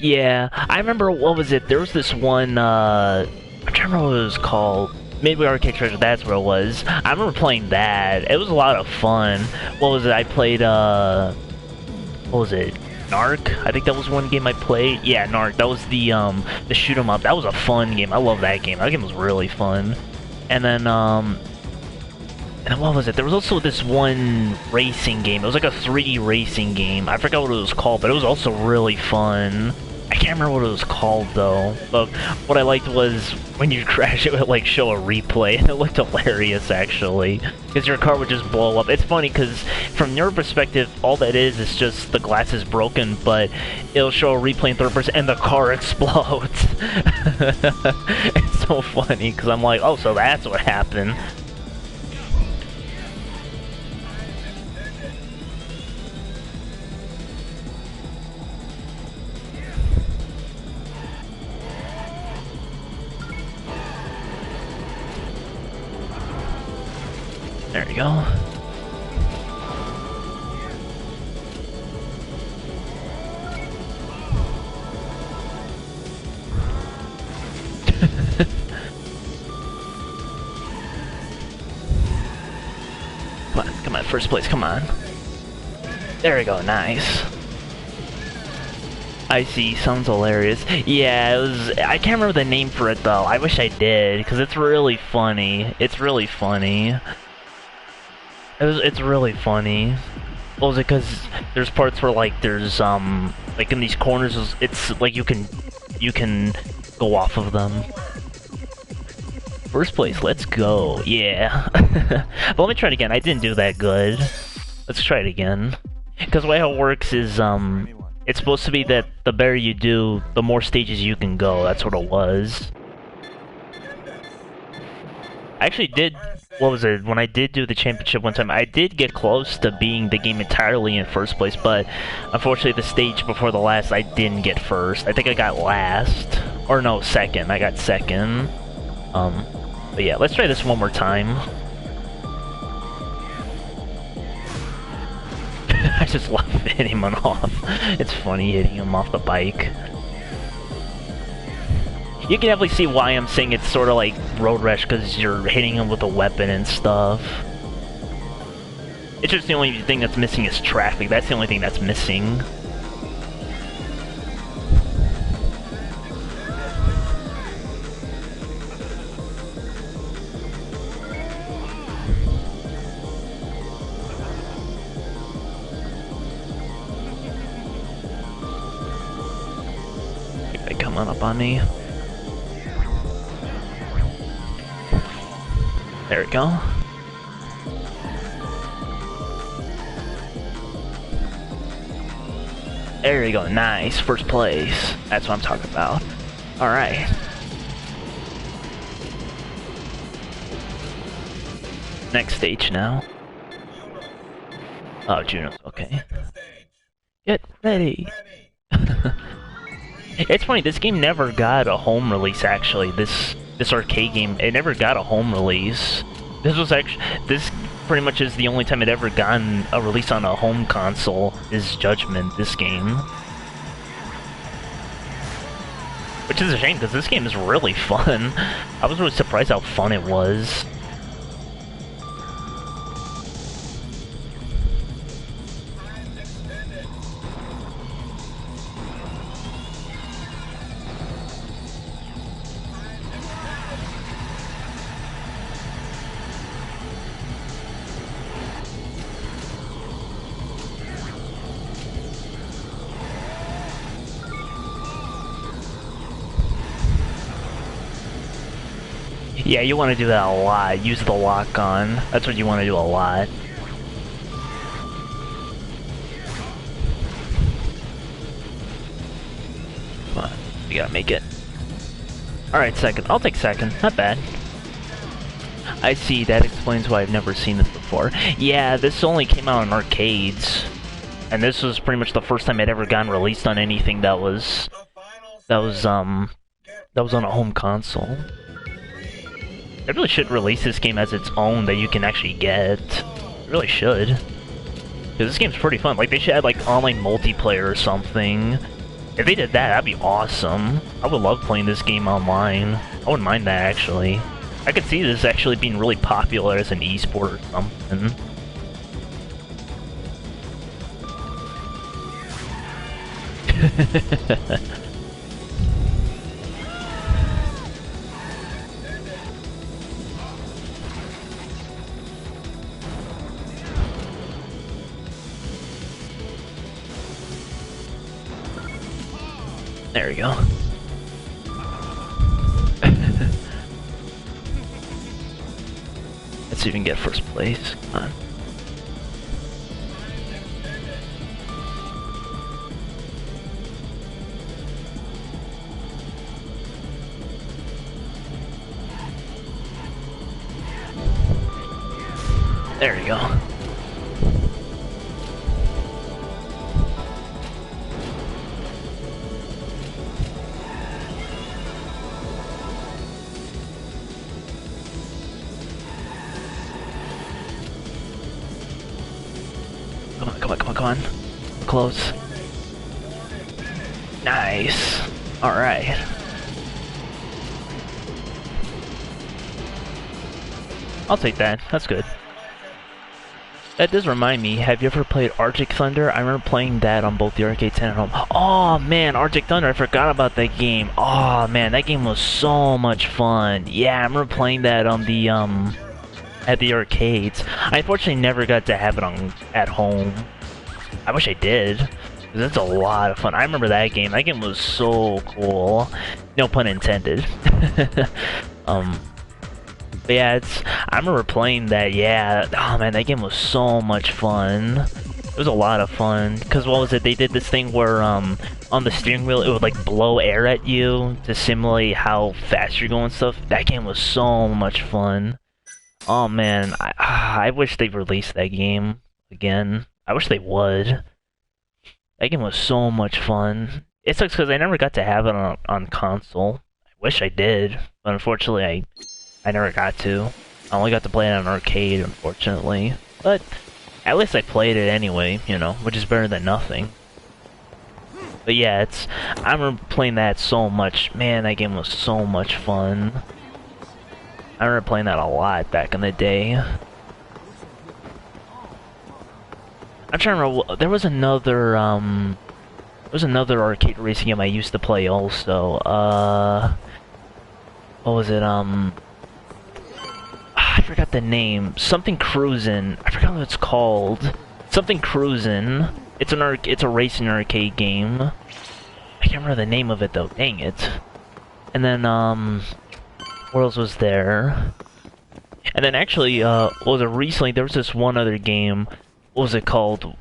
Yeah, I remember, what was it? There was this one, I'm trying to remember what it was called. Maybe Arcade Treasure, that's where it was. I remember playing that. It was a lot of fun. What was it? I played, what was it? Narc? I think that was one game I played. Yeah, Narc. That was the shoot 'em up. That was a fun game. I love that game. That game was really fun. And then, and what was it? There was also this one racing game. It was like a 3D racing game. I forgot what it was called, but it was also really fun. I can't remember what it was called, though. But what I liked was, when you crash, it would, like, show a replay, and it looked hilarious, actually. Because your car would just blow up. It's funny, because from your perspective, all that is just the glass is broken, but it'll show a replay in third person, and the car explodes. It's so funny, because I'm like, oh, so that's what happened. we go. Come on, first place, come on. There we go, nice. I see, sounds hilarious. Yeah, it was. I can't remember the name for it though. I wish I did, because it's really funny. It's really funny. It's really funny. What was it? Because there's parts where like there's like in these corners, it's like you can go off of them. First place, let's go. Yeah. But let me try it again. I didn't do that good. Let's try it again. Because the way how it works is it's supposed to be that the better you do, the more stages you can go. That's what it was. I actually did, what was it, when I did do the championship one time, I did get close to being the game entirely in first place, but unfortunately the stage before the last, I didn't get first. I think I got last. Or no, second. I got second. But yeah, let's try this one more time. I just love hitting him off. It's funny hitting him off the bike. You can definitely see why I'm saying it's sort of like Road Rash, because you're hitting him with a weapon and stuff. It's just the only thing that's missing is traffic. That's the only thing that's missing. Coming up on me. There we go. There we go, nice, first place. That's what I'm talking about. Alright. Next stage now. Oh, Juno's okay. Get ready! It's funny, this game never got a home release, actually. This arcade game, it never got a home release. This pretty much is the only time it ever gotten a release on a home console, is Judgment, this game. Which is a shame, because this game is really fun. I was really surprised how fun it was. Yeah, you want to do that a lot. Use the lock on. That's what you want to do a lot. Come on, we gotta make it. Alright, second. I'll take second. Not bad. I see, that explains why I've never seen this before. Yeah, this only came out in arcades. And this was pretty much the first time it ever gotten released on anything that was on a home console. They really should release this game as its own that you can actually get. They really should. Because this game's pretty fun. Like, they should add, like, online multiplayer or something. If they did that, that'd be awesome. I would love playing this game online. I wouldn't mind that, actually. I could see this actually being really popular as an esport or something. There we go. Let's even get first place. Come on. There we go. close. Nice. Alright. I'll take that. That's good. That does remind me, have you ever played Arctic Thunder? I remember playing that on both the arcades and at home. Oh man, Arctic Thunder, I forgot about that game. Oh man, that game was so much fun. Yeah, I remember playing that on the, at the arcades. I unfortunately never got to have it on at home. I wish I did, because that's a lot of fun. I remember that game. That game was so cool. No pun intended. But yeah, I remember playing that, yeah. Oh man, that game was so much fun. It was a lot of fun. Because what was it? They did this thing where, on the steering wheel, it would like blow air at you to simulate how fast you're going and stuff. That game was so much fun. Oh man, I wish they released that game again. I wish they would. That game was so much fun. It sucks because I never got to have it on console. I wish I did, but unfortunately I never got to. I only got to play it on arcade, unfortunately. But at least I played it anyway, you know, which is better than nothing. But yeah, I remember playing that so much. Man, that game was so much fun. I remember playing that a lot back in the day. I'm trying to remember, there was another arcade racing game I used to play also. What was it, I forgot the name. Something Cruisin'. I forgot what it's called. Something Cruisin'. It's a racing arcade game. I can't remember the name of it though. Dang it. And then what else was there? And then actually, what was it recently? There was this one other game. What was it called?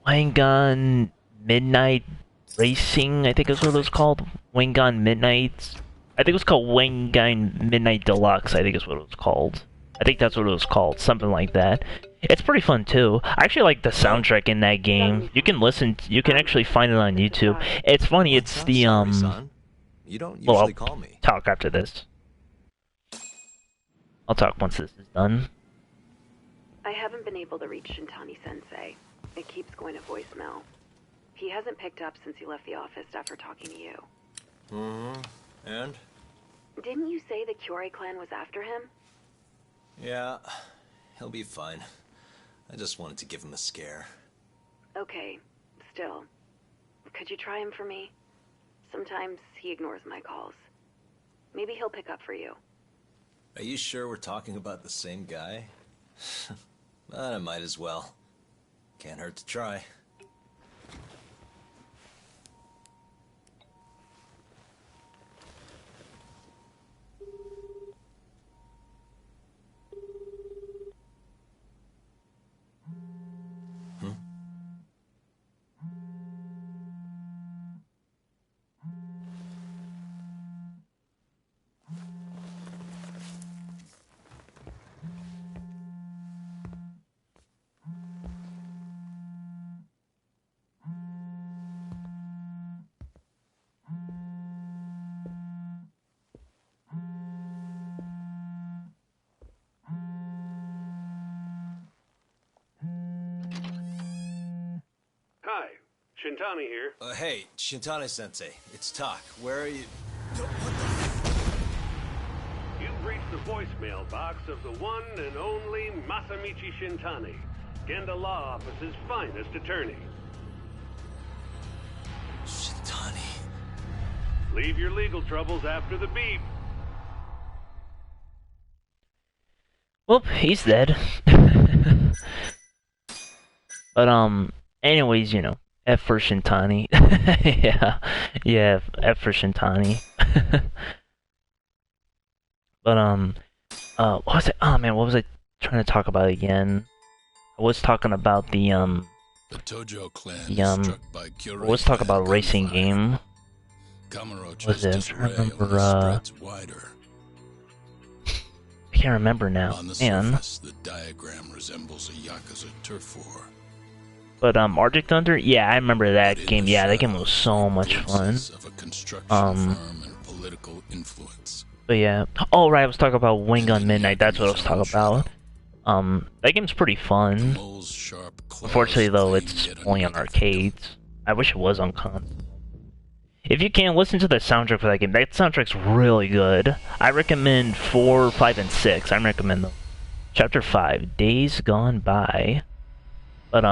Wangan Midnight Racing, I think is what it was called. Wangan Midnight. I think it was called Wangan Midnight Deluxe, I think is what it was called. I think that's what it was called, something like that. It's pretty fun too. I actually like the soundtrack in that game. You can actually find it on YouTube. It's funny, it's the, You don't usually call me. Talk after this. I'll talk once this is done. I haven't been able to reach Shintani-sensei. It keeps going to voicemail. He hasn't picked up since he left the office after talking to you. Mm-hmm. And? Didn't you say the Kyorei clan was after him? Yeah, he'll be fine. I just wanted to give him a scare. Okay, still. Could you try him for me? Sometimes he ignores my calls. Maybe he'll pick up for you. Are you sure we're talking about the same guy? But I might as well. Can't hurt to try. Hi, Shintani here. Hey, Shintani-sensei, it's Tak. Where are you? You've reached the voicemail box of the one and only Masamichi Shintani, Genda Law Office's finest attorney. Shintani. Leave your legal troubles after the beep. Well, he's dead. But, anyways, you know, F for Shintani. yeah, F for Shintani. But, what was it? Oh man, what was I trying to talk about again? I was talking about the Tojo clan struck by Kyorei. I was talking about a racing game. Was it? I remember, I can't remember now. On the Man. surface, the diagram resembles a Yakuza turf war. But Arctic Thunder, yeah, I remember that game. Yeah, that game was so much fun. Political influence. But yeah, oh right, I was talking about Wangan Midnight. That's what I was talking about. That game's pretty fun. Mole's sharp closed Unfortunately, though, so you it's can get only on another arcades. I wish it was on console. If you can, listen to the soundtrack for that game. That soundtrack's really good. I recommend 4, 5, and 6. I recommend them. Chapter 5, Days Gone By. But,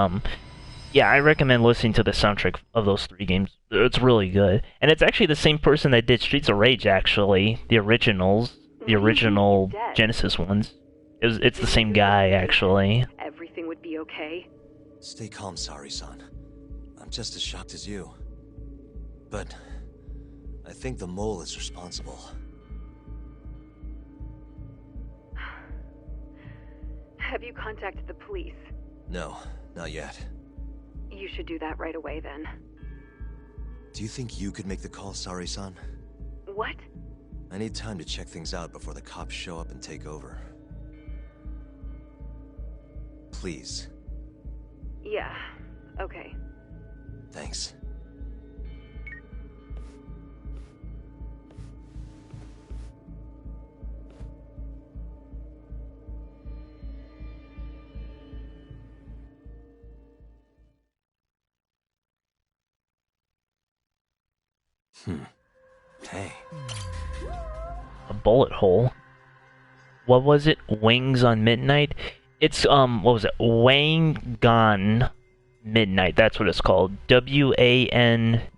yeah, I recommend listening to the soundtrack of those 3 games. It's really good. And it's actually the same person that did Streets of Rage, actually. The originals. The original Genesis ones. It's the same guy, actually. Everything would be okay. Stay calm, Sari-san. I'm just as shocked as you. But I think the mole is responsible. Have you contacted the police? No, not yet. You should do that right away, then. Do you think you could make the call, Sari-san? What? I need time to check things out before the cops show up and take over. Please. Yeah, okay. Thanks. Hey. A bullet hole. What was it? Wings on Midnight? It's, what was it? Wangan Midnight. That's what it's called. W-A-N-G-A-N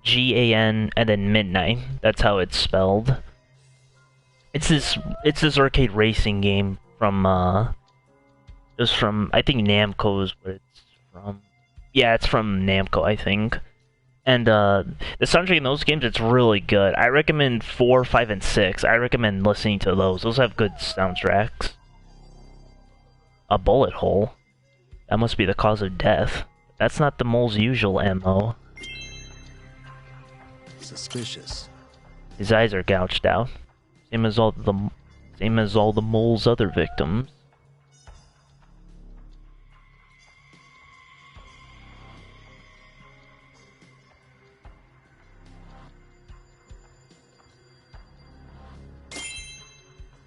and then Midnight. That's how it's spelled. It's this arcade racing game from, it was from, I think Namco is what it's from. Yeah, it's from Namco, I think. And, the soundtrack in those games, it's really good. I recommend 4, 5, and 6. I recommend listening to those. Those have good soundtracks. A bullet hole? That must be the cause of death. That's not the mole's usual MO. Suspicious. His eyes are gouged out. Same as all the mole's other victims.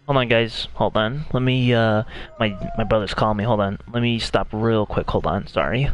Hold on, guys. Hold on. Let me, my brother's calling me. Hold on. Let me stop real quick. Hold on. Sorry.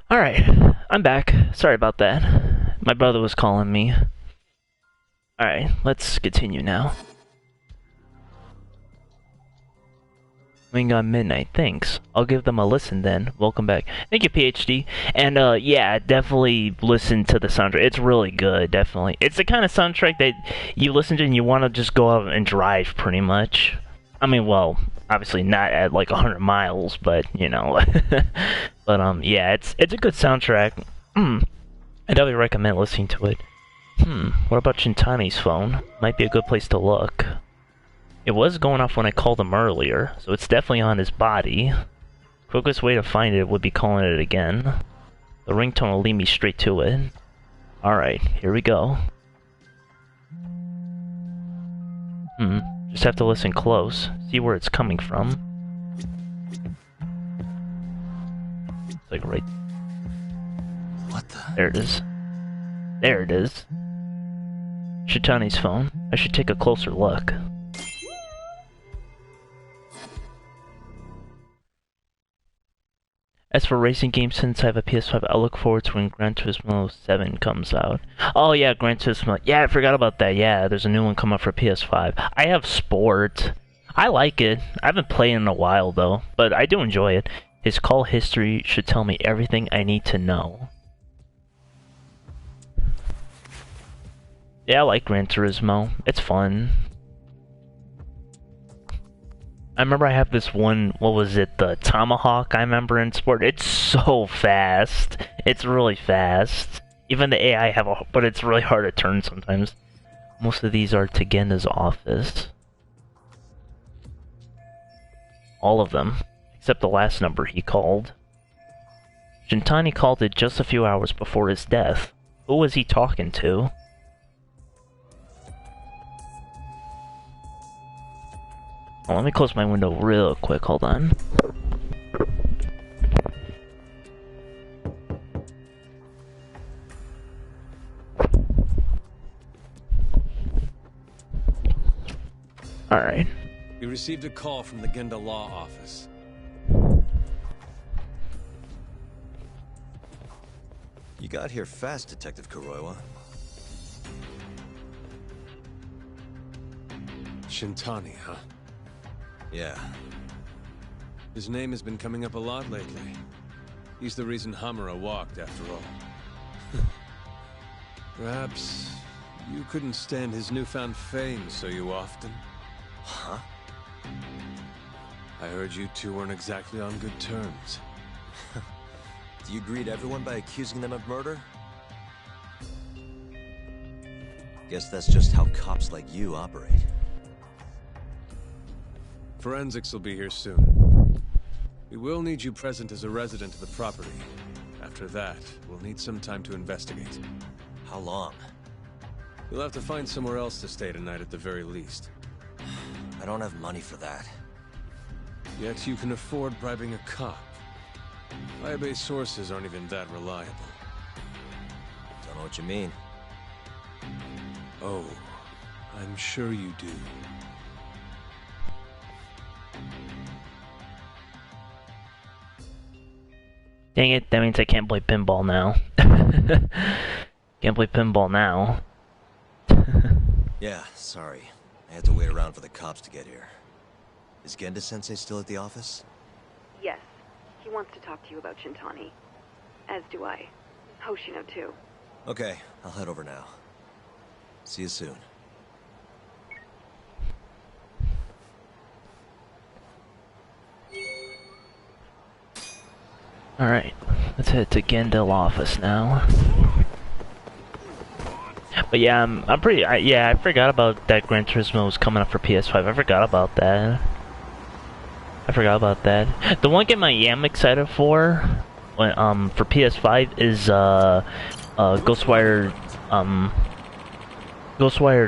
Alright, I'm back. Sorry about that. My brother was calling me. Alright, let's continue now. Wing on Midnight, thanks. I'll give them a listen then. Welcome back. Thank you, PhD. And yeah, definitely listen to the soundtrack. It's really good, definitely. It's the kind of soundtrack that you listen to and you want to just go out and drive, pretty much. I mean, well, obviously not at like 100 miles, but, you know. But, yeah, it's a good soundtrack. I definitely recommend listening to it. What about Shintani's phone? Might be a good place to look. It was going off when I called him earlier, so it's definitely on his body. Quickest way to find it would be calling it again. The ringtone will lead me straight to it. Alright, here we go. Just have to listen close, see where it's coming from. It's like right... What the... There it is. There it is. Shintani's phone. I should take a closer look. As for racing games, since I have a PS5, I look forward to when Gran Turismo 7 comes out. Oh yeah, Gran Turismo. Yeah, I forgot about that. Yeah, there's a new one coming up for PS5. I have Sport. I like it. I haven't played in a while though, but I do enjoy it. His call history should tell me everything I need to know. Yeah, I like Gran Turismo. It's fun. I remember I have this one, what was it, the Tomahawk I remember in Sport. It's so fast. It's really fast. Even the AI have a, but it's really hard to turn sometimes. Most of these are Tagenda's office. All of them, except the last number he called. Shintani called it just a few hours before his death. Who was he talking to? Oh, let me close my window real quick, hold on. Alright. We received a call from the Genda Law Office. You got here fast, Detective Kyorei. Shintani, huh? Yeah. His name has been coming up a lot lately. He's the reason Hamura walked, after all. Perhaps you couldn't stand his newfound fame so you often? Huh? I heard you two weren't exactly on good terms. Do you greet everyone by accusing them of murder? Guess that's just how cops like you operate. Forensics will be here soon. We will need you present as a resident of the property. After that, we'll need some time to investigate. How long? You'll have to find somewhere else to stay tonight at the very least. I don't have money for that. Yet you can afford bribing a cop. Firebase sources aren't even that reliable. Don't know what you mean. Oh, I'm sure you do. Dang it, that means I can't play pinball now. Can't play pinball now. Yeah, sorry. I had to wait around for the cops to get here. Is Genda-sensei still at the office? Yes. He wants to talk to you about Shintani. As do I. Hoshino, too. Okay, I'll head over now. See you soon. Alright, let's head to Gendel office now. But yeah, I'm pretty, yeah, I forgot about that Gran Turismo was coming up for PS5. I forgot about that. The one game I am excited for, when, for PS5 is, Ghostwire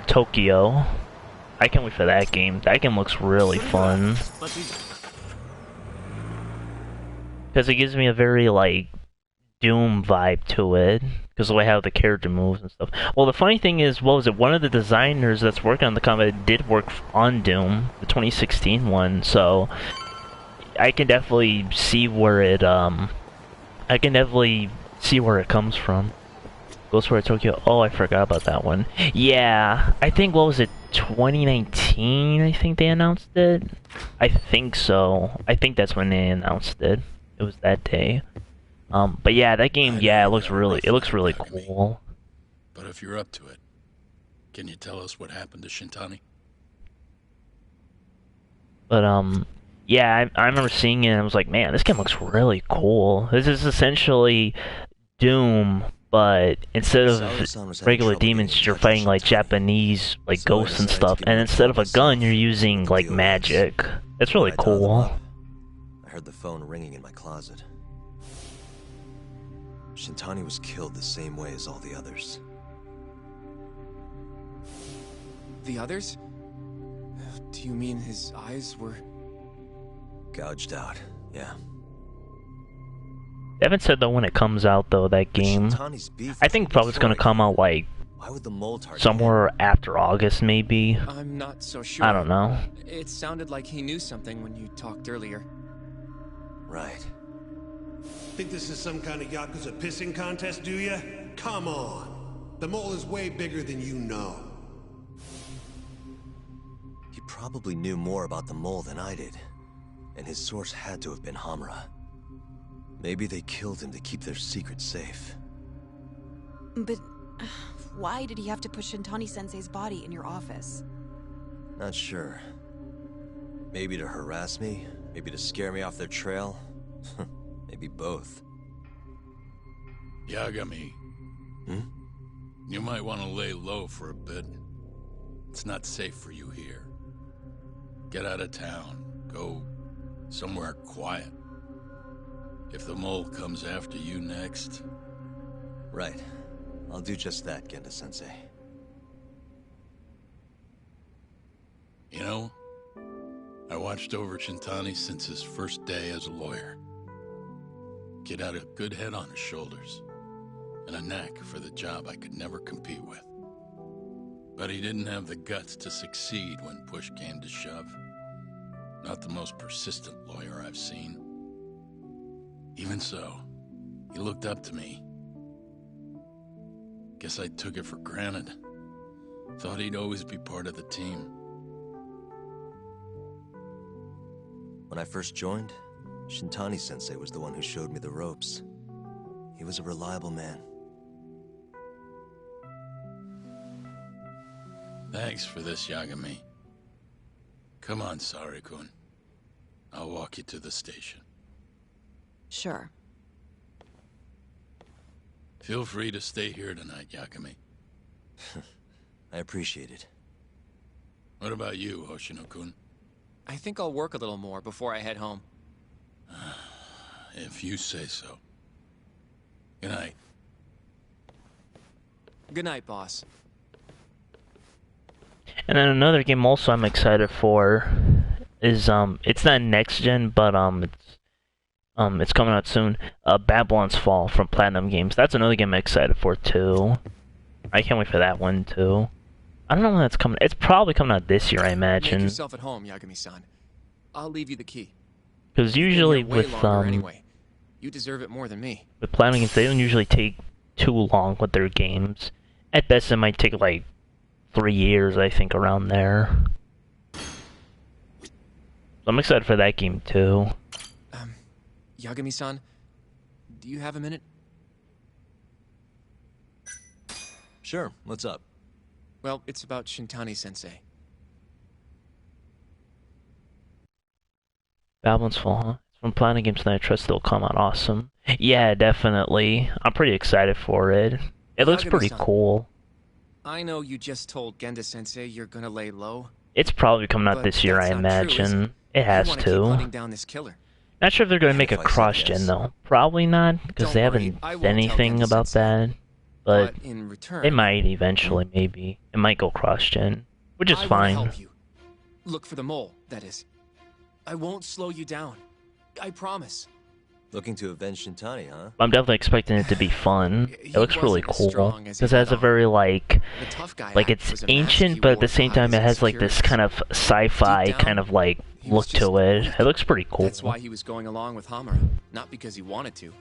Tokyo. I can't wait for that game. That game looks really fun. Because it gives me a very, like, Doom vibe to it. Because of the way how the character moves and stuff. Well, the funny thing is, what was it? One of the designers that's working on the combat did work on Doom, the 2016 one. So, I can definitely see where it, I can definitely see where it comes from. Ghostwire Tokyo. Oh, I forgot about that one. Yeah, I think, what was it, 2019? I think they announced it. I think so. I think that's when they announced it. It was that day. But yeah, that game. Yeah, it looks really cool. But if you're up to it, can you tell us what happened to Shintani? But yeah, I remember seeing it and I was like, man, this game looks really cool. This is essentially Doom, but instead of regular demons, you're fighting like Japanese like ghosts and stuff, and instead of a gun, you're using like magic. It's really cool. I heard the phone ringing in my closet. Shintani was killed the same way as all the others. The others? Do you mean his eyes were... gouged out, yeah. They haven't said though when it comes out though, that game. I think probably it's gonna come out like somewhere after August maybe. I'm not so sure. I don't know. It sounded like he knew something when you talked earlier. Right. Think this is some kind of Yakuza pissing contest, do ya? Come on. The mole is way bigger than you know. He probably knew more about the mole than I did. And his source had to have been Hamura. Maybe they killed him to keep their secret safe. But why did he have to put Shintani-sensei's body in your office? Not sure. Maybe to harass me? Maybe to scare me off their trail? Maybe both. Yagami. Hmm? You might want to lay low for a bit. It's not safe for you here. Get out of town. Go somewhere quiet. If the mole comes after you next... Right. I'll do just that, Genda-sensei. You know, I watched over Shintani since his first day as a lawyer. Kid had a good head on his shoulders, and a knack for the job I could never compete with. But he didn't have the guts to succeed when push came to shove. Not the most persistent lawyer I've seen. Even so, he looked up to me. Guess I took it for granted. Thought he'd always be part of the team. When I first joined, Shintani-sensei was the one who showed me the ropes. He was a reliable man. Thanks for this, Yagami. Come on, Sari-kun. I'll walk you to the station. Sure. Feel free to stay here tonight, Yagami. I appreciate it. What about you, Hoshino-kun? I think I'll work a little more before I head home. If you say so. Good night. Good night, boss. And then another game also I'm excited for is it's not next gen, but it's coming out soon. Babylon's Fall from Platinum Games. That's another game I'm excited for too. I can't wait for that one too. I don't know when that's coming. It's probably coming out this year, I imagine. Make yourself at home, Yagami-san. I'll leave you the key. Because usually with anyway. You deserve it more than me. With Platinum Games, they don't usually take too long with their games. At best, it might take like 3 years, I think, around there. So I'm excited for that game too. Yagami-san, do you have a minute? Sure, what's up? Well, it's about Shintani-sensei. Babylon's Fall, huh? It's from Platinum Games, and I trust it'll come out awesome. Yeah, definitely. I'm pretty excited for it. It looks pretty cool. I know you just told Genda-sensei you're gonna lay low. It's probably coming out this year, I imagine. It has to. Hunting down this killer. Not sure if they're going to make a cross-gen, though. Probably not, because they haven't said anything about that. But in return, they might eventually, maybe. It might go cross-gen, which is fine. Help you. Look for the mole, that is. I won't slow you down. I promise. Looking to avenge Shintani, huh? I'm definitely expecting it to be fun. It looks really cool. Because it has a very, like it's ancient, but at the same time it has, like, this kind of sci-fi kind of, like, look to it. It looks pretty cool. That's why he was going along with Hamura, not because he wanted to.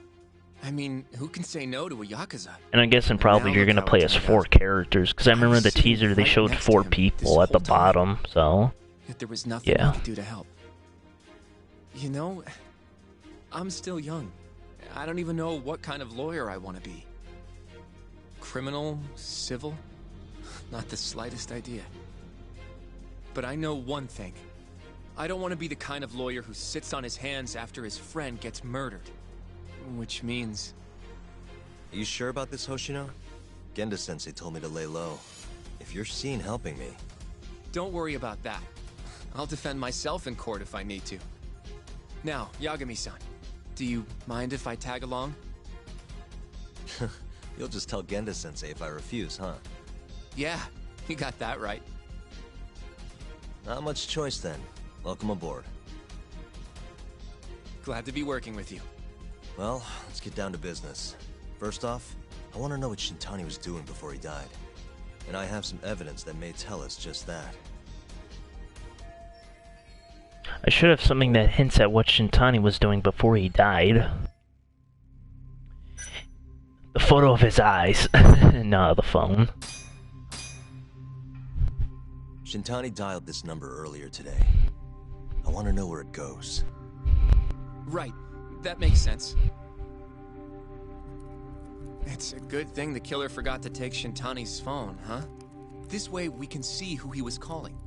I mean, who can say no to a Yakuza? And I'm guessing probably you're gonna play as 4 characters, because I remember in the teaser they showed 4 people at the bottom, so... Yet there was nothing yeah. I could do to help. You know, I'm still young. I don't even know what kind of lawyer I want to be. Criminal? Civil? Not the slightest idea. But I know one thing. I don't want to be the kind of lawyer who sits on his hands after his friend gets murdered. Which means... Are you sure about this, Hoshino? Genda-sensei told me to lay low. If you're seen helping me... Don't worry about that. I'll defend myself in court if I need to. Now, Yagami-san, do you mind if I tag along? You'll just tell Genda-sensei if I refuse, huh? Yeah, you got that right. Not much choice then. Welcome aboard. Glad to be working with you. Well, let's get down to business. First off, I want to know what Shintani was doing before he died. And I have some evidence that may tell us just that. I should have something that hints at what Shintani was doing before he died. The photo of his eyes. No, the phone. Shintani dialed this number earlier today. I want to know where it goes. Right. That makes sense. It's a good thing the killer forgot to take Shintani's phone, huh? This way we can see who he was calling.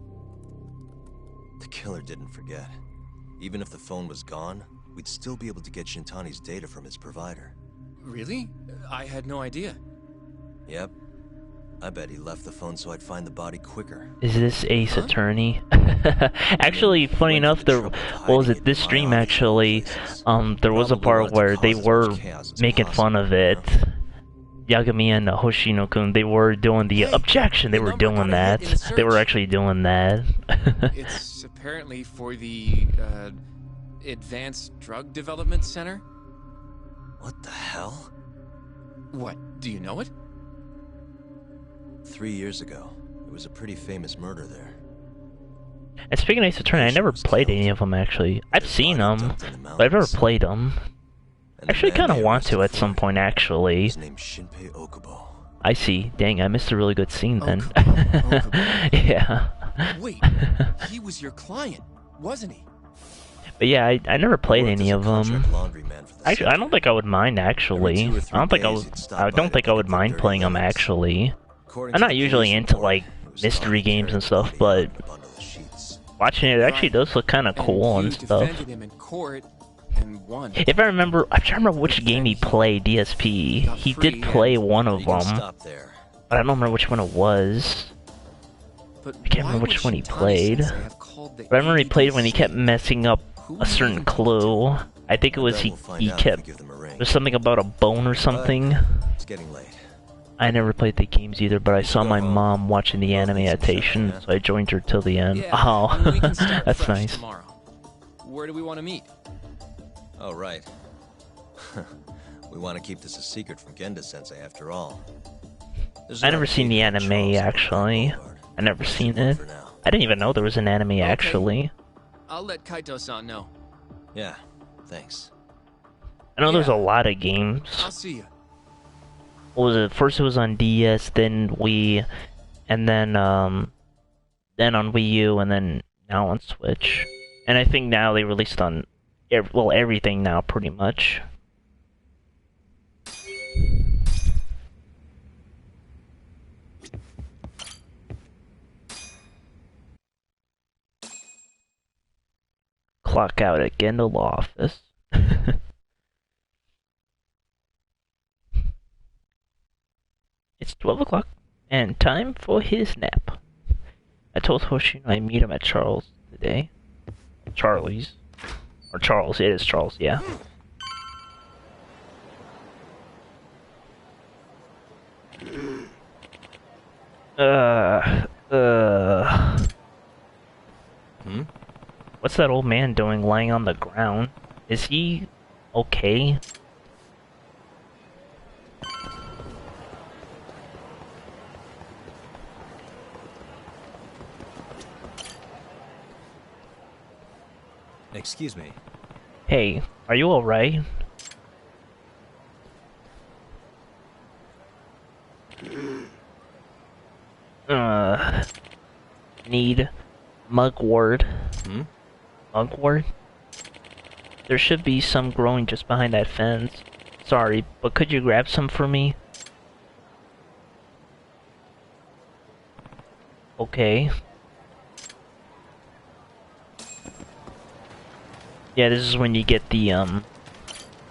The killer didn't forget. Even if the phone was gone, we'd still be able to get Shintani's data from his provider. Really? I had no idea. Yep. I bet he left the phone so I'd find the body quicker. Is this Ace Attorney? Actually, funny enough, this stream actually, there was a part where they were making fun of it. Yagami and Hoshino-kun, they were doing the objection, they were doing that. They were actually doing that. It's apparently for the, Advanced Drug Development Center? What the hell? What, do you know it? 3 years ago, there was a pretty famous murder there. And speaking of Ace Attorney, I never played any of them actually. I've seen them, but I've never played them. Actually, kind of want to at some point, actually. His name's Shinpei Okubo. I see. Dang, I missed a really good scene then. Yeah. Wait, he was your client, wasn't he? But yeah, I never played any of them. Actually, I don't think I would mind actually. I don't think I would mind playing them actually. I'm not usually into like mystery games and stuff, but watching it actually does look kind of cool and stuff. If I remember, I'm trying to remember which game he played, DSP. He did play one of them, but I don't remember which one it was. I can't remember which one he played. But I remember he played when he kept messing up a certain clue. I think it was he kept, there's something about a bone or something. It's getting late. I never played the games either, but I saw my mom watching the anime adaptation, so I joined her till the end. Oh, that's nice. Tomorrow. Where do we want to meet? Oh, right. We want to keep this a secret from Genda-sensei after all. I never seen the anime, actually. I never seen it. I didn't even know there was an anime, actually. I'll let Kaito-san know. Yeah, thanks. I know there's a lot of games. I'll see you. What was it? First it was on DS, then Wii, and then on Wii U, and then now on Switch. And I think now they released on, well, everything now, pretty much. Clock out at Gendel office. It's 12 o'clock, and time for his nap. I told Hoshino I'd meet him at Charles today. Charlie's. Or Charles, it is Charles, yeah. What's that old man doing lying on the ground? Is he okay? Excuse me. Hey, are you alright? need mugwort. Mugwort? There should be some growing just behind that fence. Sorry, but could you grab some for me? Okay. Yeah, this is when you get the, I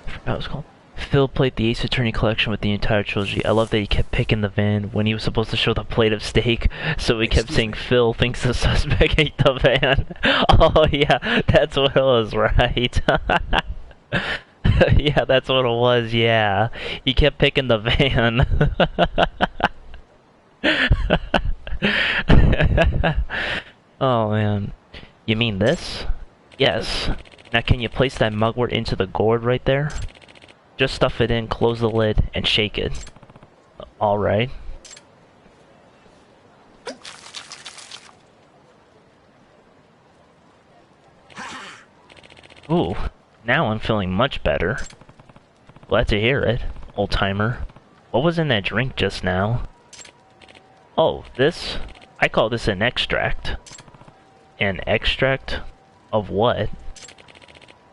forgot what it's called. Phil played the Ace Attorney collection with the entire trilogy. I love that he kept picking the van when he was supposed to show the plate of steak, so he kept saying Phil thinks the suspect ate the van. Oh yeah, that's what it was, right? Yeah, that's what it was, yeah. He kept picking the van. Oh man. You mean this? Yes. Now can you place that mugwort into the gourd right there? Just stuff it in, close the lid, and shake it. Alright. Ooh, now I'm feeling much better. Glad to hear it, old-timer. What was in that drink just now? Oh, this? I call this an extract. An extract? Of what?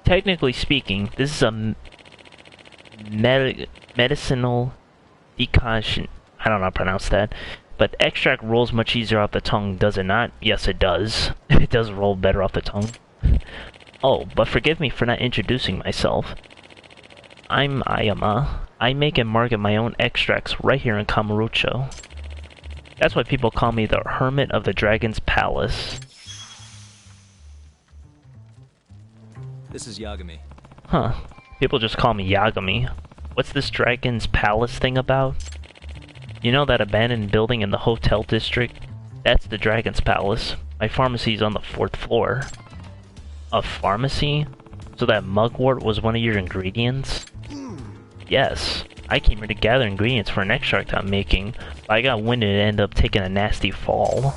Technically speaking, this is a medicinal decoction. I don't know how to pronounce that. But extract rolls much easier off the tongue, does it not? Yes, it does. It does roll better off the tongue. Oh, but forgive me for not introducing myself. I'm Ayama. I make and market my own extracts right here in Kamurocho. That's why people call me the Hermit of the Dragon's Palace. This is Yagami. Huh. People just call me Yagami. What's this Dragon's Palace thing about? You know that abandoned building in the hotel district? That's the Dragon's Palace. My pharmacy's on the 4th floor. A pharmacy? So that mugwort was one of your ingredients? Yes. I came here to gather ingredients for an extract I'm making, but I got winded and ended up taking a nasty fall.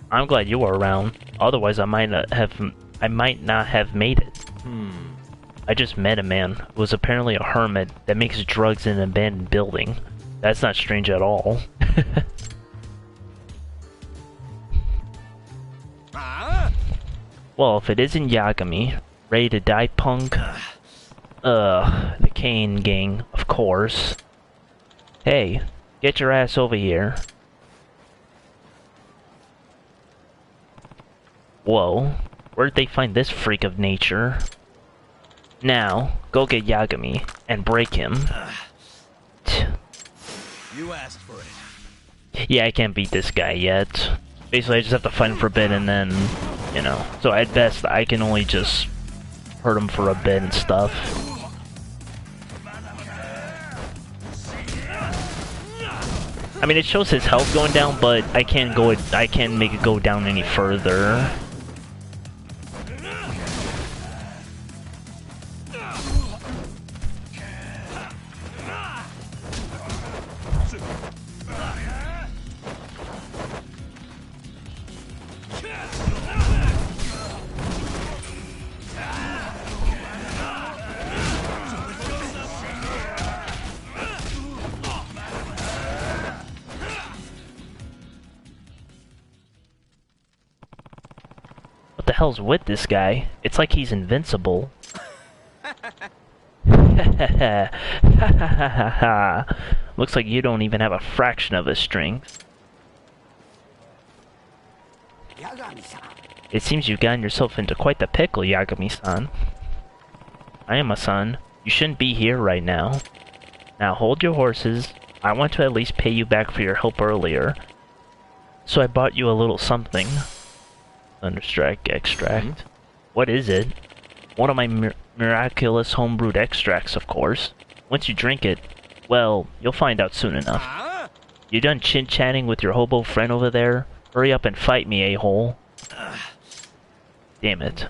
I'm glad you were around, otherwise I might not have made it. I just met a man who was apparently a hermit that makes drugs in an abandoned building. That's not strange at all. Well, if it isn't Yagami, ready to die, punk? The Kane gang, of course. Hey, get your ass over here. Whoa, where'd they find this freak of nature? Now, go get Yagami and break him. You asked for it. Yeah, I can't beat this guy yet. Basically, I just have to fight him for a bit and then, you know. So at best, I can only just hurt him for a bit and stuff. I mean, it shows his health going down, but I can't make it go down any further. What the hell's with this guy? It's like he's invincible. Looks like you don't even have a fraction of his strength. It seems you've gotten yourself into quite the pickle, Yagami-san. I am a son. You shouldn't be here right now. Now hold your horses. I want to at least pay you back for your help earlier. So I bought you a little something. Thunderstrike extract. What is it? One of my miraculous homebrewed extracts, of course. Once you drink it, well, you'll find out soon enough. You done chit-chatting with your hobo friend over there? Hurry up and fight me, a-hole. Damn it.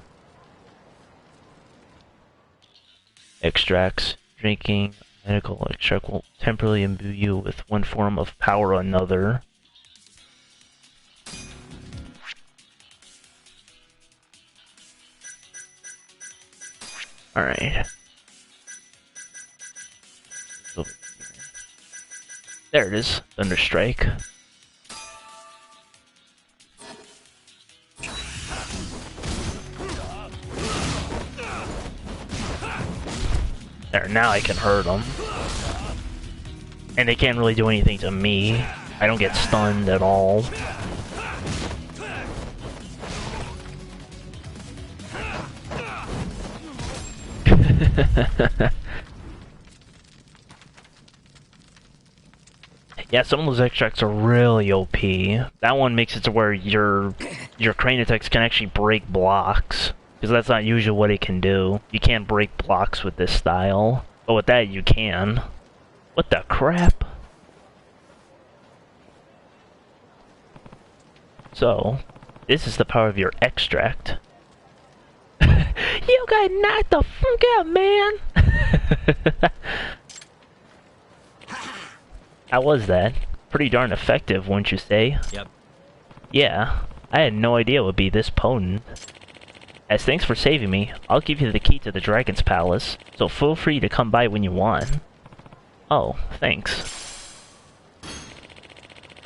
Extracts. Drinking medical extract will temporarily imbue you with one form of power or another. Alright. There it is. Thunderstrike. There, now I can hurt them. And they can't really do anything to me. I don't get stunned at all. Yeah, some of those extracts are really OP. That one makes it to where your crane attacks can actually break blocks. Because that's not usually what it can do. You can't break blocks with this style. But with that, you can. What the crap? So, this is the power of your extract. You got knocked the fuck out, man! How was that? Pretty darn effective, wouldn't you say? Yep. Yeah, I had no idea it would be this potent. As thanks for saving me, I'll give you the key to the Dragon's Palace, so feel free to come by when you want. Oh, thanks.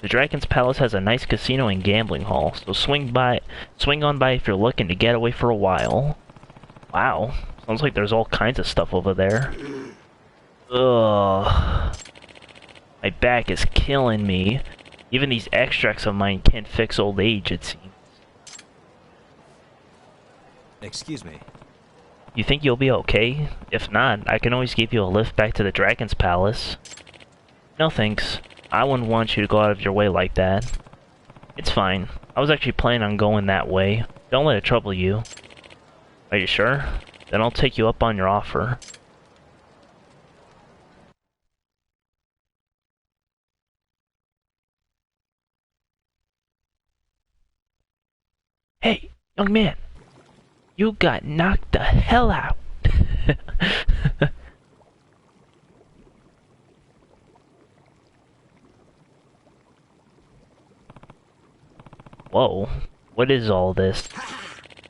The Dragon's Palace has a nice casino and gambling hall, so swing on by if you're looking to get away for a while. Wow, sounds like there's all kinds of stuff over there. Ugh. My back is killing me. Even these extracts of mine can't fix old age, it seems. Excuse me. You think you'll be okay? If not, I can always give you a lift back to the Dragon's Palace. No thanks. I wouldn't want you to go out of your way like that. It's fine. I was actually planning on going that way. Don't let it trouble you. Are you sure? Then I'll take you up on your offer. Hey, young man. You got knocked the hell out. Whoa, what is all this?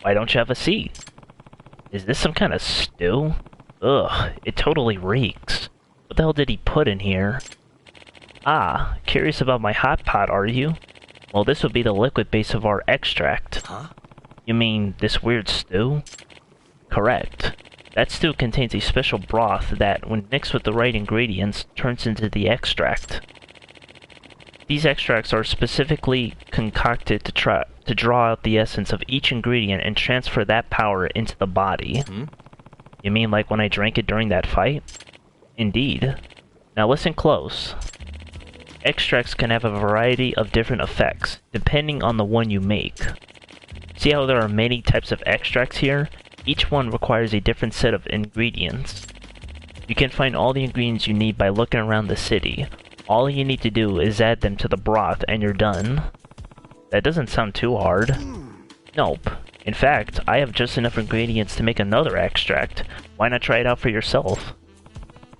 Why don't you have a seat? Is this some kind of stew? Ugh, it totally reeks. What the hell did he put in here? Ah, curious about my hot pot, are you? Well, this would be the liquid base of our extract. Huh? You mean this weird stew? Correct. That stew contains a special broth that, when mixed with the right ingredients, turns into the extract. These extracts are specifically concocted to draw out the essence of each ingredient and transfer that power into the body. Hmm? You mean like when I drank it during that fight? Indeed. Now listen close. Extracts can have a variety of different effects, depending on the one you make. See how there are many types of extracts here? Each one requires a different set of ingredients. You can find all the ingredients you need by looking around the city. All you need to do is add them to the broth and you're done. That doesn't sound too hard. Nope. In fact, I have just enough ingredients to make another extract. Why not try it out for yourself?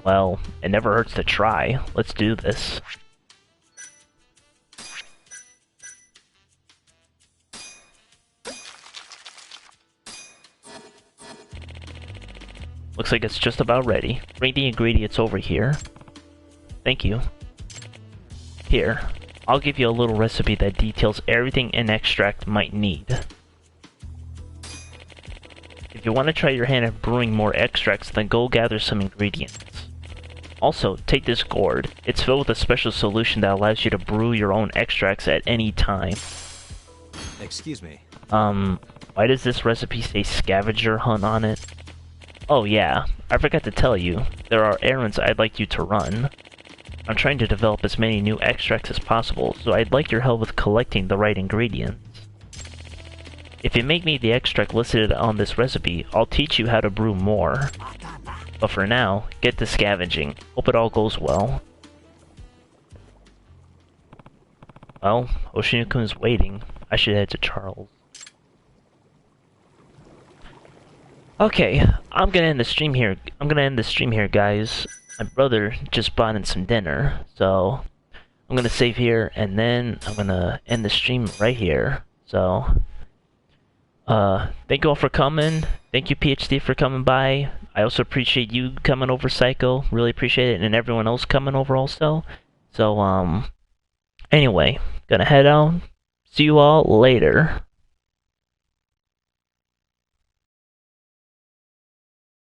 Well, it never hurts to try. Let's do this. Looks like it's just about ready. Bring the ingredients over here. Thank you. Here, I'll give you a little recipe that details everything an extract might need. If you want to try your hand at brewing more extracts, then go gather some ingredients. Also, take this gourd. It's filled with a special solution that allows you to brew your own extracts at any time. Excuse me. Why does this recipe say scavenger hunt on it? Oh yeah, I forgot to tell you, there are errands I'd like you to run. I'm trying to develop as many new extracts as possible, so I'd like your help with collecting the right ingredients. If you make me the extract listed on this recipe, I'll teach you how to brew more. But for now, get to scavenging. Hope it all goes well. Well, Oshinoko-kun's waiting. I should head to Charles. Okay, I'm gonna end the stream here, guys. My brother just bought in some dinner, so I'm gonna save here, and then I'm gonna end the stream right here. So, thank you all for coming. Thank you, PhD, for coming by. I also appreciate you coming over, Psycho. Really appreciate it, and everyone else coming over also. So, anyway, gonna head out. See you all later.